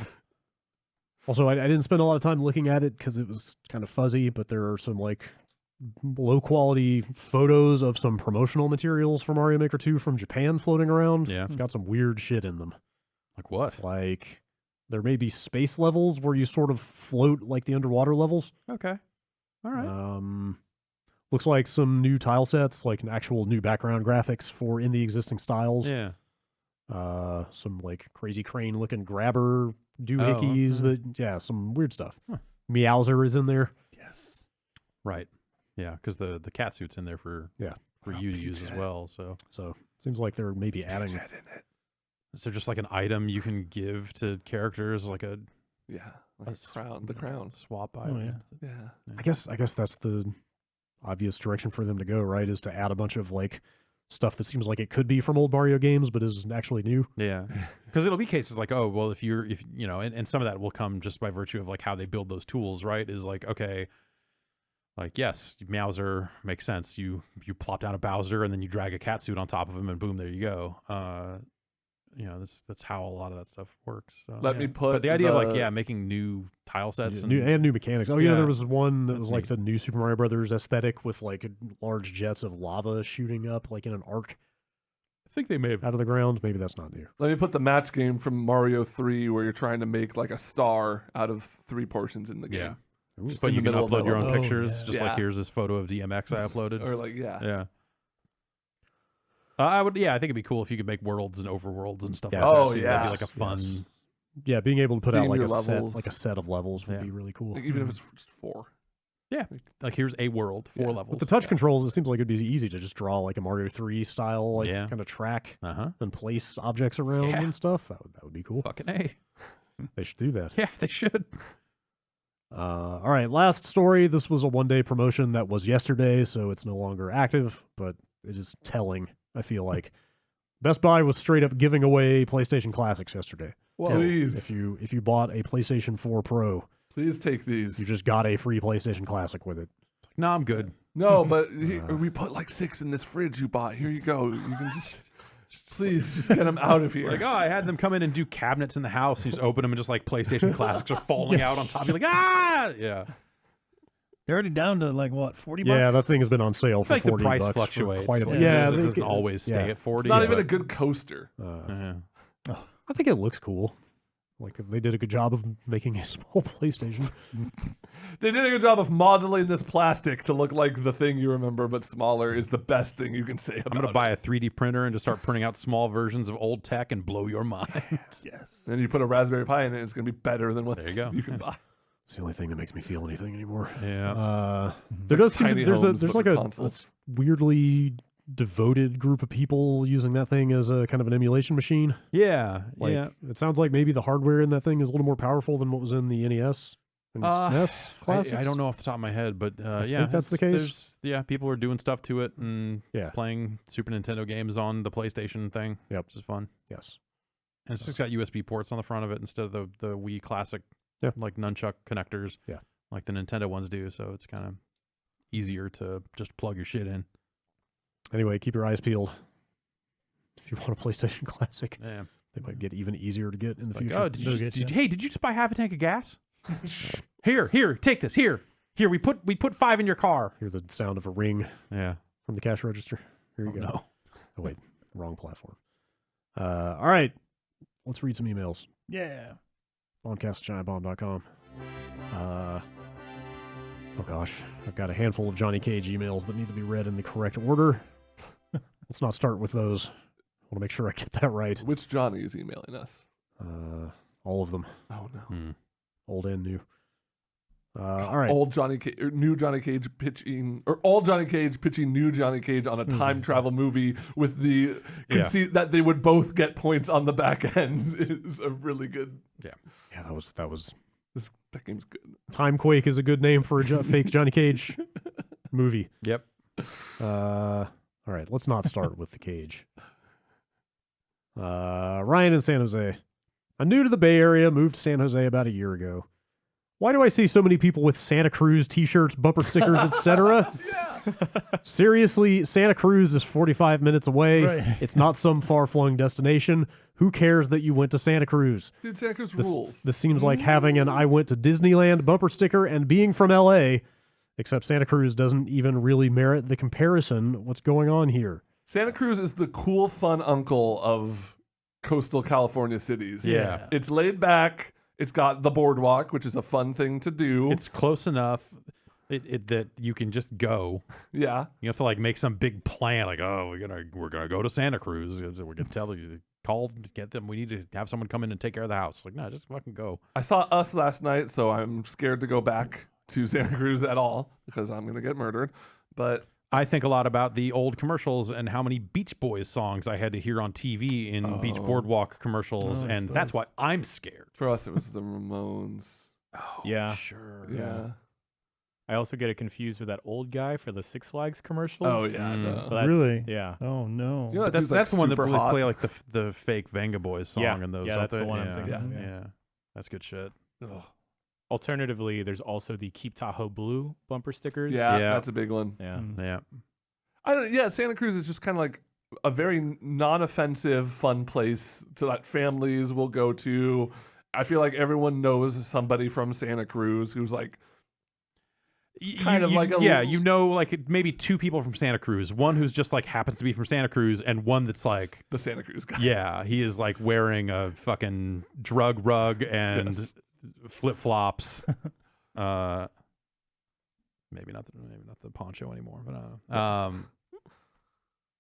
Also, I didn't spend a lot of time looking at it because it was kind of fuzzy, but there are some like low quality photos of some promotional materials for Mario Maker 2 from Japan floating around. Yeah. It's got some weird shit in them. Like what? Like there may be space levels where you sort of float like the underwater levels. Okay. All right. Looks like some new tile sets, like an actual new background graphics for in the existing styles. Yeah. Some like crazy crane looking grabber doohickeys some weird stuff. Huh. Meowser is in there. Yes. Right. Yeah, because the cat suit's in there for you to use as well. So seems like they're maybe adding. In it. Is there just like an item you can give to characters, like a crown, the crown swap Oh, item? yeah. I guess that's the obvious direction for them to go. Right, is to add a bunch of like stuff that seems like it could be from old Mario games, but is actually new. Yeah, because it'll be cases like, oh, well, if you know, and some of that will come just by virtue of like how they build those tools, right? Is like, okay, like yes, Meowser makes sense. You plop down a Bowser and then you drag a cat suit on top of him, and boom, there you go. You know, that's how a lot of that stuff works. So, Let me put but the idea of like making new tile sets and new mechanics. Oh yeah, there was one that That's was like neat. the new Super Mario Brothers aesthetic with like large jets of lava shooting up like in an arc I think they may have out of the ground. Maybe that's not new. Let me put the match game from Mario 3 where you're trying to make like a star out of 3 portions in the game. Just but in you the can middle of upload your own level. pictures, just Yeah. like here's this photo of DMX I uploaded. Or like, Yeah. I think it'd be cool if you could make worlds and overworlds and stuff. Yes. Like that. Oh, too. yeah. That'd be like a fun. Yes. Yeah, being able to put out Theme like your a levels. set of levels would Yeah. be really cool. Like, even if it's just 4. Yeah, like here's a world, 4 levels. With the touch controls, it seems like it'd be easy to just draw like a Mario 3 style, like kind of track and place objects around and stuff. That would be cool. Fucking A. They should do that. Yeah, they should. All right, last story. This was a one-day promotion that was yesterday, so it's no longer active, but it is telling, I feel like. Best Buy was straight up giving away PlayStation Classics yesterday. Whoa. So Please. if you bought a PlayStation 4 Pro, please take these. You just got a free PlayStation Classic with it. No, I'm good. No, but we put like 6 in this fridge you bought. Here you go. You can just please just get them out of here. Like, oh, I had them come in and do cabinets in the house. You just open them and just like PlayStation Classics are falling out on top. You're like, ah, yeah. They're already down to like what, $40? Yeah, that thing has been on sale for like $40. the price for fluctuates. quite a Yeah, bit. it doesn't always stay at 40. It's not even a good coaster. I think it looks cool. Like they did a good job of making a small PlayStation. They did a good job of modeling this plastic to look like the thing you remember, but smaller is the best thing you can say about it. I'm going to buy a 3D printer and just start printing out small versions of old tech and blow your mind. Yes. And you put a Raspberry Pi in it, it's going to be better than what There you go. you can buy. It's the only thing that makes me feel anything anymore. Yeah. There does seem to, tiny there's homes, there's but like for a consoles. weirdly devoted group of people using that thing as a kind of an emulation machine. Yeah. Like, yeah. it sounds like maybe the hardware in that thing is a little more powerful than what was in the NES and SNES classics. I don't know off the top of my head, but yeah, think that's the case. People are doing stuff to it and Yeah. playing Super Nintendo games on the PlayStation thing. Yep. Which is fun. Yes. And it's just got USB ports on the front of it instead of the Wii Classic, like nunchuck connectors, like the Nintendo ones do. So it's kind of easier to just plug your shit in. Anyway, keep your eyes peeled. If you want a PlayStation Classic, Yeah. they might get even easier to get in the Like, future. oh, did you just buy half a tank of gas? Here, take this. Here, we put 5 in your car. Hear the sound of a ring Yeah. from the cash register. Here you go. No. Oh, wait, wrong platform. All right, let's read some emails. Yeah. Bombcast@giantbomb.com. Oh gosh, I've got a handful of Johnny Cage emails that need to be read in the correct order. Let's not start with those. I want to make sure I get that right. Which Johnny is emailing us? All of them, Oh no. old and new. All right. Old Johnny Cage, or new Johnny Cage pitching, or old Johnny Cage pitching new Johnny Cage on a time travel movie with the conceit that they would both get points on the back end is a really good. Yeah, that was. That game's good. Timequake is a good name for a fake Johnny Cage movie. Yep. All right, let's not start with the cage. Ryan in San Jose. I'm new to the Bay Area, moved to San Jose about a year ago. Why do I see so many people with Santa Cruz t-shirts, bumper stickers, etc.? Seriously, Santa Cruz is 45 minutes away. Right. It's not some far-flung destination. Who cares that you went to Santa Cruz? Dude, Santa Cruz rules. This seems like having an I went to Disneyland bumper sticker and being from LA, except Santa Cruz doesn't even really merit the comparison. What's going on here? Santa Cruz is the cool, fun uncle of coastal California cities. Yeah. It's laid back. It's got the boardwalk, which is a fun thing to do. It's close enough that you can just go. Yeah. You have to like make some big plan, like, oh, we're gonna go to Santa Cruz. We're gonna tell you, call, get them. We need to have someone come in and take care of the house. Like, no, just fucking go. I saw Us last night, so I'm scared to go back to Santa Cruz at all because I'm gonna get murdered. But I think a lot about the old commercials and how many Beach Boys songs I had to hear on TV in Beach Boardwalk commercials, and that's why I'm scared. for us, it was the Ramones. Oh, Yeah. sure. Yeah. I also get it confused with that old guy for the Six Flags commercials. Oh yeah. Mm. no. But that's- Really? Yeah. Oh no. You know, But that dude's, that's the one that super would hot. play like the fake Venga Boys song Yeah. and those. Yeah, don't that's the they? one I'm yeah. thinking of, Yeah. yeah. That's good shit. Ugh. Alternatively, there's also the Keep Tahoe Blue bumper stickers. Yeah, Yeah. that's a big one. Yeah. Yeah. Yeah, Santa Cruz is just kind of like a very non-offensive, fun place to that families will go to. I feel like everyone knows somebody from Santa Cruz who's like kind of like a you know, like maybe 2 people from Santa Cruz. One who's just like happens to be from Santa Cruz, and one that's like, the Santa Cruz guy. yeah, he is like wearing a fucking drug rug and Yes. flip flops. Maybe not the poncho anymore, but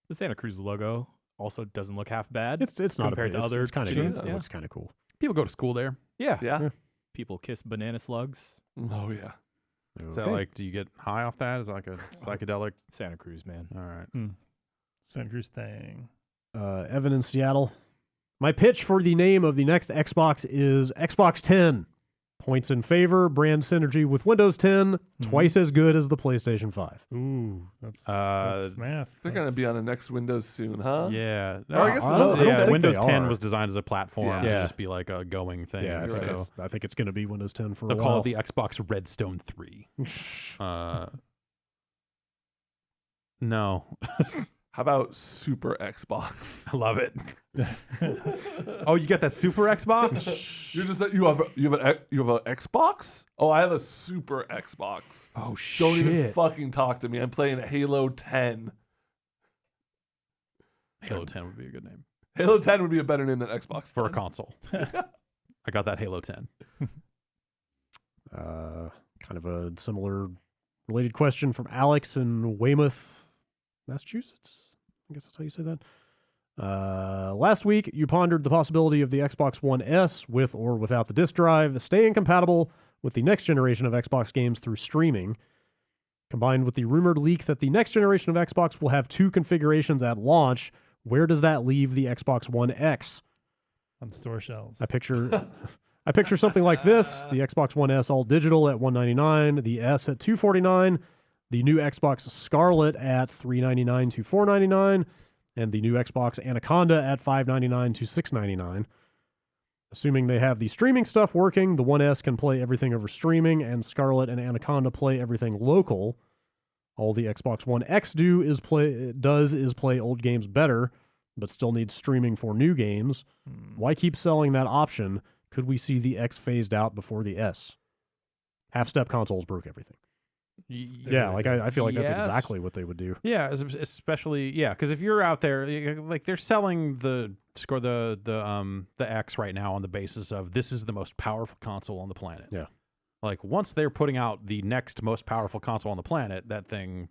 The Santa Cruz logo also doesn't look half bad. It's not compared to other It's kind of cities. It Yeah. looks kind of cool. people go to school there. Yeah. Yeah. People kiss banana slugs. Oh yeah. Is that like, do you get high off that? Is it like a psychedelic? Santa Cruz, man. All right. Santa Cruz thing. Evan in Seattle. My pitch for the name of the next Xbox is Xbox 10. Points in favor, brand synergy with Windows 10, twice as good as the PlayStation 5. Ooh, that's math. They're gonna be on the next Windows soon, huh? Yeah. Or I guess I don't yeah, think Windows they 10 are. was designed as a platform to Yeah. just be like a going thing. Yeah, so I think it's going to be Windows 10 for a they'll while. call it the Xbox Redstone 3. No. How about Super Xbox? I love it. Oh, you got that Super Xbox? You're just that you have an Xbox? Oh, I have a Super Xbox. Oh shit. Don't even fucking talk to me. I'm playing Halo 10. Halo 10 would be a good name Halo 10 would be a better name than Xbox for a 10. console. I got that Halo 10. Kind of a similar related question from Alex in Weymouth, Massachusetts. I guess that's how you say that. Last week, you pondered the possibility of the Xbox One S with or without the disk drive staying compatible with the next generation of Xbox games through streaming, combined with the rumored leak that the next generation of Xbox will have 2 configurations at launch. Where does that leave the Xbox One X? On store shelves. I picture something like this: the Xbox One S all digital at $199, the S at $249, the new Xbox Scarlet at $399 to $499, and the new Xbox Anaconda at $599 to $699. Assuming they have the streaming stuff working, the One S can play everything over streaming, and Scarlet and Anaconda play everything local. All the Xbox One X does is play old games better, but still needs streaming for new games. Why keep selling that option? Could we see the X phased out before the S? Half-step consoles broke everything. Yeah, like I feel like that's exactly what they would do. Yeah, especially because if you're out there, like they're selling the X right now on the basis of this is the most powerful console on the planet. Yeah. Like once they're putting out the next most powerful console on the planet, that thing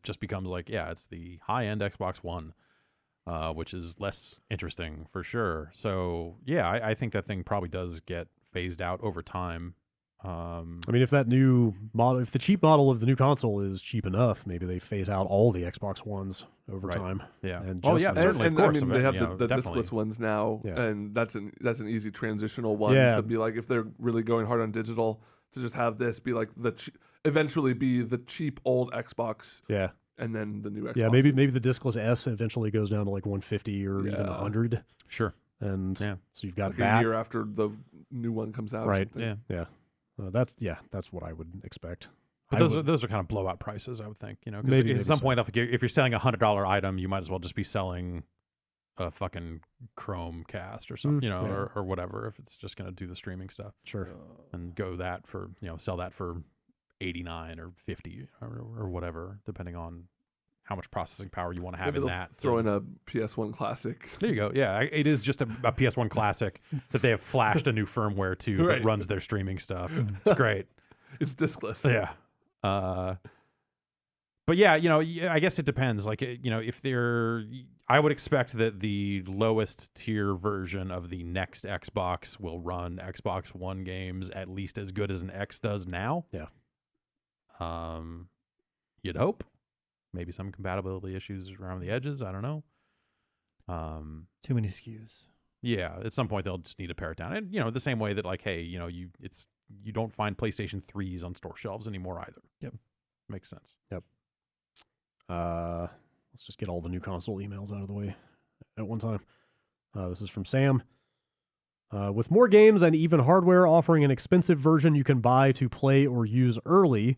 just becomes like, it's the high-end Xbox One, which is less interesting for sure. So yeah, I think that thing probably does get phased out over time. I mean, if that new model, if the cheap model of the new console is cheap enough, maybe they phase out all the Xbox Ones over time. Yeah. And certainly. And of course. I mean, they have the definitely. discless ones now, Yeah. and that's an easy transitional one Yeah. to be like, if they're really going hard on digital, to just have this be like eventually be the cheap old Xbox. Yeah. And then the new Xbox. Yeah, maybe the discless S eventually goes down to like 150 or even 100. Sure. And so you've got like that a year after the new one comes out. right. Or something. Yeah. That's what I would expect. But those are kind of blowout prices, I would think. Because Maybe at some so. point, if you're selling a $100 item, you might as well just be selling a fucking Chromecast or something, or whatever. If it's just going to do the streaming stuff, Sure. and go that for sell that for $89 or $50 or whatever, depending on how much processing power you want to have Maybe in they'll that. throw in a PS1 Classic. There you go. Yeah, it is just a PS1 Classic that they have flashed a new firmware to that runs their streaming stuff. It's great. It's discless. Yeah. But yeah, I guess it depends. Like, if I would expect that the lowest tier version of the next Xbox will run Xbox One games at least as good as an X does now. Yeah. You'd hope. Maybe some compatibility issues around the edges. I don't know. Too many SKUs. Yeah, at some point they'll just need to pare it down. And the same way that like, hey, you don't find PlayStation 3s on store shelves anymore either. Yep. Makes sense. Yep. Let's just get all the new console emails out of the way at one time. This is from Sam. With more games and even hardware offering an expensive version you can buy to play or use early,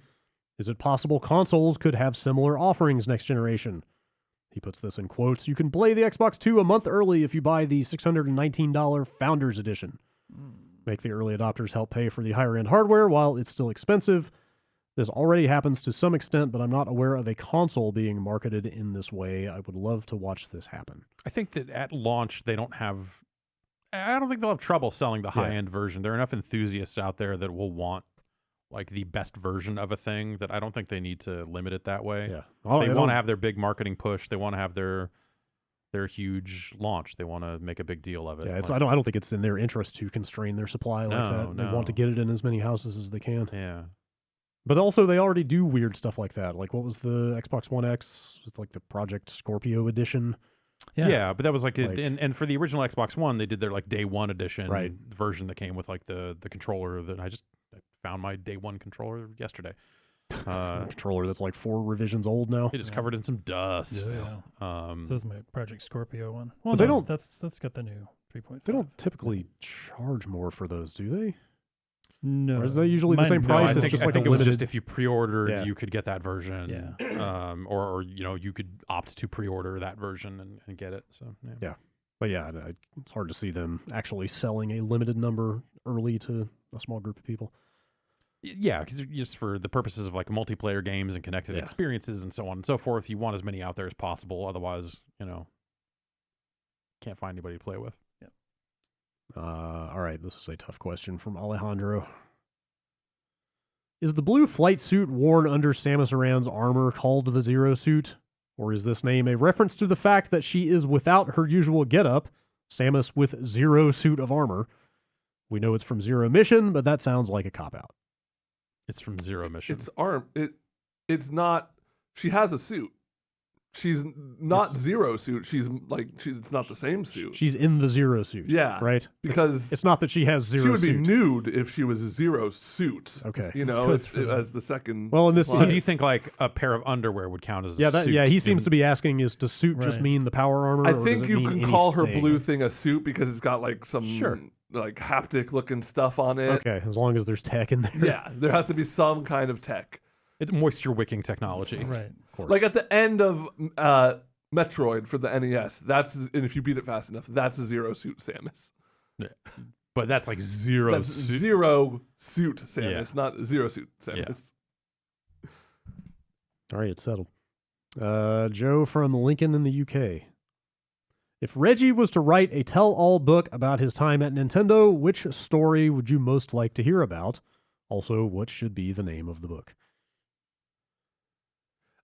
is it possible consoles could have similar offerings next generation? He puts this in quotes. You can play the Xbox 2 a month early if you buy the $619 Founders Edition. Make the early adopters help pay for the higher-end hardware while it's still expensive. This already happens to some extent, but I'm not aware of a console being marketed in this way. I would love to watch this happen. I think that at launch I don't think they'll have trouble selling the high-end version. There are enough enthusiasts out there that will want like the best version of a thing that I don't think they need to limit it that way. Yeah. They want to have their big marketing push. They want to have their huge launch. They want to make a big deal of it. Yeah, I don't think it's in their interest to constrain their supply like that. They want to get it in as many houses as they can. Yeah. But also they already do weird stuff like that. Like what was the Xbox One X? Just like the Project Scorpio edition. Yeah, but that was like and for the original Xbox One, they did their like day one edition version that came with like the controller that I found my day one controller yesterday. A controller that's like 4 revisions old now. It is covered in some dust. Yeah. So is my Project Scorpio one. Well, they don't. That's got the new 3.5. They don't typically charge more for those, do they? No. Or is that usually the same price? I think it was just if you pre-ordered, Yeah. you could get that version. Yeah. Or you could opt to pre-order that version and get it. So yeah. But yeah, it's hard to see them actually selling a limited number early to a small group of people. Yeah, because just for the purposes of like multiplayer games and connected experiences and so on and so forth, you want as many out there as possible. Otherwise, can't find anybody to play with. Yeah. All right, this is a tough question from Alejandro. Is the blue flight suit worn under Samus Aran's armor called the Zero Suit? Or is this name a reference to the fact that she is without her usual getup, Samus with zero suit of armor? We know it's from Zero Mission, but that sounds like a cop-out. It's from Zero Mission. It's not. She has a suit. She's not Zero suit. It's not the same suit. She's in the Zero suit. Yeah, right. Because it's not that she has Zero. She would suit. be nude if she was a Zero suit. Okay, as the second. Well, in this, so do you think like a pair of underwear would count as a suit? Yeah, he seems to be asking: is does suit just mean the power armor? I or think does it you mean can call her anything? blue thing a suit because it's got like some like haptic looking stuff on it. Okay, as long as there's tech in there. Yeah, there has to be some kind of tech. It's moisture wicking technology, right? Of course. Like at the end of Metroid for the NES, and if you beat it fast enough, that's a Zero suit Samus. Yeah. But that's like Zero. That's Zero suit Samus, not Zero suit Samus. Yeah. All right, it's settled. Joe from Lincoln in the UK. If Reggie was to write a tell-all book about his time at Nintendo, which story would you most like to hear about? Also, what should be the name of the book?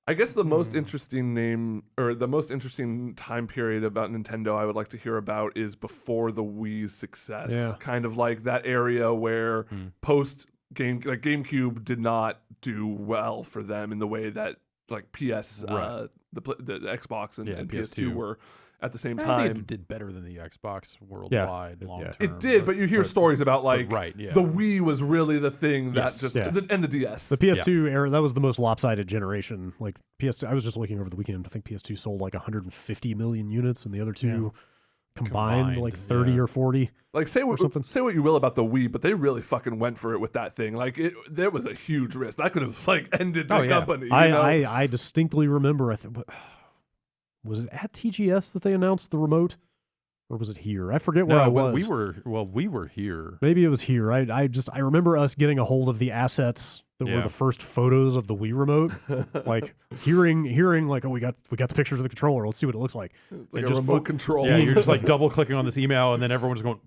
I guess the most interesting name or the most interesting time period about Nintendo I would like to hear about is before the Wii's success. Yeah. Kind of like that area where post game like GameCube did not do well for them in the way that like PS the Xbox and PS2 were at the same time. They did better than the Xbox worldwide long term. It did, but you hear stories about like the Wii was really the thing that and the DS. The PS2 era, that was the most lopsided generation. Like PS2, I was just looking over the weekend. I think PS2 sold like 150 million units, and the other two combined like 30 or 40. Like say what you will about the Wii, but they really fucking went for it with that thing. Like there was a huge risk that could have like ended the company. I distinctly remember. Was it at TGS that they announced the remote, or was it here? I forget where I was. We were here. Maybe it was here. I remember us getting a hold of the assets that were the first photos of the Wii remote. Like hearing like, oh, we got the pictures of the controller. Let's see what it looks like. Like a remote control. Yeah, you're just like double clicking on this email, and then everyone's going,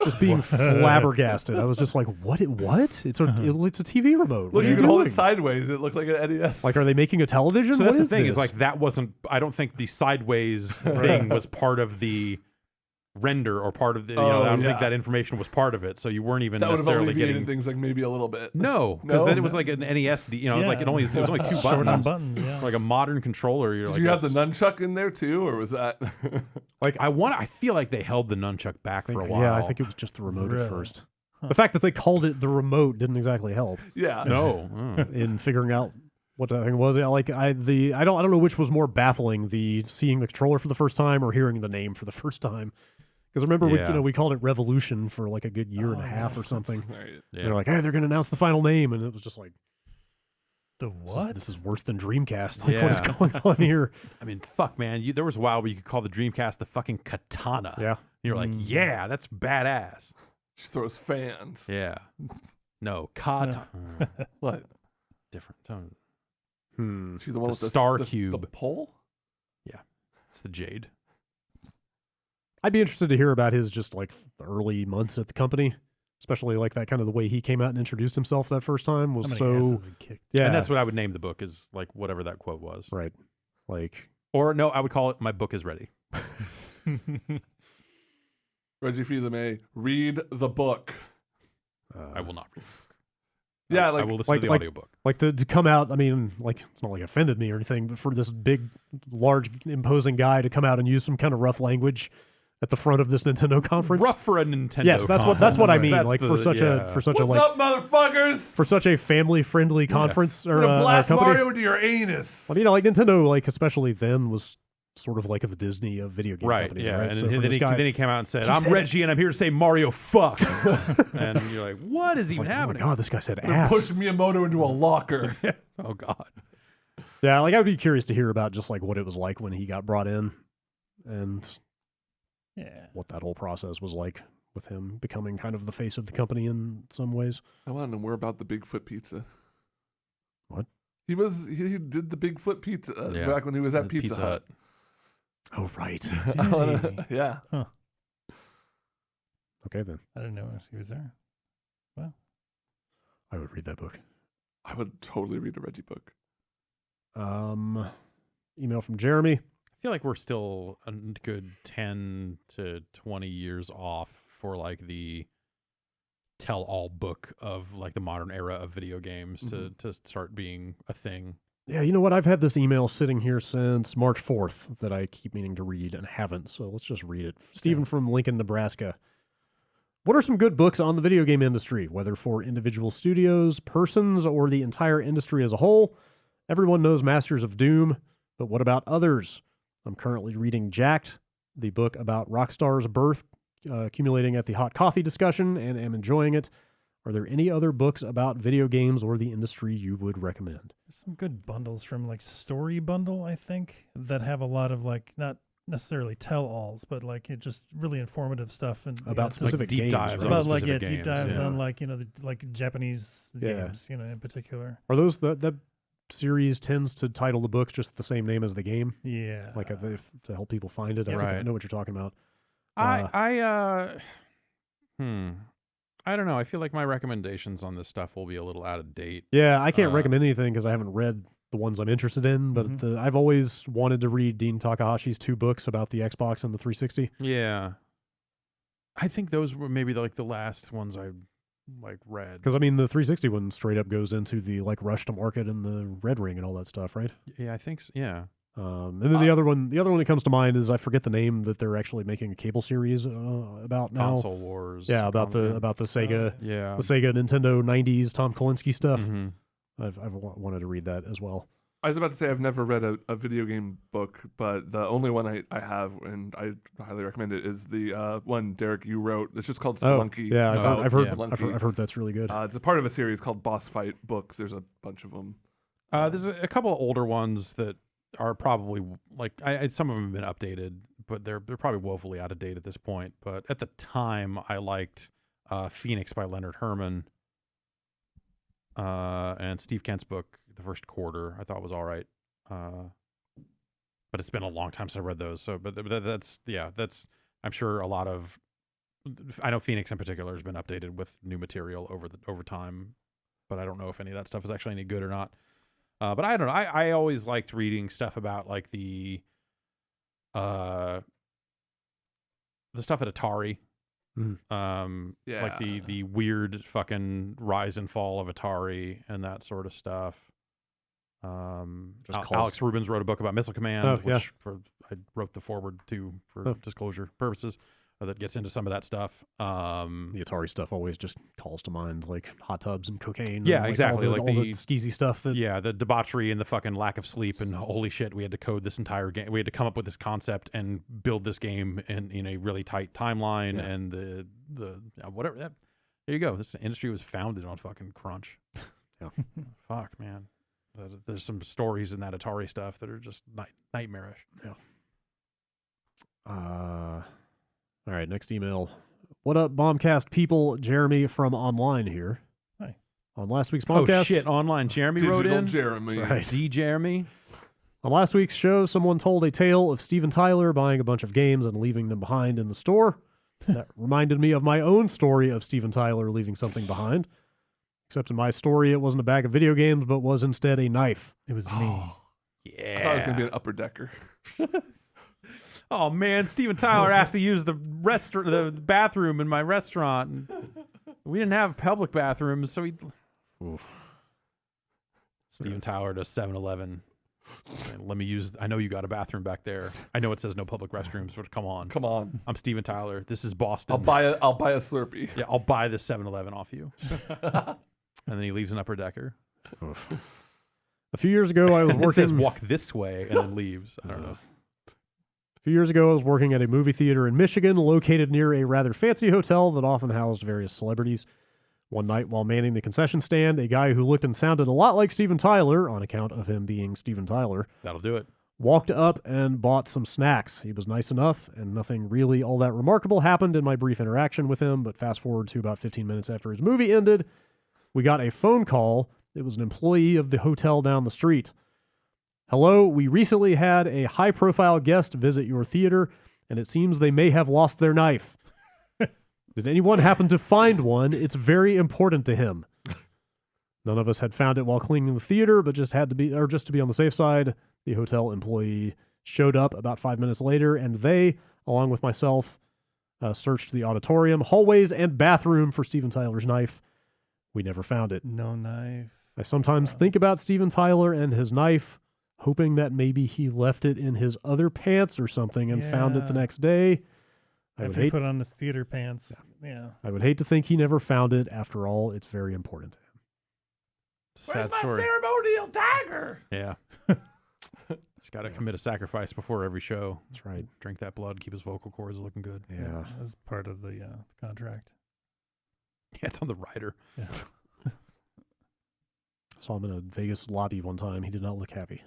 just being flabbergasted. I was just like, what? It's a TV remote. Look, you can hold it sideways. It looks like an NES. Like, are they making a television? So what that's the thing this? is like that wasn't. I don't think the sideways thing was part of the render or part of the. I don't think that information was part of it. So you weren't even necessarily getting things like maybe a little bit. No, because then it was like an NES. It was like it was only two buttons. Like a modern controller. Did you have the nunchuck in there too, or was that? Like I feel like they held the nunchuck back for a while. Yeah, I think it was just the remote at first. The fact that they called it the remote didn't exactly help. Yeah. No. In figuring out what the thing was. Like I don't know which was more baffling, the seeing the controller for the first time or hearing the name for the first time. Because remember, we called it Revolution for like a good year and a half or something. Right. Yeah. They're like, hey, they're going to announce the final name, and it was just like, the what? This is worse than Dreamcast. Like, what is going on here? I mean, fuck, man. There was a while where you could call the Dreamcast the fucking katana. Yeah. You're like, yeah, that's badass. She throws fans. Yeah. No, katana. What? Different. She's the one with the star cube. The pole? Yeah. It's the jade. I'd be interested to hear about his just like early months at the company, especially like that kind of the way he came out and introduced himself that first time was so. Yeah, and that's what I would name the book is like whatever that quote was. Right, like or no, I would call it "My book is ready." Reggie Fils-Aimé, read the book. I will not read. Yeah, I will listen to the audiobook. Like to come out, I mean, like it's not like it offended me or anything, but for this big, large, imposing guy to come out and use some kind of rough language at the front of this Nintendo conference. Rough for a Nintendo. Yes, that's what I mean. Like for such a What's up, motherfuckers? For such a family friendly conference or blast company. Mario into your anus. Well, like Nintendo, like especially then was sort of like the Disney of video game companies, right? And so then he came out and said, "I'm Reggie, and I'm here to say Mario fuck." And you're like, "What is even happening?" Oh my god, this guy said ass. Push Miyamoto into a locker. Oh god. Yeah, like I'd be curious to hear about just like what it was like when he got brought in, and what that whole process was like with him becoming kind of the face of the company in some ways. I want to know more about the Bigfoot pizza. What? He did the Bigfoot pizza back when he was at Pizza Hut. Oh, right. Yeah. Huh. Okay, then. I didn't know he was there. Well, I would read that book. I would totally read a Reggie book. Email from Jeremy. I feel like we're still a good 10 to 20 years off for like the tell-all book of like the modern era of video games to start being a thing. Yeah, you know what? I've had this email sitting here since March 4th that I keep meaning to read and haven't, so let's just read it. Stephen from Lincoln, Nebraska. What are some good books on the video game industry, whether for individual studios, persons, or the entire industry as a whole? Everyone knows Masters of Doom, but what about others? I'm currently reading Jacked, the book about Rockstar's birth, accumulating at the hot coffee discussion, and am enjoying it. Are there any other books about video games or the industry you would recommend? There's some good bundles from like Story Bundle, I think, that have a lot of like not necessarily tell-alls, but like it just really informative stuff and About specific like deep games, dives right? on about like specific deep games, dives yeah. on like the like Japanese games, in particular. Are those that series tends to title the books just the same name as the game? Yeah, Like to help people find it. I think I Right. know what you're talking about. I don't know. I feel like my recommendations on this stuff will be a little out of date. Yeah, I can't recommend anything because I haven't read the ones I'm interested in, but I've always wanted to read Dean Takahashi's 2 books about the Xbox and the 360. Yeah. I think those were maybe like the last ones I like read. Because I mean, the 360 one straight up goes into the like rush to market and the Red Ring and all that stuff, right? Yeah, I think so. Yeah. And then the other one that comes to mind is I forget the name that they're actually making a cable series about now. Console Wars. Yeah, about the Sega, Yeah. the Sega Nintendo 90s Tom Kalinske stuff. Mhm. I've wanted to read that as well. I was about to say I've never read a video game book, but the only one I have, and I highly recommend it, is the one, Derek, you wrote. It's just called Spelunky. Yeah, I've heard Spelunky. I've heard that's really good. It's a part of a series called Boss Fight Books. There's a bunch of them. There's a couple of older ones that are probably like some of them have been updated, but they're probably woefully out of date at this point. But at the time, I liked Phoenix by Leonard Herman and Steve Kent's book, The First Quarter. I thought was all right, but it's been a long time since I read those. So, but that's I'm sure a lot of I know Phoenix in particular has been updated with new material over time, but I don't know if any of that stuff is actually any good or not. But I don't know. I always liked reading stuff about like the stuff at Atari. Like the weird fucking rise and fall of Atari and that sort of stuff. Alex Rubens wrote a book about Missile Command, which I wrote the foreword to for disclosure purposes. That gets into some of that stuff. The Atari stuff always just calls to mind, like hot tubs and cocaine. Yeah, and, like, exactly. all the skeezy stuff. The debauchery and the fucking lack of sleep and holy shit, we had to code this entire game. We had to come up with this concept and build this game in a really tight timeline and the whatever. There you go. This industry was founded on fucking crunch. Yeah. Fuck, man. There's some stories in that Atari stuff that are just nightmarish. Yeah. All right, next email. What up, Bombcast people? Jeremy from online here. Hi. On last week's Bombcast. Oh, shit, online. Jeremy wrote in. Jeremy. That's right. D. Jeremy. On last week's show, someone told a tale of Steven Tyler buying a bunch of games and leaving them behind in the store. That reminded me of my own story of Steven Tyler leaving something behind. Except in my story, it wasn't a bag of video games, but was instead a knife. It was me. Yeah. I thought it was going to be an upper decker. Oh man, Steven Tyler asked to use the bathroom in my restaurant. And we didn't have public bathrooms, so he. Steven Tyler to 7-Eleven. Let me use. I know you got a bathroom back there. I know it says no public restrooms, but come on, I'm Steven Tyler. This is Boston. I'll buy a Slurpee. Yeah, I'll buy the 7-Eleven off you. And then he leaves an upper decker. A few years ago, I was working. It says walk this way and then leaves. I don't know. A few years ago, I was working at a movie theater in Michigan, located near a rather fancy hotel that often housed various celebrities. One night, while manning the concession stand, a guy who looked and sounded a lot like Steven Tyler, on account of him being Steven Tyler, That'll do it. walked up and bought some snacks. He was nice enough, and nothing really all that remarkable happened in my brief interaction with him, but fast forward to about 15 minutes after his movie ended, we got a phone call. It was an employee of the hotel down the street. Hello, we recently had a high-profile guest visit your theater, and it seems they may have lost their knife. Did anyone happen to find one? It's very important to him. None of us had found it while cleaning the theater, but just to be on the safe side, the hotel employee showed up about 5 minutes later, and they, along with myself, Searched the auditorium, hallways, and bathroom for Steven Tyler's knife. We never found it. No knife. I sometimes think about Steven Tyler and his knife, hoping that maybe he left it in his other pants or something and found it the Yeah. next day. After he put on his theater pants. Yeah. I would hate to think he never found it. After all, it's very important to him. Sad Where's story. my ceremonial dagger? Yeah. He's got to commit a sacrifice before every show. That's right. Drink that blood, keep his vocal cords looking good. Yeah. That's part of the contract. Yeah, it's on the rider. Yeah. Saw him in a Vegas lobby one time. He did not look happy.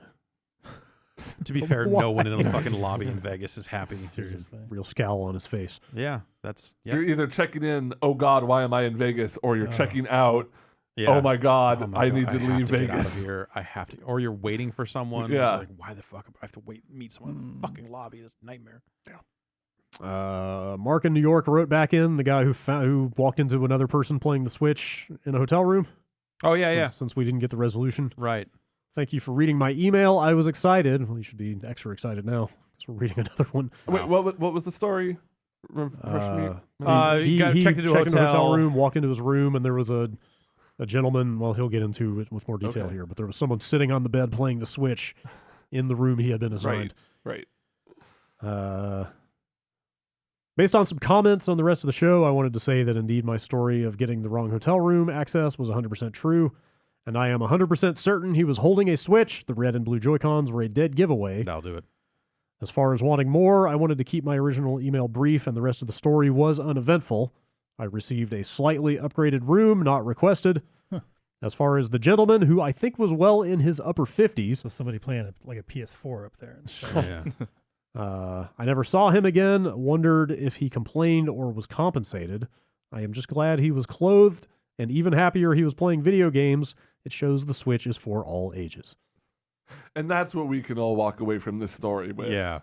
To be fair, no one in a fucking lobby in Vegas is happy. Seriously. Real scowl on his face. Yeah, that's You're either checking in, oh God, why am I in Vegas? Or you're checking out, yeah. oh my God, Oh my I God, need to have leave to get out Vegas. of here. I have to. Or you're waiting for someone. Yeah. It's like, why the fuck? I have to meet someone in the fucking lobby. This nightmare. Mark in New York wrote back in, the guy who walked into another person playing the Switch in a hotel room. Oh, yeah, Since we didn't get the resolution. Right. Thank you for reading my email. I was excited. Well, you should be extra excited now because we're reading another one. Wait, what was the story? Refresh me. He checked into a checked in a hotel hotel room, walked into his room, and there was a gentleman. Well, he'll get into it with more detail Okay. here, but there was someone sitting on the bed playing the Switch in the room he had been assigned. Right. Based on some comments on the rest of the show, I wanted to say that indeed my story of getting the wrong hotel room access was 100% true, and I am 100% certain he was holding a Switch. The red and blue Joy-Cons were a dead giveaway. That'll do it. As far as wanting more, I wanted to keep my original email brief, and the rest of the story was uneventful. I received a slightly upgraded room, not requested. As far as the gentleman, who I think was well in his upper 50s. So somebody playing like a PS4 up there. Yeah. I never saw him again, wondered if he complained or was compensated. I am just glad he was clothed, and even happier he was playing video games. It shows the Switch is for all ages. And that's what we can all walk away from this story with. Yeah.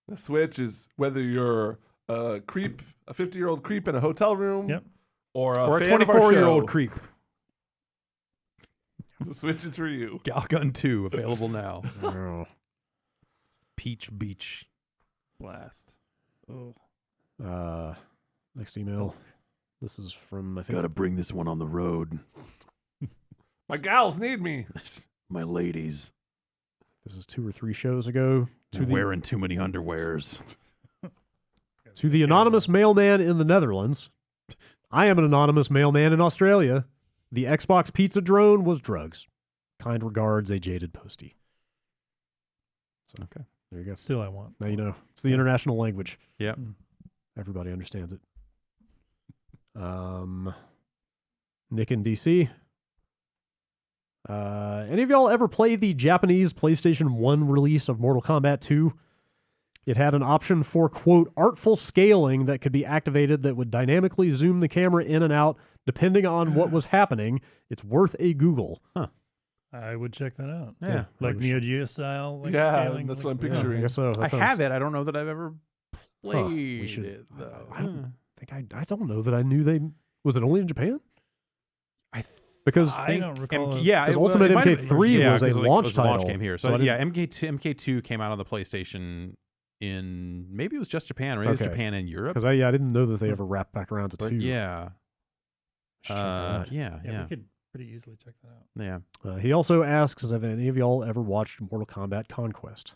The Switch is whether you're a creep, a 50-year-old creep in a hotel room, Yep. or Or a fan of our 24-year-old show, creep. The Switch is for you. Galgun 2 available now. Oh. Peach Beach. Blast. Oh. Next email. This is from, I think. Gotta bring this one on the road. My gals need me. My ladies. This is 2 or 3 shows ago. They're wearing too many underwears. To the anonymous mailman in the Netherlands. I am an anonymous mailman in Australia. The Xbox pizza drone was drugs. Kind regards, a jaded postie. So, Okay. there you go. Still, I want. Now you know. It's the international language. Yep. Everybody understands it. Nick in DC. Any of y'all ever play the Japanese PlayStation 1 release of Mortal Kombat 2? It had an option for, quote, artful scaling that could be activated that would dynamically zoom the camera in and out depending on what was happening. It's worth a Google. Huh. I would check that out. Yeah. Like Neo Geo style. Like Yeah, scaling, that's like, what I'm picturing. I guess so. I have it. I don't know that I've ever played we should- it, though. I don't think I don't know that I knew they... Was it only in Japan? Because I don't recall. yeah, because Ultimate it might have- MK3 yeah, was a 'cause, like, launch it was a launch title. game here. So So, I yeah, didn't- MK2 came out on the PlayStation in maybe it was just Japan, or maybe it was Okay. Japan and Europe. Because I didn't know that they ever wrapped back around to But 2. yeah, Should check that out. Yeah, we could pretty easily check that out. yeah. He also asks, have any of y'all ever watched Mortal Kombat Conquest?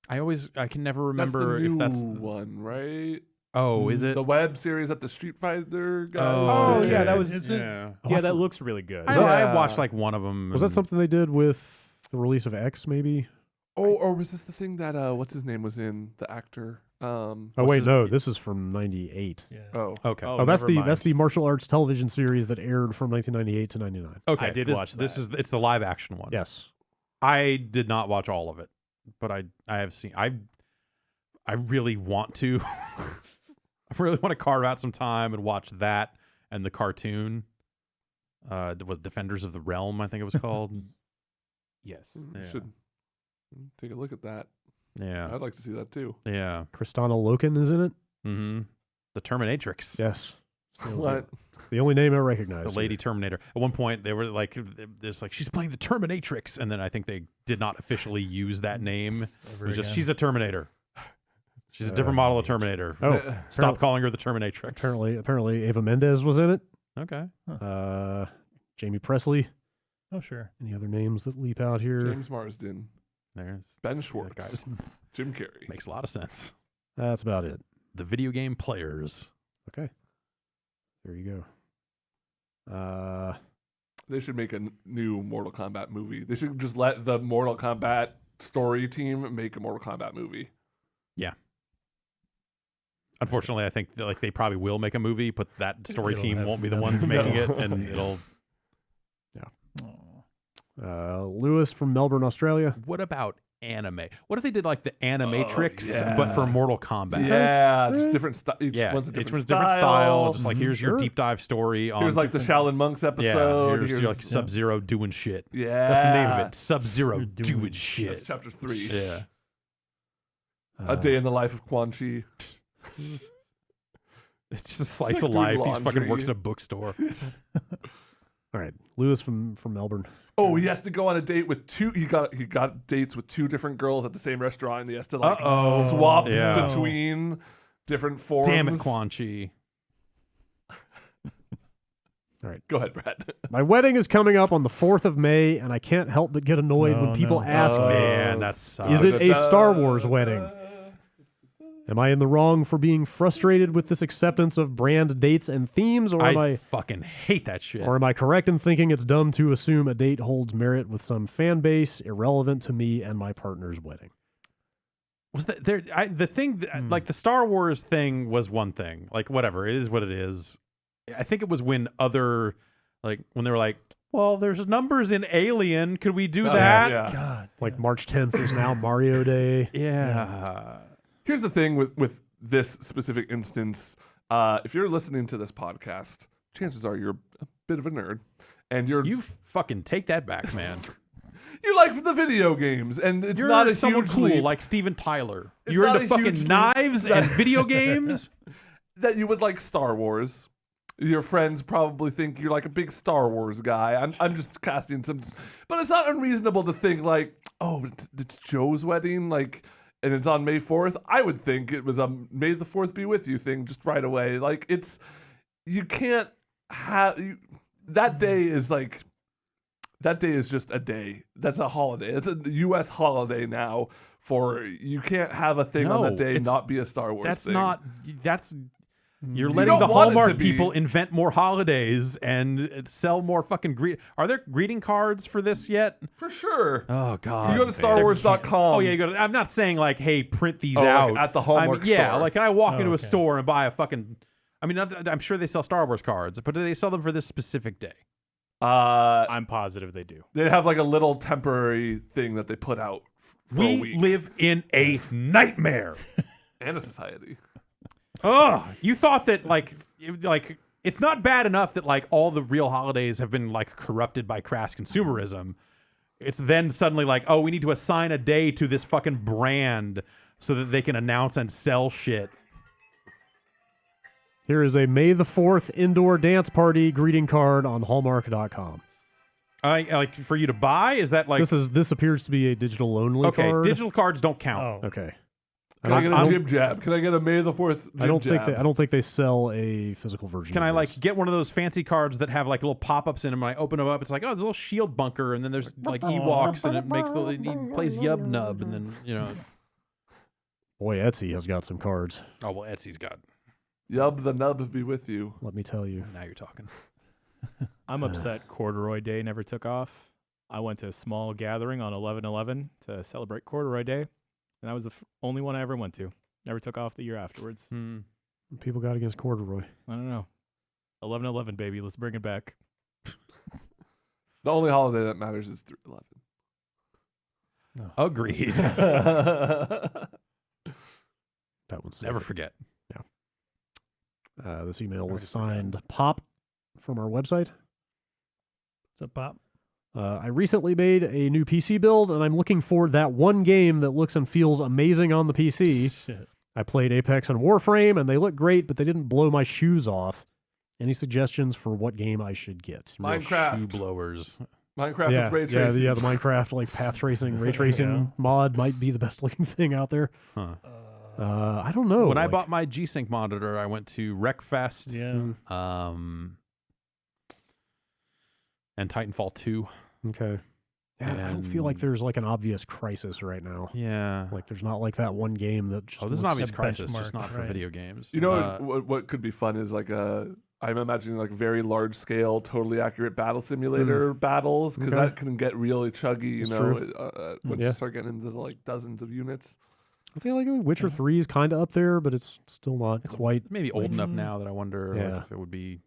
I can never That's the remember new if that's one, right? Oh, is it? The web series that the Street Fighter guys Oh, did? yeah, that was. Is it? Yeah. Yeah, that looks really good. I watched like one of them. Was that something they did with the release of X, maybe? Oh, or was this the thing that what's his name was in, the actor? Oh, wait, no. This is from 98. Yeah. Oh, Okay. Oh, that's never the mind. martial arts television series that aired from 1998 to 99. Okay. I did watch This that. is it's the live action one. Yes. I did not watch all of it, but I have seen. I really want to. I really want to carve out some time and watch that and the cartoon. Was Defenders of the Realm, I think it was called. Yes. you Yeah. should take a look at that. Yeah. I'd like to see that too. Yeah. Kristana Loken is in it? Mm-hmm. The Terminatrix. Yes. It's the only- What? The only name I recognize. The Lady Terminator. At one point, they were like, "There's like she's playing the Terminatrix," and then I think they did not officially use that name. It Ever was just again. she's a Terminator. She's a different model of Terminator. Oh, Stop calling her the Terminatrix. Apparently, Ava Mendez was in it. Okay. Jamie Presley. Oh, sure. Any other names that leap out here? James Marsden, There's Ben Schwartz, guys. Jim Carrey. Makes a lot of sense. That's about it. The video game players. Okay. There you go. They should make a new Mortal Kombat movie. They should just let the Mortal Kombat story team make a Mortal Kombat movie. Yeah. Unfortunately, I think that, they probably will make a movie, but that story It'll team have won't be the nothing ones to making do. it, and it'll. Lewis from Melbourne, Australia. What about anime? What if they did the Animatrix, but for Mortal Kombat? Yeah, just different style. Each Yeah, one's a each different one's style. different style. Just here's your Sure. deep dive story on. Here's the Shaolin Monks episode. Yeah, here's Sub-Zero doing shit. Yeah, That's the name of it. Sub-Zero Doing doing shit. That's chapter 3. Yeah. A day in the life of Quan Chi. It's just a slice of doing life. He fucking laundry. works in a bookstore. All right, Lewis from Melbourne. Oh, he has to go on a date with two. He got dates with two different girls at the same restaurant, and he has to swap Yeah. between different forms. Damn it, Quan Chi. All right, Go ahead, Brad. my wedding is coming up on the 4th of May, and I can't help but get annoyed when people ask me, Man, that sucks. "Is it a Star Wars wedding?" Am I in the wrong for being frustrated with this acceptance of brand dates and themes, or am I I fucking hate that shit. Or am I correct in thinking it's dumb to assume a date holds merit with some fan base irrelevant to me and my partner's wedding? Was that there? The thing, the Star Wars thing was one thing. Whatever, it is what it is. I think it was when when they were like, well, there's numbers in Alien. Could we do that? Yeah. God. Like March 10th is now Mario Day. Yeah. Here's the thing with this specific instance. If you're listening to this podcast, chances are you're a bit of a nerd, and You fucking take that back, man. you like the video games, and it's You're not a someone huge cool leap like Steven Tyler. It's You're not into a huge fucking leap knives that- and video games. that you would like Star Wars. Your friends probably think you're like a big Star Wars guy. I'm just casting some, but it's not unreasonable to think it's Joe's wedding, and it's on May 4th. I would think it was a May the 4th be with you thing just right away. You can't have that day is just a day. That's a holiday. It's a U.S. holiday now. You can't have a thing on that day not be a Star Wars thing. You're You letting don't the want it to Hallmark be. people invent more holidays and sell more fucking Are there greeting cards for this yet? For sure. Oh God! You go to StarWars.com. Oh yeah, you go. I'm not saying hey, print these Oh, out at the Hallmark Yeah, store. can I walk into a okay. store and buy a fucking? I'm sure they sell Star Wars cards, but do they sell them for this specific day? I'm positive they do. They have a little temporary thing that they put out for a We week. live in a nightmare. And a society. Oh, you thought that it's not bad enough that all the real holidays have been corrupted by crass consumerism. It's then suddenly we need to assign a day to this fucking brand so that they can announce and sell shit. Here is a May the 4th indoor dance party greeting card on Hallmark.com. For you to buy? Is that This appears to be a digital only okay? card. Digital cards don't count. Oh. Okay. Can I get a jib jab? Can I get a May the 4th jib I don't jab? think they sell a physical version. Can of I this. get one of those fancy cards that have little pop-ups in them? And I open them up. It's there's a little shield bunker, and then there's Ewoks, and it makes he plays Yub Nub, and then Boy, Etsy has got some cards. Oh well, Etsy's got. Yub the nub be with you. Let me tell you. Now you're talking. I'm upset Corduroy Day never took off. I went to a small gathering on 11/11 to celebrate Corduroy Day, and that was the only one I ever went to. Never took off the year afterwards. People got against corduroy. I don't know. 11/11, baby. Let's bring it back. The only holiday that matters is 3/11. Agreed. That one's Never forget. This email was signed Pop from our website. What's up, Pop? I recently made a new PC build, and I'm looking for that one game that looks and feels amazing on the PC. Shit. I played Apex and Warframe, and they look great, but they didn't blow my shoes off. Any suggestions for what game I should get? Real Minecraft. shoe blowers. Minecraft with ray tracing. the Minecraft path tracing, ray tracing mod might be the best looking thing out there. Huh. I don't know. When I like- bought my G-Sync monitor, I went to Wreckfest. Yeah. And Titanfall 2. Okay. Yeah, I don't feel like And- there's like an obvious crisis right now. Yeah. Like there's not like that one game that just. Oh, this is an looks- obvious a crisis, just benchmark, not for right. video games. You know what could be fun is like I'm imagining like very large scale, totally accurate battle simulator battles because Okay. that can get really chuggy. That's Once true. you start getting into like dozens of units. I feel like Witcher 3 is kind of up there, but it's still not quite maybe old enough now that I wonder Yeah. like, if it would be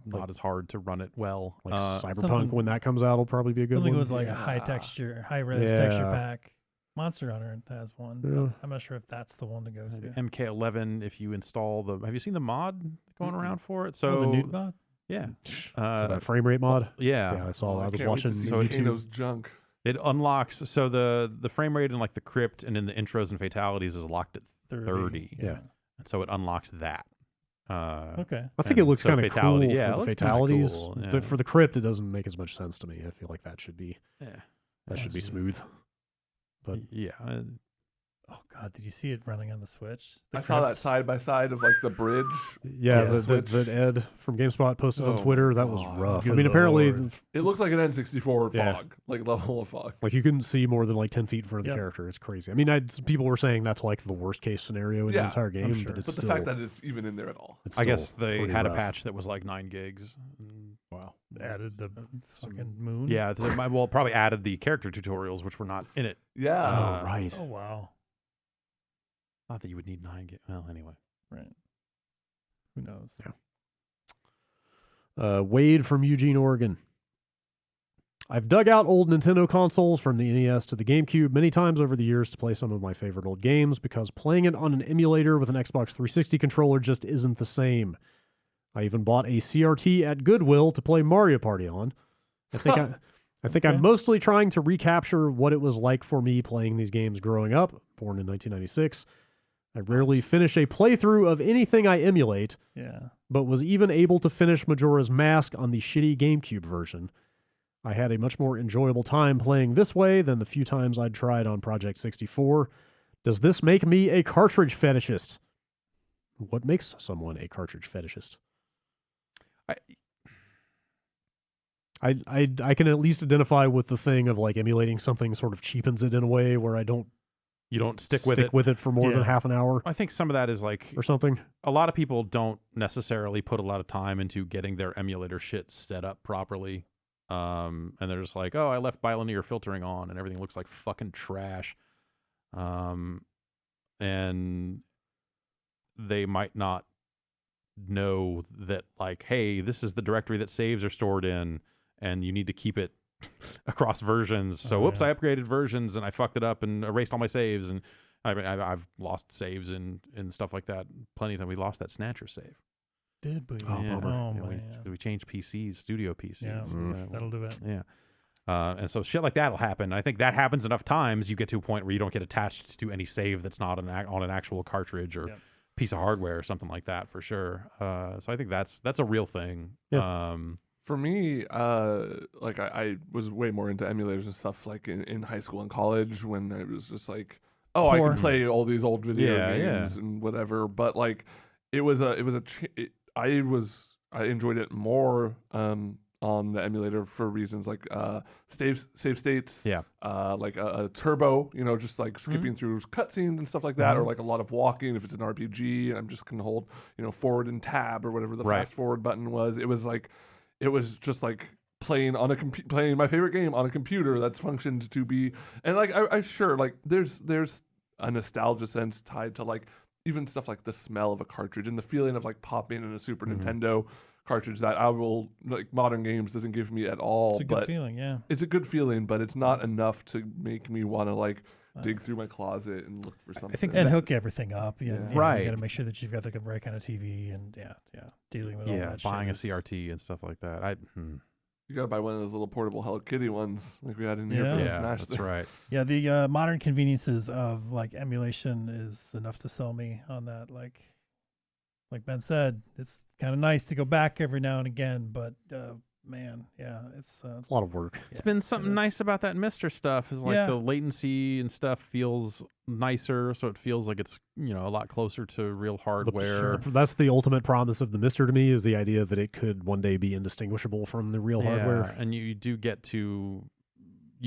not as hard to run it well. like Cyberpunk something- when that comes out will probably be a good Something one. with like a high texture, high res texture Yeah. pack. Monster Hunter has one, Yeah. but I'm not sure if that's the one to go to. MK11, if you install the, have you seen the mod going around for it? So Oh, the nude mod? yeah, So that frame rate mod. yeah, I saw. Oh, I was can't wait to watching see YouTube. Kano's junk. it unlocks. So the frame rate in like the crypt and in the intros and fatalities is locked at 30. Yeah. And so it unlocks that. Okay. I think it And looks so kind of cool fatality- yeah, it for the looks kinda fatalities. cool, yeah. For the crypt, it doesn't make as much sense to me. I feel like that should be Yeah. that should be jeez. smooth. But Yeah. Oh God, did you see it running on the Switch? I saw that side by side of like the bridge. yeah, Yeah, the Switch. that Ed from GameSpot posted on Oh Twitter. That my was God. rough. I Good mean, apparently, Lord. It looks like an N64 Yeah. fog, like level of fog. like you couldn't see more than like 10 feet in front of the Yep. character. It's crazy. I mean, people were saying that's like the worst case scenario in the Yeah, entire game, sure. but it's But the still, fact that it's even in there at all. it's I still guess they pretty had a rough. patch that was like 9 gigs. Wow. Added the fucking moon. Yeah, well, probably added the character tutorials, which were not in it. Yeah. Oh, right. Oh wow. Not that you would need 9 gigs. Well, anyway. Right. Who knows? Yeah. Wade from Eugene, Oregon. I've dug out old Nintendo consoles from the NES to the GameCube many times over the years to play some of my favorite old games because playing it on an emulator with an Xbox 360 controller just isn't the same. I even bought a CRT at Goodwill to play Mario Party on. I think I'm mostly trying to recapture what it was like for me playing these games growing up, born in 1996. I rarely finish a playthrough of anything I emulate, Yeah. but was even able to finish Majora's Mask on the shitty GameCube version. I had a much more enjoyable time playing this way than the few times I'd tried on Project 64. Does this make me a cartridge fetishist? What makes someone a cartridge fetishist? I can at least identify with the thing of like emulating something sort of cheapens it in a way where I don't You don't stick stick with it. for more than Yeah. half an hour I think some of that is like or something. a lot of people don't necessarily put a lot of time into getting their emulator shit set up properly. And they're just like, oh, I left bilinear filtering on and everything looks like fucking trash. And they might not know that, like, hey, this is the directory that saves are stored in, and you need to keep it across versions. So, whoops, I upgraded versions and I fucked it up and erased all my saves. And I mean, I've lost saves and stuff like that plenty of time. We lost that Snatcher save. Did we? Oh, bummer. Oh, You know, man. we changed PCs, studio PCs. Yeah, that'll do it. Yeah. And so shit like that will happen. I think that happens enough times. You get to a point where you don't get attached to any save that's not on an actual cartridge or piece of hardware or something like that for sure. So I think that's a real thing. Yeah. For me, like I was way more into emulators and stuff like in high school and college when I was just like, oh, I Poor. can play all these old video Yeah, games and whatever. But like, I enjoyed it more on the emulator for reasons like save states, like a turbo, you know, just like skipping through cutscenes and stuff like that, or like a lot of walking if it's an RPG and I'm just gonna hold, you know, forward and tab or whatever the fast forward button was. It was just like playing on playing my favorite game on a computer that's functioned to be, and like I sure like there's a nostalgia sense tied to like even stuff like the smell of a cartridge and the feeling of like popping in a Super Nintendo cartridge that I will like modern games doesn't give me at all. It's a good feeling, yeah. It's a good feeling, but it's not enough to make me want to like dig through my closet and look for something. I think and hook everything up. Yeah. You got to make sure that you've got the right kind of TV and dealing with all that. Buying shit a CRT and stuff like that. You gotta buy one of those little portable Hello Kitty ones like we had in here for the Smash. That's right. Yeah, the modern conveniences of like emulation is enough to sell me on that. Like Ben said, it's kind of nice to go back every now and again, but man, yeah, it's It's a lot of work. It's been something nice about that Mister stuff is like the latency and stuff feels nicer, so it feels like it's a lot closer to real hardware. That's the ultimate promise of the Mister to me, is the idea that it could one day be indistinguishable from the real hardware. And you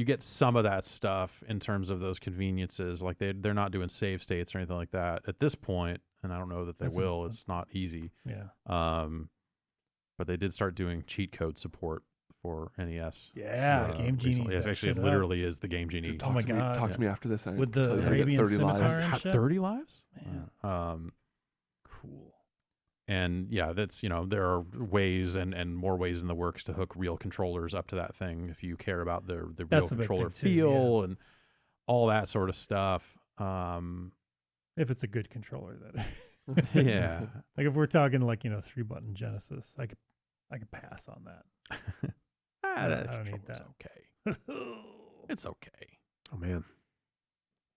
get some of that stuff in terms of those conveniences. Like they're not doing save states or anything like that at this point, and I don't know that they will. It's not easy. Yeah. But they did start doing cheat code support for NES. Yeah, Game Genie. It actually literally is the Game Genie. Dude, talk to me after this. With the Arabian 30 scimitar lives. and shit? 30 lives? Man. Cool. And yeah, that's there are ways and more ways in the works to hook real controllers up to that thing if you care about the real controller feel and all that sort of stuff. If it's a good controller, that. Yeah. Like if we're talking like 3-button Genesis, I could pass on that. I don't need that. Okay. It's okay. Oh man,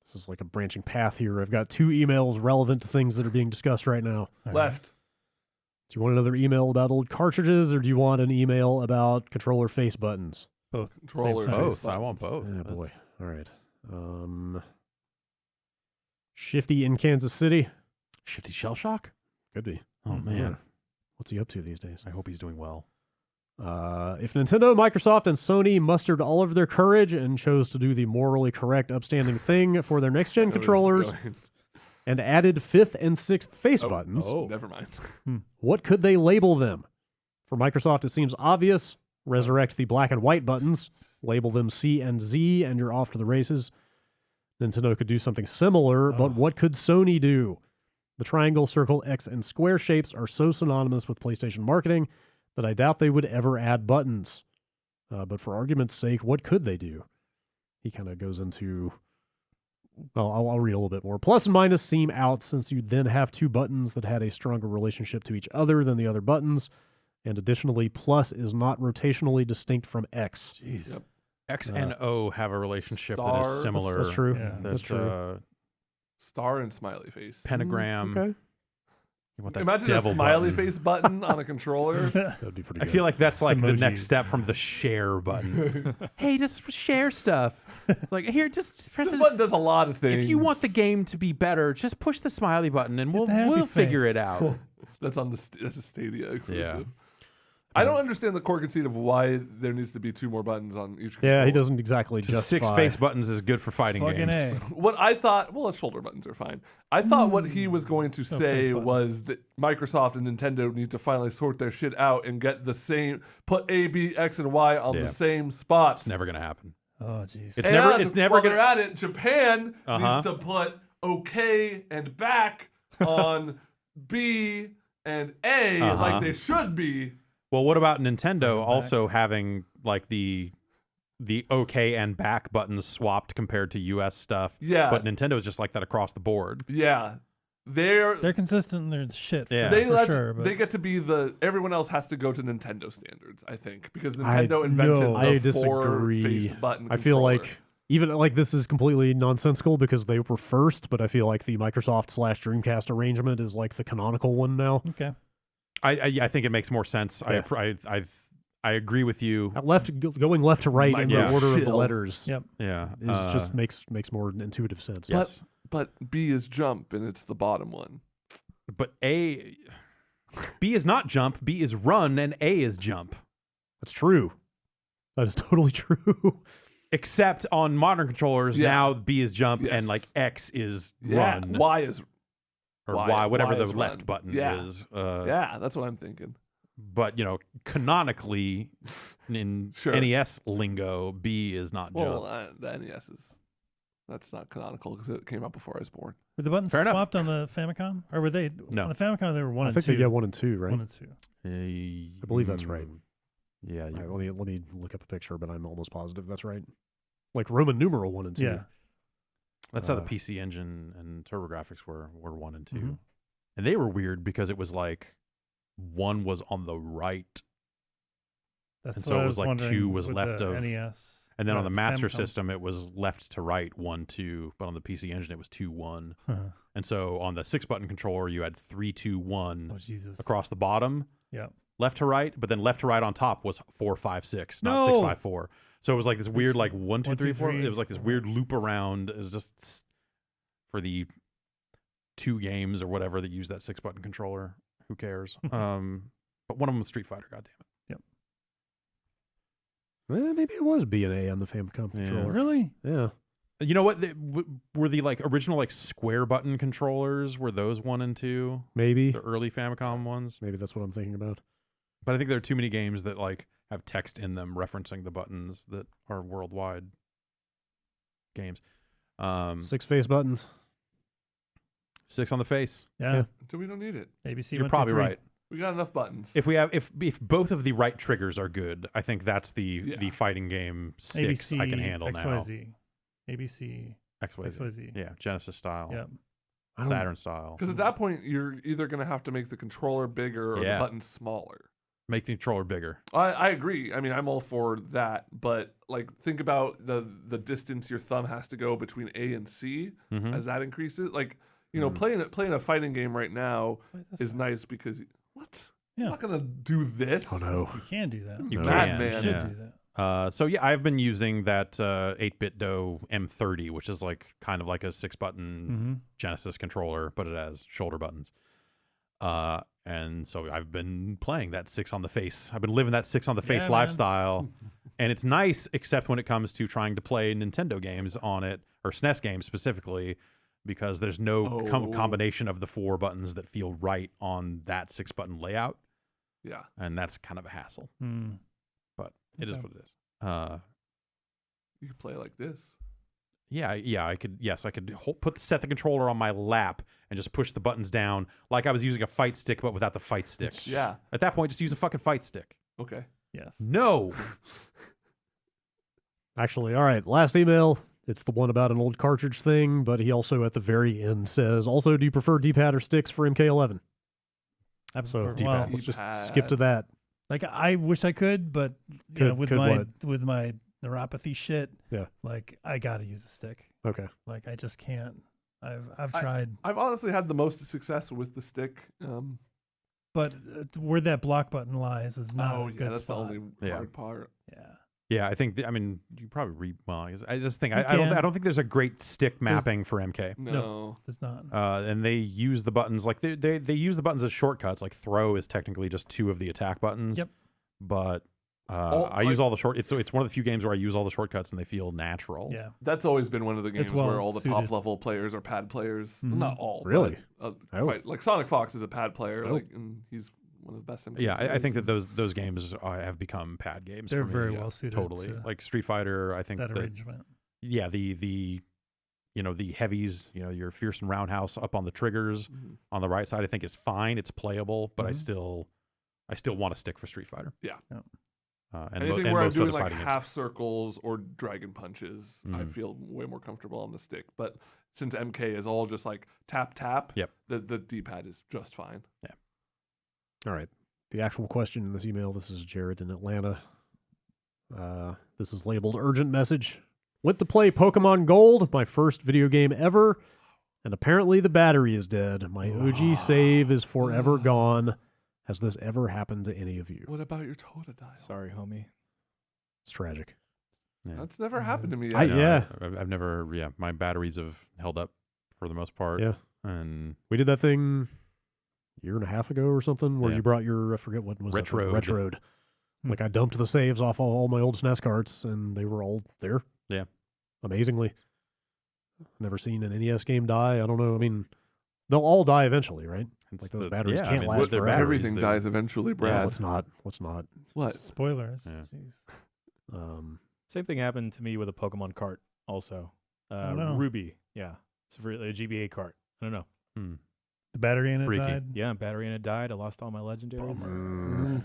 this is like a branching path here. I've got 2 emails relevant to things that are being discussed right now. Left. Do you want another email about old cartridges, or do you want an email about controller face buttons? Both. Controller both. I want both. Oh boy. All right. Shifty in Kansas City. Shifty Shell Shock? Could be. Oh man. What's he up to these days? I hope he's doing well. If Nintendo, Microsoft, and Sony mustered all of their courage and chose to do the morally correct, upstanding thing for their next-gen controllers and added 5th and 6th face buttons, never mind. what could they label them? For Microsoft, it seems obvious. Resurrect the black and white buttons, label them C and Z, and you're off to the races. Nintendo could do something similar, but what could Sony do? The triangle, circle, X, and square shapes are so synonymous with PlayStation marketing that I doubt they would ever add buttons. But for argument's sake, what could they do? He kind of goes into... Well, I'll read a little bit more. Plus and minus seem out, since you'd then have 2 buttons that had a stronger relationship to each other than the other buttons. And additionally, plus is not rotationally distinct from X. Jeez. Yep. X and O have a relationship that Star- is similar. That's true. Yeah. That's true. Star and smiley face. Pentagram. Okay. You want that Imagine a devil smiley button. face button on a controller. That'd be pretty I good. feel like that's like the next Emojis. step from the share button. Hey, just share stuff. It's like, here, just press This the button does a lot of things. If you want the game to be better, just push the smiley button and Hit the happy we'll figure face. it out. That's on that's a Stadia exclusive. Yeah. I don't understand the core conceit of why there needs to be 2 more buttons on each controller. Yeah, he doesn't exactly Just justify. 6 face buttons is good for fighting Fucking games. A. What I thought, well, shoulder buttons are fine. I thought what he was going to No face say button. was that Microsoft and Nintendo need to finally sort their shit out and get the same, put A, B, X, and Y on Yeah. the same spots. It's never gonna happen. Oh, jeez. It's never while gonna they're at it, Japan Uh-huh. needs to put OK and back on B and A like they should be. Well, what about Nintendo back. also having like the OK and back buttons swapped compared to US stuff? Yeah. But Nintendo is just like that across the board. Yeah. They're consistent in their shit. Yeah. they for sure. But they get to be everyone else has to go to Nintendo standards, I think, because I- Nintendo invented no, I the disagree. 4-face button I feel controller. like even like this is completely nonsensical because they were first, but I feel like the Microsoft/Dreamcast arrangement is like the canonical one now. okay. I think it makes more sense. Yeah. I agree with you. Going left to right in Yeah. the order of the Shill. letters Yep. Yeah, is just makes more intuitive sense. yes. But B is jump, and it's the bottom one. But B is not jump, B is run, and A is jump. That's true. That is totally true. Except on modern controllers, Yeah. now B is jump Yes. and like X is Yeah, run. Y is Or Y- Y, whatever Y the is left run. button Yeah. is. yeah, that's what I'm thinking. But, canonically, in Sure. NES lingo, B is not Well, jump. the NES that's not canonical because it came out before I was born. Were the buttons Fair enough. swapped on the Famicom, or were they? No. On the Famicom, they were 1 I and think 2. they get 1 and 2, right? 1 and 2. I believe that's right. Yeah. All right, let me look up a picture, but I'm almost positive that's right. Like Roman numeral 1 and 2. Yeah. That's how the PC Engine and TurboGrafx were 1 and 2. Mhm. And they were weird because it was like 1 was on the right. That's And what so I it was like wondering 2 was with left the of NES. And then on the Master Famicom. System, it was left to right 1, 2. But on the PC Engine, it was 2, 1. And so on the 6-button controller, you had 3, 2, 1 Oh Jesus! across the bottom. Yeah. left to right, but then left to right on top was 4, 5, 6, not No. 6, 5, 4. So it was like this weird like 1, 2, 3, 4. 3, It was like this weird loop around. It was just for the 2 games or whatever that use that 6-button controller. Who cares? But one of them was Street Fighter. God damn it. Maybe it was B and A on the Famicom controller. Really? Yeah. You know what? Were the like original like square button controllers? Were those 1 and 2? Maybe. The early Famicom ones. Maybe that's what I'm thinking about. But I think there are too many games that like have text in them referencing the buttons that are worldwide games. 6 face buttons. 6 on the face. Yeah. So we don't need it. ABC. You're 1, 2, probably 3. right. We got enough buttons. If both of the right triggers are good, I think that's the fighting game 6 ABC, I can handle XYZ. ABC. now. XYZ. Yeah, Genesis style. Yep. Saturn style. Because at that point, you're either going to have to make the controller bigger or the Yeah. buttons smaller. Make the controller bigger. I agree. I mean, I'm all for that. But like, think about the distance your thumb has to go between A and C Mhm. as that increases. Like, you know, playing a fighting game right now is nice because what? Yeah. I'm not gonna do this. Oh no. You can do that. You No. can. Madman. You should yeah. do that. So yeah, I've been using that 8-bit Do M30, which is like kind of like a 6-button Genesis controller, but it has shoulder buttons. And so I've been playing that 6 on the face. I've been living that 6 on the face Yeah, man. lifestyle, and it's nice, except when it comes to trying to play Nintendo games on it or SNES games specifically, because there's no combination of the 4 buttons that feel right on that 6-button layout. Yeah. And that's kind of a hassle. Mm. But it is what it is. You could play like this. Yeah, I could. Yes, I could set the controller on my lap and just push the buttons down like I was using a fight stick, but without the fight stick. Yeah. At that point, just use a fucking fight stick. Okay. Yes. No. Actually, all right. Last email. It's the one about an old cartridge thing, but he also at the very end says, also, do you prefer D-pad or sticks for MK11? I So prefer- well, well, let's just skip to that. Like I wish I could, but you know, with could my what? with my neuropathy shit, Yeah. like I gotta use a stick. Okay. Like I just can't. I've tried, I've honestly had the most success with the stick. but where that block button lies is not a good that's spot. the only hard part. Yeah. Yeah, I think. I mean, you probably read. Well, I just think You I don't. can. I don't think there's a great stick mapping for MK. No. It's not. And they use the buttons like they use the buttons as shortcuts. Like throw is technically just 2 of the attack buttons. Yep. But I use all the short. It's one of the few games where I use all the shortcuts and they feel natural. Yeah. That's always been one of the games well where all the suited. top level players are pad players. Well, not all. Really? But, Oh. quite, like Sonic Fox is a pad player. Oh. Like, and he's one of the best. MK Yeah, I think that players. those games have become pad games. They're for me. very well suited Totally, to like Street Fighter. I think that that arrangement. yeah, the you know the heavies, you know your Fierce and Roundhouse up on the triggers on the right side. I think is fine. It's playable, but I still want to stick for Street Fighter. Yeah. And anything and where I'm most doing other like fighting games. half circles or dragon punches, I feel way more comfortable on the stick. But since MK is all just like tap tap, Yep. the D-pad is just fine. Yeah. All right. The actual question in this email, this is Jared in Atlanta. This is labeled urgent message. Went to play Pokemon Gold, my first video game ever, and apparently the battery is dead. My OG save is forever gone. Has this ever happened to any of you? What about your Totodile? Sorry, homie. It's tragic. Yeah. That's never happened to me yet. I- No, yeah. I've never. Yeah, my batteries have held up for the most part. Yeah. And We did that thing a year and a half ago or something where Yeah. you brought your, I forget what was that thing? Retroed. Retroed. Like I dumped the saves off all my old SNES carts and they were all there. Yeah. Amazingly. Never seen an NES game die. I don't know. I mean, they'll all die eventually, right? it's Like those the- batteries yeah, I can't mean, last they're forever. batteries, Everything they- dies eventually, Yeah, Brad. let's not. Let's not. What? Spoilers. Yeah. Jeez. Same thing happened to me with a Pokemon cart also. Oh, no. Ruby. Yeah. It's for a GBA cart. I don't know. Hmm. The battery in it Freaky. died. Yeah, battery in it died. I lost all my legendaries.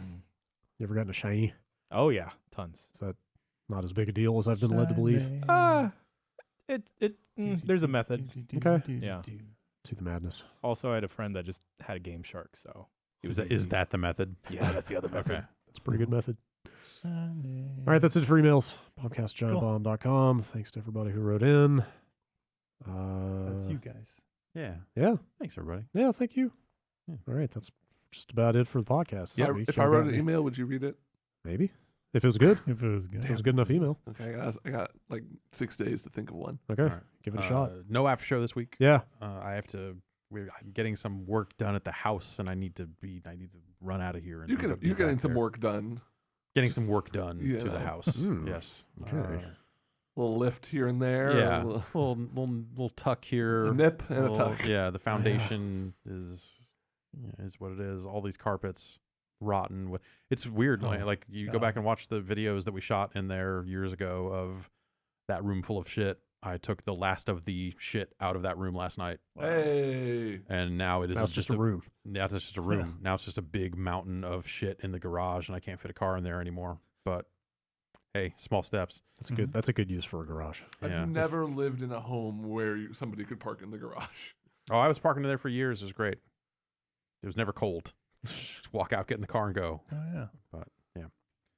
You ever gotten a shiny? Oh yeah, tons. Is that not as big a deal as I've been led to believe? There's a method. Okay. Yeah. To the madness. Also, I had a friend that just had a Game Shark, so it was Is easy. that the method? Yeah, that's the other method. Okay. That's a pretty good method. All right, that's it for emails. Bombcastgiantbomb.com. Thanks to everybody who wrote in. That's you guys. Yeah. Yeah. Thanks, everybody. Yeah, thank you. Yeah. All right, that's just about it for the podcast this week. If I wrote an email, would you read it? Maybe. If it was good. If it was good. If it was a good enough email. Okay, I got like 6 days to think of one. Okay. All right. Give it a shot. No after show this week. Yeah. I have to. I'm getting some work done at the house, and I need to run out of here. And You're getting some work done. Getting some work done you to the know. house. Yes. Okay. Little lift here and there. Yeah. A Little tuck here. a nip and a Little- tuck. Yeah. The foundation is what it is. All these carpets rotten. It's weird. Oh, Like you go God. back and watch the videos that we shot in there years ago of that room full of shit. I took the last of the shit out of that room last night. Hey. And now it is Now it's just a room. Now it's just a room. Now it's just a big mountain of shit in the garage, and I can't fit a car in there anymore. But hey, small steps. That's a good use for a garage. Yeah. I've never lived in a home where somebody could park in the garage. Oh, I was parking in there for years. It was great. It was never cold. Just walk out, get in the car, and go. Oh yeah. But yeah.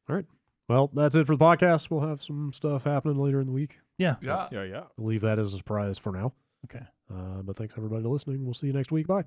All right. Well, that's it for the podcast. We'll have some stuff happening later in the week. Yeah. Yeah. Yeah. We'll leave that as a surprise for now. Okay. But thanks everybody for listening. We'll see you next week. Bye.